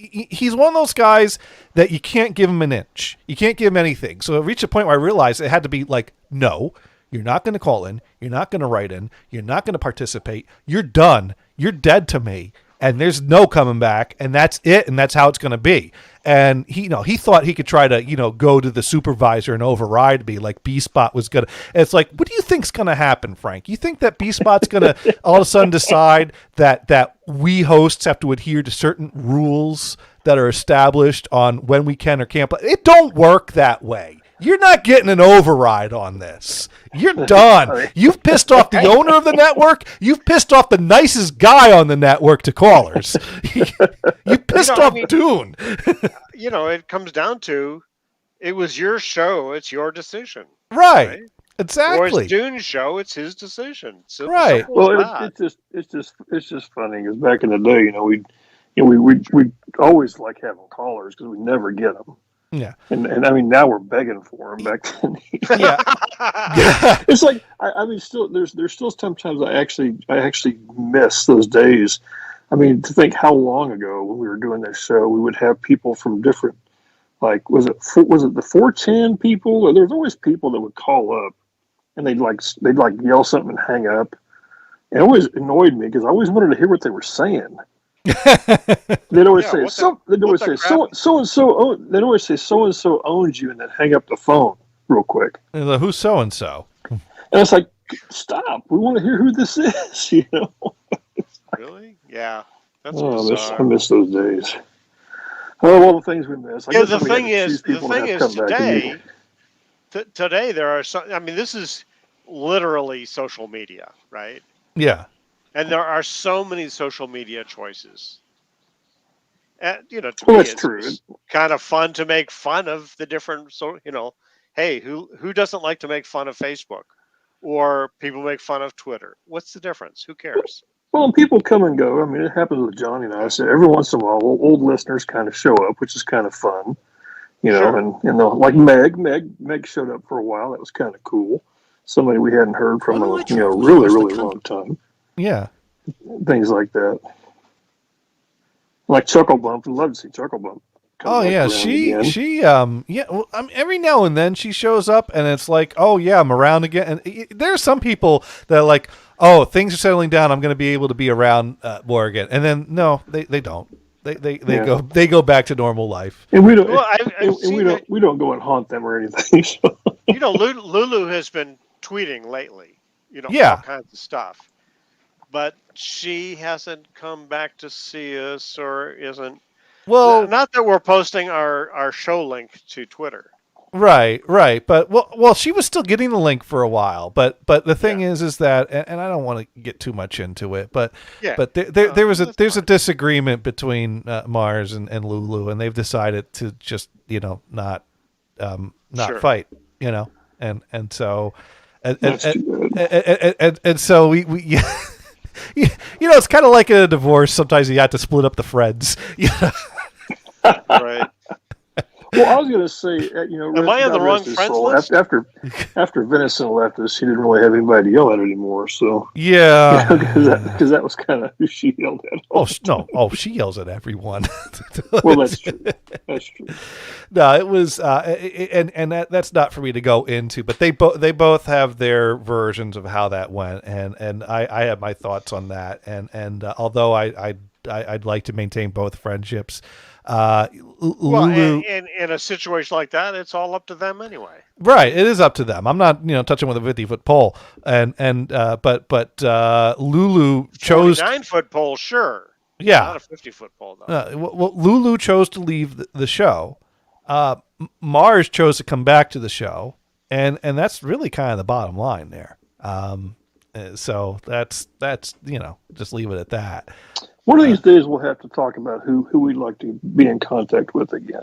He's one of those guys that you can't give him an inch. You can't give him anything. So it reached a point where I realized it had to be like, no, you're not going to call in. You're not going to write in. You're not going to participate. You're done. You're dead to me. And there's no coming back. And that's it. And that's how it's going to be. And he thought he could try to, go to the supervisor and override me like B-Spot was going to. It's like, what do you think's going to happen, Frank? You think that B-Spot's going to all of a sudden decide that we hosts have to adhere to certain rules that are established on when we can or can't play? It don't work that way. You're not getting an override on this. You're done. You've pissed off the owner of the network. You've pissed off the nicest guy on the network to callers. You pissed off Dune. It comes down to, it was your show. It's your decision. Right? Exactly. Or it's Dune's show. It's his decision. So right. Well, it's just funny because back in the day, we always like having callers because we never get them. Yeah, and I mean now we're begging for them. Back then, yeah. It's like I mean, still there's still sometimes I actually miss those days. I mean, to think how long ago when we were doing this show, we would have people from different, like was it the 4chan people? Or there's always people that would call up, and they'd yell something and hang up. And it always annoyed me because I always wanted to hear what they were saying. They'd always say so and so owns you, and then hang up the phone real quick. Who's so and so? And it's like, stop! We want to hear who this is. Really? Yeah. That's I miss those days. Oh, all the things we miss. The thing is today there are some. I mean, this is literally social media, right? Yeah. And there are so many social media choices. And, to me, it's true. Kind of fun to make fun of the different, hey, who doesn't like to make fun of Facebook? Or people make fun of Twitter. What's the difference? Who cares? Well, people come and go. I mean, it happens with Johnny and I. So every once in a while, old listeners kind of show up, which is kind of fun. You know, Sure. and like Meg showed up for a while. That was kind of cool. Somebody we hadn't heard from Well, a I tried really to long time. Yeah. Things like that. Like Chuckle Bump. I'd love to see Chuckle Bump. come Oh back yeah, around she again. she yeah. Well, I mean, every now and then she shows up, and it's like, oh yeah, I'm around again. And there are some people that are like, oh, things are settling down. I'm going to be able to be around more again. And then no, they don't. They Yeah. go back to normal life. And we don't. Well, I've and seen we don't. We don't go and haunt them or anything. So. Lulu has been tweeting lately, Yeah. all kinds of stuff. But she hasn't come back to see us or isn't. Well, Not that we're posting our show link to Twitter. right. But well, she was still getting the link for a while. But the thing is that, and I don't want to get too much into it, but Yeah. but there's a fine. disagreement between Mars and Lulu, and they've decided to just not Sure. fight, and so and That's too bad. and so we it's kind of like a divorce. Sometimes you have to split up the friends. Right. Well, I was going to say, Am I on the wrong friends list? After Venison left us, she didn't really have anybody to yell at anymore. So Yeah. because that was kind of who she yelled at. No. Oh, she yells at everyone. Well, that's true. That's true. No, it was, and that's not for me to go into. But they both have their versions of how that went, and I have my thoughts on that. And although I'd like to maintain both friendships, Well, Lulu, and in a situation like that, it's all up to them anyway. right? It is up to them. I'm not touching with a 50-foot pole, but Lulu chose. 9-foot pole, sure. Yeah. Not a 50-foot pole, though. Well, Lulu chose to leave the show. Mars chose to come back to the show, and that's really kind of the bottom line there. So that's just leave it at that. One of these days, we'll have to talk about who we'd like to be in contact with again.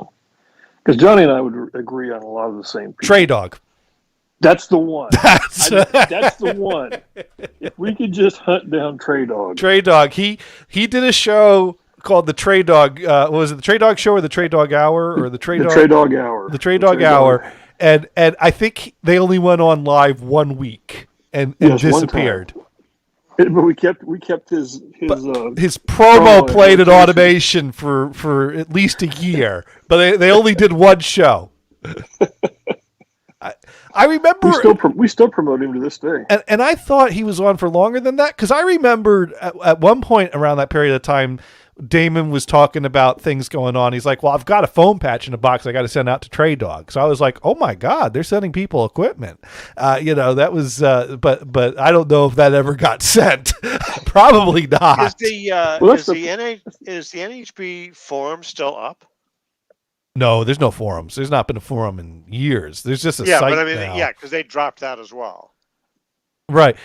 Because Johnny and I would agree on a lot of the same people. Trey Dog. That's the one. That's That's the one. If we could just hunt down Trey Dog. Trey Dog. He did a show called the Trey Dog. Was it the Trey Dog Show or the Trey Dog Hour or the Trey The Dog? Trey Dog Hour. The Trey Dog Hour. And I think they only went on live 1 week and Yes, one disappeared. But we kept his His promo promo played in automation. automation for at least a year, but they only did one show. I remember, we still promote him to this day. and I thought he was on for longer than that because I remembered at one point around that period of time, Damon was talking about things going on. He's like, "Well, I've got a foam patch in a box I got to send out to Trey Dog." So I was like, "Oh my God, they're sending people equipment." That was, but I don't know if that ever got sent. Probably not. Is the NHB forum still up? No, there's no forums. There's not been a forum in years. There's just a Yeah, site but I mean, now. because they dropped that as well. Right.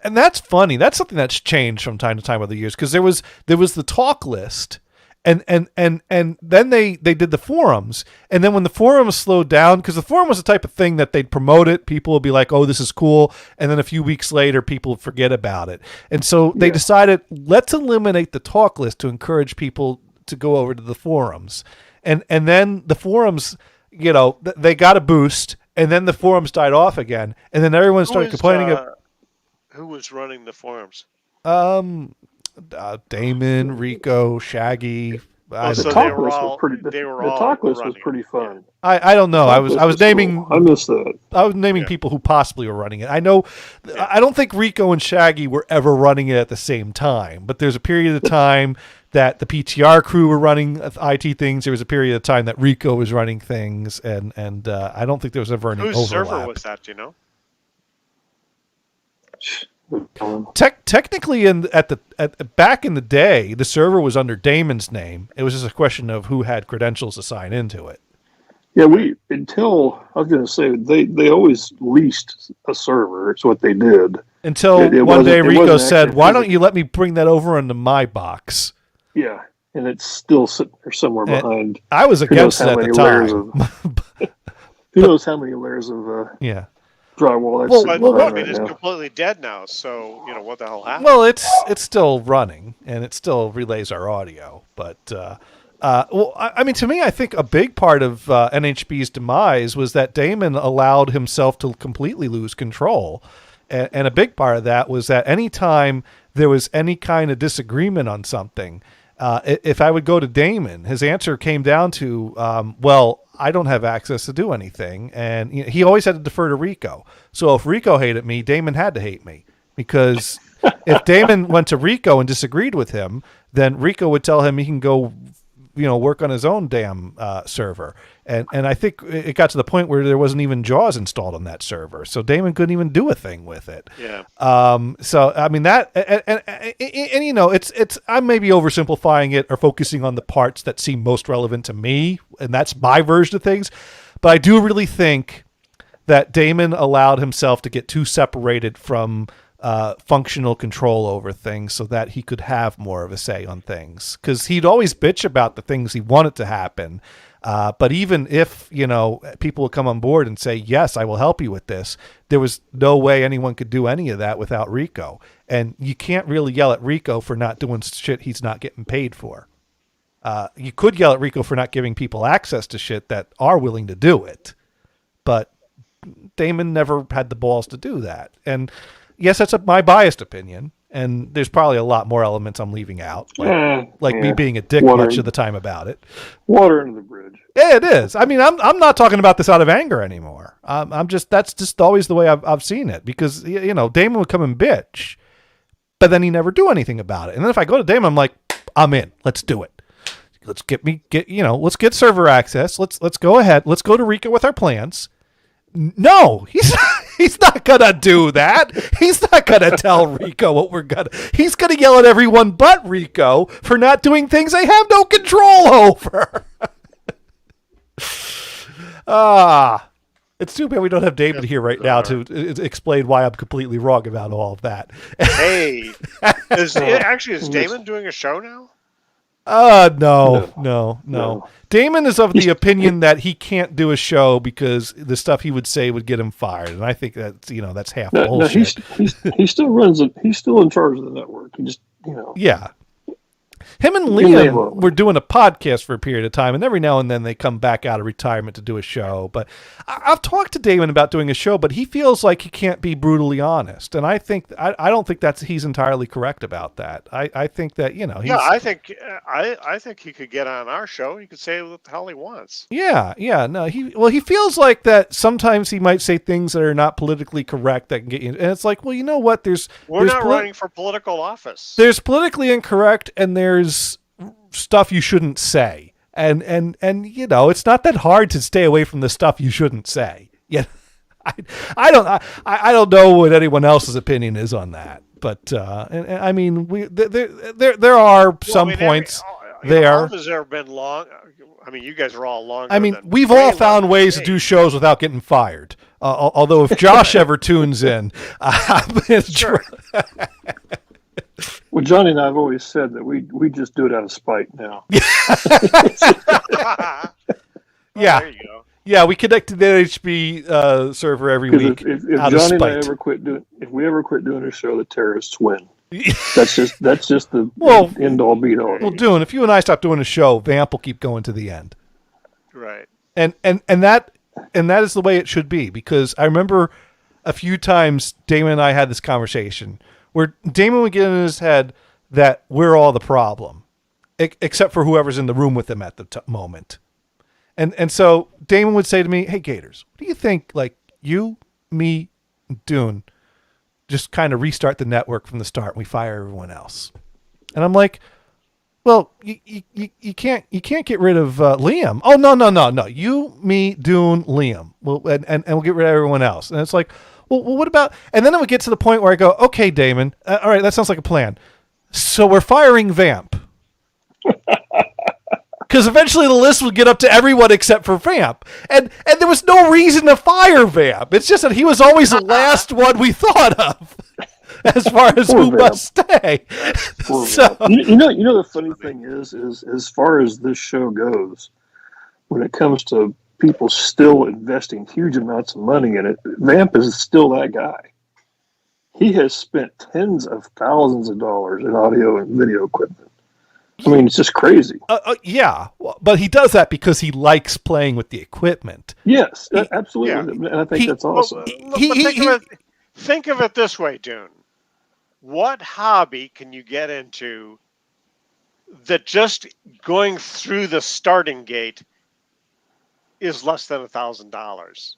And that's funny. That's something that's changed from time to time over the years because there was the talk list, and then they did the forums, and then when the forums slowed down, because the forum was the type of thing that they'd promote it, people would be like, "Oh, this is cool," and then a few weeks later, people would forget about it, and so they decided, let's eliminate the talk list to encourage people to go over to the forums, and then the forums, they got a boost, and then the forums died off again, and then everyone started complaining. Who was running the forums? Damon, Rico, Shaggy. So The they talk were list all- was pretty. they were The all talk list was running it. pretty fun. I don't know. I was Talk list naming cool. I missed that. I was naming people who possibly were running it. I know. I don't think Rico and Shaggy were ever running it at the same time. But there's a period of time that the PTR crew were running IT things. There was a period of time that Rico was running things, and I don't think there was ever any Whose overlap. server was that? Do you know? Technically, back in the day, the server was under Damon's name. It was just a question of who had credentials to sign into it. Yeah, I was going to say they always leased a server. It's what they did. Until It one day wasn't Rico said, actually "Why don't you let me bring that over into my box?" Yeah, and it's still sitting there somewhere behind. I was Who knows against it how at the many layers time. Who knows how many layers of Yeah. drywall that's Well, sitting But behind I mean, right it's now. completely dead now. So what the hell happened? Well, it's still running and it still relays our audio, but Well, I mean, to me, I think a big part of NHB's demise was that Damon allowed himself to completely lose control. And a big part of that was that anytime there was any kind of disagreement on something, if I would go to Damon, his answer came down to, well, I don't have access to do anything. And he always had to defer to Rico. So if Rico hated me, Damon had to hate me. Because if Damon went to Rico and disagreed with him, then Rico would tell him he can go work on his own damn server. And I think it got to the point where there wasn't even JAWS installed on that server. So Damon couldn't even do a thing with it. Yeah. So, I mean, that, it's I'm maybe oversimplifying it or focusing on the parts that seem most relevant to me. And that's my version of things. But I do really think that Damon allowed himself to get too separated from functional control over things so that he could have more of a say on things, because he'd always bitch about the things he wanted to happen. But even if, people would come on board and say, yes, I will help you with this, there was no way anyone could do any of that without Rico. And you can't really yell at Rico for not doing shit he's not getting paid for. You could yell at Rico for not giving people access to shit that are willing to do it. But Damon never had the balls to do that. And yes, that's my biased opinion, and there's probably a lot more elements I'm leaving out, like me being a dick much of the time about it. Water under the bridge. Yeah, it is. I mean, I'm not talking about this out of anger anymore. That's just always the way I've seen it, because Damon would come and bitch, but then he never do anything about it. And then if I go to Damon, I'm like, I'm in. Let's do it. Let's let's get server access. Let's go ahead. Let's go to Rico with our plans. No, he's not gonna do that. He's not gonna tell Rico what we're gonna. He's gonna yell at everyone but Rico for not doing things they have no control over. It's too bad we don't have David here right now to explain why I'm completely wrong about all of that. Hey, is Damon doing a show now? No. Damon is of the opinion that he can't do a show because the stuff he would say would get him fired, and I think that's half bullshit. He still runs it. He's still in charge of the network. He just Yeah. Him and Liam were doing a podcast for a period of time, and every now and then they come back out of retirement to do a show. But I've talked to Damon about doing a show, but he feels like he can't be brutally honest, and I don't think he's entirely correct about that. I think that I think he could get on our show. He could say what the hell he wants. Yeah. No, he feels like that sometimes he might say things that are not politically correct that can get you. And it's like, well, you know what? We're not running for political office. There's politically incorrect, and there's stuff you shouldn't say, and it's not that hard to stay away from the stuff you shouldn't say. Yeah, I don't know what anyone else's opinion is on that, but I mean, there are some points there. Has there been long? I mean, you guys are all long. I mean, we've all found ways to do shows without getting fired. Although if Josh ever tunes in, sure. Well, Johnny and I have always said that we just do it out of spite now. Yeah. There you go. Yeah, we connect to the NHB server every week. If Johnny and I ever quit doing a show, the terrorists win. That's just the end all be all. Well, Dune, if you and I stop doing a show, Vamp will keep going to the end. Right. And that is the way it should be, because I remember a few times Damon and I had this conversation where Damon would get in his head that we're all the problem, except for whoever's in the room with him at the moment. And so Damon would say to me, hey, Gators, what do you think, like, you, me, and Dune just kind of restart the network from the start and we fire everyone else? And I'm like, well, you can't get rid of Liam. Oh, no. You, me, Dune, Liam. Well, and we'll get rid of everyone else. And it's like, well, what about... And then it would get to the point where I go, okay, Damon, all right, that sounds like a plan. So we're firing Vamp. Because eventually the list would get up to everyone except for Vamp. And there was no reason to fire Vamp. It's just that he was always the last one we thought of as far as who must stay. So, you know the funny thing is as far as this show goes, when it comes to people still investing huge amounts of money in it, Vamp is still that guy. He has spent tens of thousands of dollars in audio and video equipment. I mean, it's just crazy. Yeah, but he does that because he likes playing with the equipment. Yes, absolutely. Yeah. And I think that's awesome. Think of it this way, Dune. What hobby can you get into that just going through the starting gate is less than $1,000?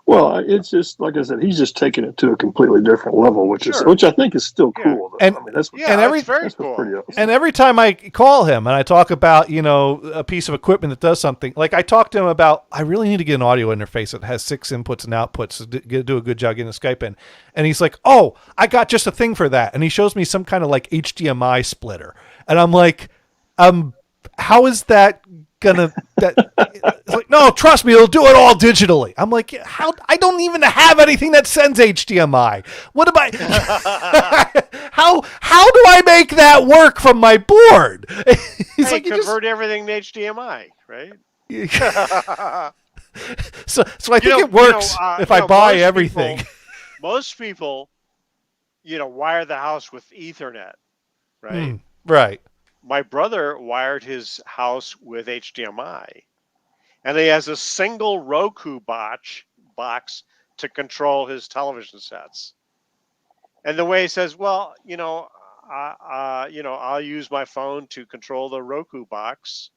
Well, it's just like I said, he's just taking it to a completely different level, which I think is still cool. And I mean, that's very cool. pretty awesome. And every time I call him and I talk about, a piece of equipment that does something, like I talked to him about, I really need to get an audio interface that has 6 inputs and outputs to do a good job getting the Skype in. And he's like, oh, I got just a thing for that. And he shows me some kind of like HDMI splitter. And I'm like, how is that gonna it's like, no, trust me, it'll do it all digitally. I'm like, how? I don't even have anything that sends HDMI. What am I how do I make that work from my board? He's like, convert everything to HDMI, right? so I think it works if I buy everything. Most people, wire the house with Ethernet, right? Right. My brother wired his house with HDMI, and he has a single Roku box to control his television sets. And the way he says, well, I'll use my phone to control the Roku box,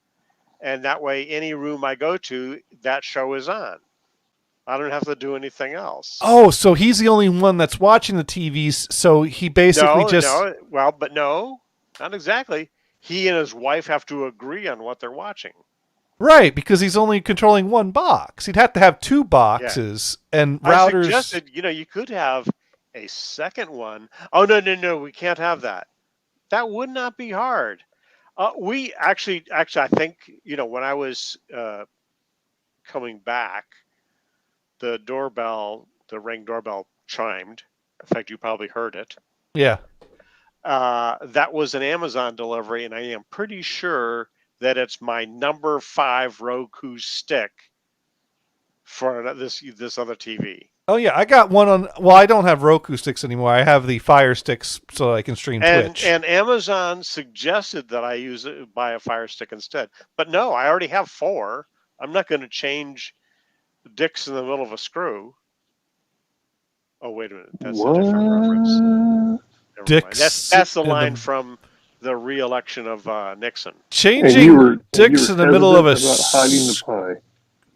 and that way, any room I go to, that show is on. I don't have to do anything else. Oh, so he's the only one that's watching the TVs. So he basically no, not exactly. He and his wife have to agree on what they're watching. Right, because he's only controlling one box. He'd have to have 2 boxes and routers. I suggested, you could have a second one. Oh, no, we can't have that. That would not be hard. We actually, I think, when I was coming back, the Ring doorbell chimed. In fact, you probably heard it. Yeah. That was an Amazon delivery, and I am pretty sure that it's my number 5 Roku stick for this other TV. Oh yeah, I got one on. Well, I don't have Roku sticks anymore. I have the Fire Sticks so I can stream Twitch. And Amazon suggested that I buy a Fire Stick instead, but no, I already have 4. I'm not going to change dicks in the middle of a screw. Oh wait a minute, that's a different reference. Dicks. That's the line from the re-election of Nixon. Changing dicks in the middle of a hiding the pie.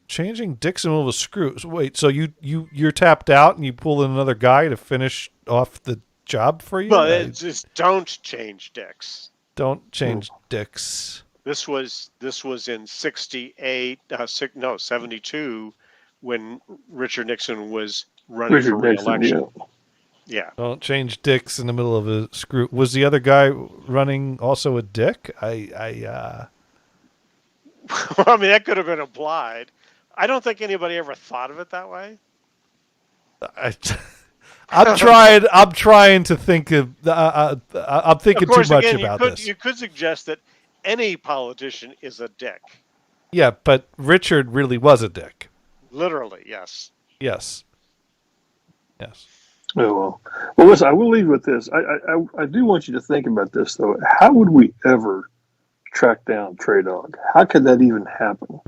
Changing dicks in the middle of a screw. So wait, so you're tapped out and you pull in another guy to finish off the job for you? Well, it's just don't change dicks. Don't change dicks. This was in 72 when Richard Nixon was running for re-election. Yeah. Don't change dicks in the middle of a screw. Was the other guy running also a dick? I mean, that could have been implied. I don't think anybody ever thought of it that way. I'm trying to think of. I'm thinking too much about this. You could suggest that any politician is a dick. Yeah, but Richard really was a dick. Literally, yes. Yes. Oh, well, listen, I will leave with this. I do want you to think about this, though. How would we ever track down Trey Dog? How could that even happen?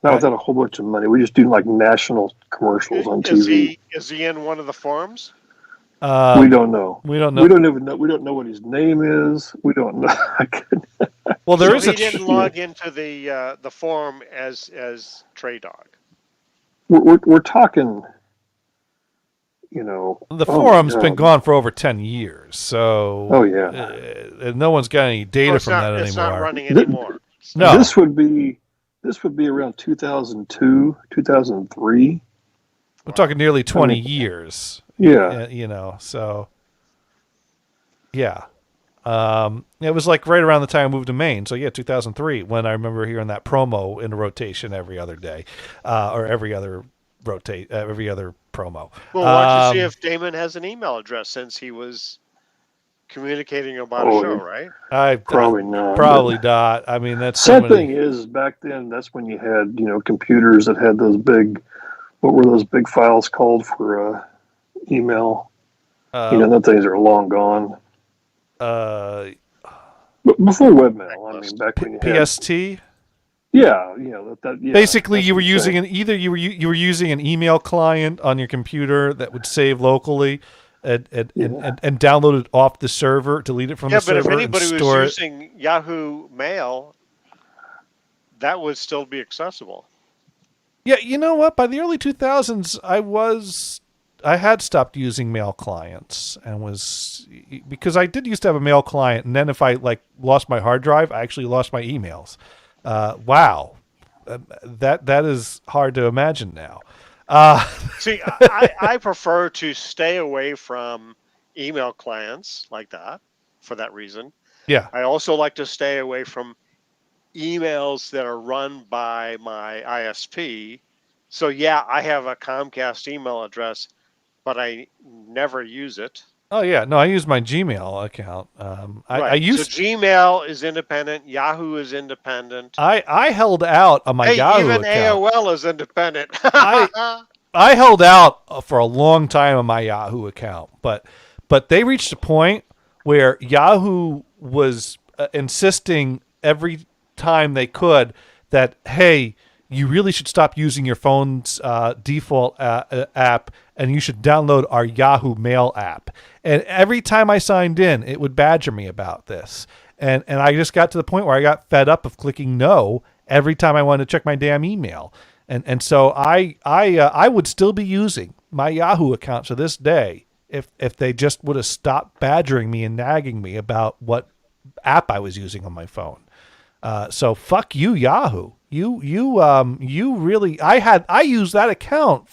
Not without a whole bunch of money. We just do like national commercials on TV. Is he in one of the forums? We don't know. We don't know. We don't even know. We don't know what his name is. We don't know. Well, there is he didn't log into the forum as Trey Dog. We're talking. The forum's been gone for over 10 years, so no one's got any data from that anymore. It's not running anymore. No, this would be around 2002, 2003. We're talking nearly 20 years. Yeah, so yeah, it was like right around the time I moved to Maine. So yeah, 2003 when I remember hearing that promo in a rotation every other day, or every other promo. Well, watch to see if Damon has an email address since he was communicating about a show, right? Probably not. Probably not. I mean, that's sad thing is back then. That's when you had computers that had those big. What were those big files called for email? Those things are long gone. But before webmail. I mean, back when you had PST. yeah, yeah. Basically, that's you were what I'm using saying. you were using an email client on your computer that would save locally, and download it off the server, delete it from Yeah, the but if server, and anybody was store it. using Yahoo Mail, that would still be accessible. Yeah, you know what? By the early 2000s, I had stopped using mail clients and was because I did used to have a mail client, and then if I lost my hard drive, I actually lost my emails. Wow, that is hard to imagine now. See, I prefer to stay away from email clients like that for that reason. Yeah. I also like to stay away from emails that are run by my ISP. So yeah, I have a Comcast email address, but I never use it. Oh yeah, no, I use my Gmail account. I Right. used So Gmail is independent. Yahoo is independent. I held out on my Hey, Yahoo even account. AOL is independent. I held out for a long time on my Yahoo account, but they reached a point where Yahoo was insisting every time they could that, hey, you really should stop using your phone's default app, and you should download our Yahoo Mail app. And every time I signed in, it would badger me about this. And I just got to the point where I got fed up of clicking no every time I wanted to check my damn email. And so I would still be using my Yahoo account to this day if they just would have stopped badgering me and nagging me about what app I was using on my phone. So fuck you, Yahoo. You really, I used that account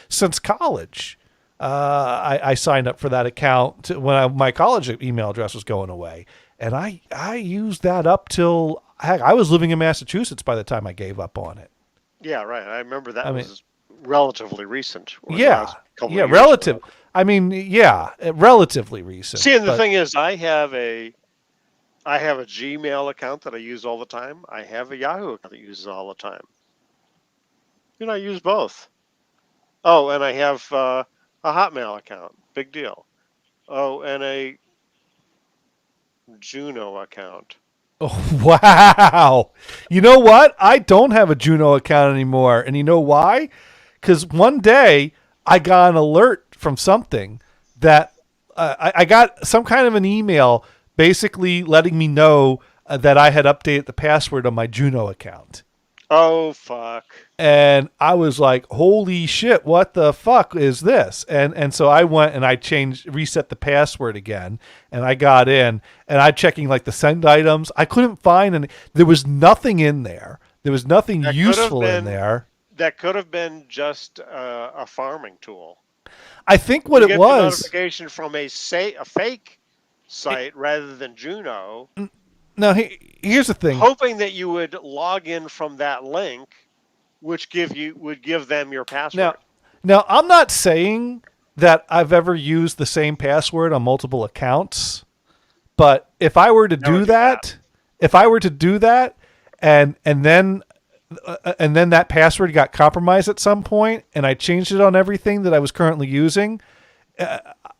since college. I signed up for that account when my college email address was going away, and I used that up till heck, I was living in Massachusetts by the time I gave up on it. Yeah, right. I remember that was relatively recent. Yeah, relative. Ago. I mean, yeah, relatively recent. See, and the thing is, I have a Gmail account that I use all the time. I have a Yahoo account that I use all the time. I use both. Oh, and I have a Hotmail account. Big deal. Oh, and a Juno account. Oh, wow. You know what? I don't have a Juno account anymore. And you know why? Because one day I got an alert from something that I got some kind of an email basically letting me know that I had updated the password on my Juno account. Oh, fuck. And I was like, holy shit, what the fuck is this? And so I went and I reset the password again, and I got in, and I checking the send items. I couldn't find any. There was nothing in there. There was nothing useful in there. That could have been just a farming tool. I think what it was. The notification from a fake site rather than Juno. Now, here's the thing. Hoping that you would log in from that link, which would give them your password. Now, I'm not saying that I've ever used the same password on multiple accounts, but if I were to do that, and then that password got compromised at some point, and I changed it on everything that I was currently using,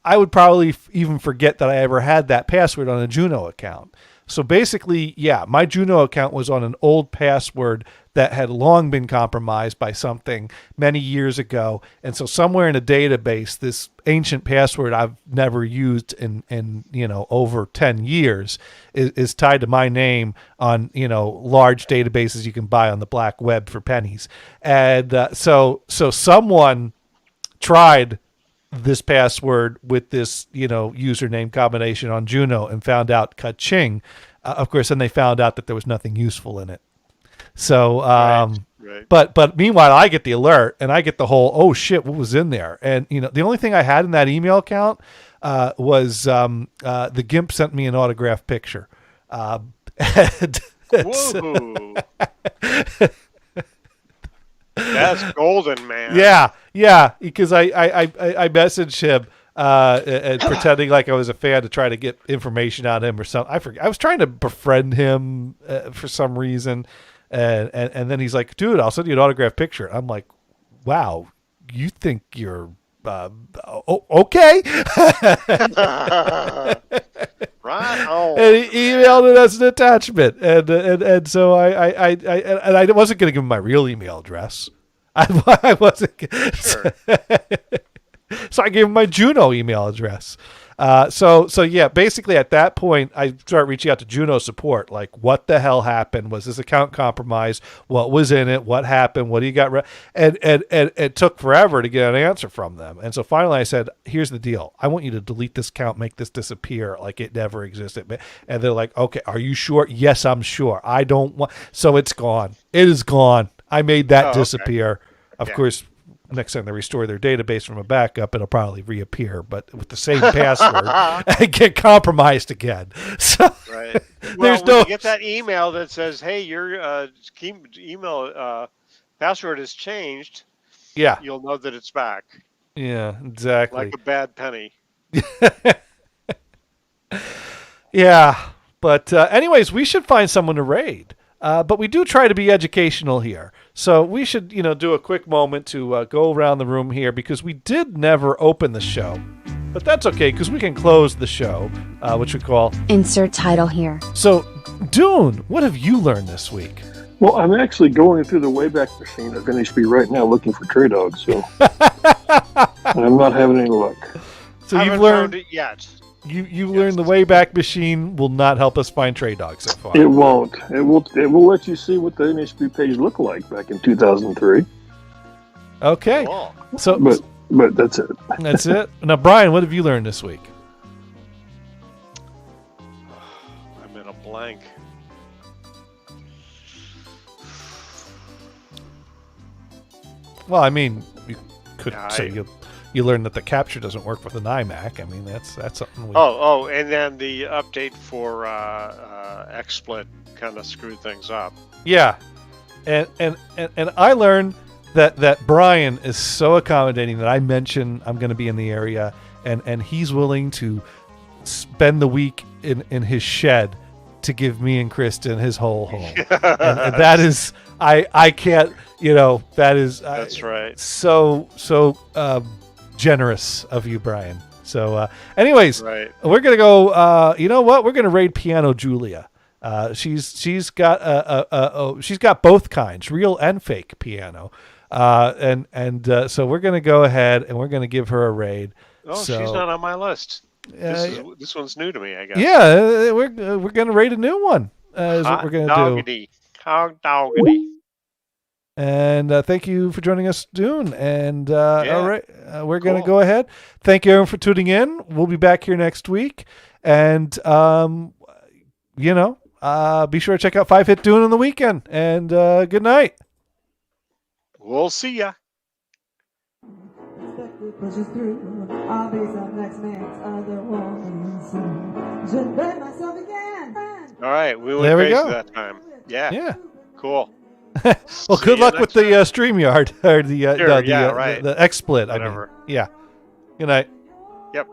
I would probably even forget that I ever had that password on a Juno account. So basically, yeah, my Juno account was on an old password that had long been compromised by something many years ago. And so somewhere in a database, this ancient password I've never used in over 10 years is tied to my name on, large databases you can buy on the black web for pennies. And so someone tried this password with this, username combination on Juno and found out ka-ching. Of course, then they found out that there was nothing useful in it. So, right. But meanwhile, I get the alert and I get the whole, oh shit, what was in there? And, the only thing I had in that email account was the GIMP sent me an autographed picture. Whoa. That's golden, man. Yeah, because I messaged him pretending like I was a fan to try to get information on him or something. I forget. I was trying to befriend him for some reason, and then he's like, "Dude, I'll send you an autographed picture." I'm like, "Wow, you think you're okay?" Right. What? Oh, And he emailed it as an attachment, and so I wasn't going to give him my real email address. I wasn't. Sure. So I gave him my Juno email address. So yeah, basically at that point, I started reaching out to Juno support. Like, what the hell happened? Was this account compromised? What was in it? What happened? What do you got? And it took forever to get an answer from them. And so finally I said, here's the deal. I want you to delete this account, make this disappear like it never existed. And they're like, okay, are you sure? Yes, I'm sure. I don't want, so it's gone. It is gone. I made that disappear. Of course, next time they restore their database from a backup, it'll probably reappear, but with the same password and get compromised again. So Right. Well, there's when no you get that email that says, "Hey, your email password has changed," yeah, you'll know that it's back, exactly. like a bad penny. Yeah, but anyways, we should find someone to raid. But we do try to be educational here. So we should, do a quick moment to go around the room here because we did never open the show. But that's okay because we can close the show, which we call Insert title here. So, Dune, what have you learned this week? Well, I'm actually going through the Wayback Machine of NHB right now looking for Trey Dogs, so and I'm not having any luck. So Haven't you've learned found it yet. you learned the Wayback Machine will not help us find Trey Dogs so far. It won't. It will let you see what the NHB page looked like back in 2003. Okay, Cool. so But that's it. that's it. Now, Brian, what have you learned this week? I'm in a blank. Well, I mean, you could Yeah, say you learned that the capture doesn't work with an iMac. I mean, that's something. And then the update for XSplit kind of screwed things up. Yeah, and I learned that Brian is so accommodating that I mention I'm going to be in the area, and he's willing to spend the week in his shed to give me and Kristen his whole home, and that is I can't that is That's right. So generous of you, Brian. So anyways, Right. we're gonna go. You know what? We're gonna raid Piano Julia. She's got she's got both kinds, real and fake piano, so we're gonna go ahead and we're gonna give her a raid. Oh, So, she's not on my list. This one's new to me, I guess. Yeah, we're gonna raid a new one. Is what we're gonna do. Hot doggity. And thank you for joining us, Dune. And Yeah. all right, we're going to Cool. go ahead. Thank you everyone for tuning in. We'll be back here next week. And, be sure to check out 5 Hit Dune on the weekend. And good night. We'll see ya. Pushes through. I'll be some next man's other woman. Should bet myself again. All right, we went There we crazy go. that time. Yeah. Yeah. Cool. Well, See good you luck with next the time. StreamYard or the Sure, yeah, right. the XSplit. I mean. Whatever. Yeah. Good night. Yep.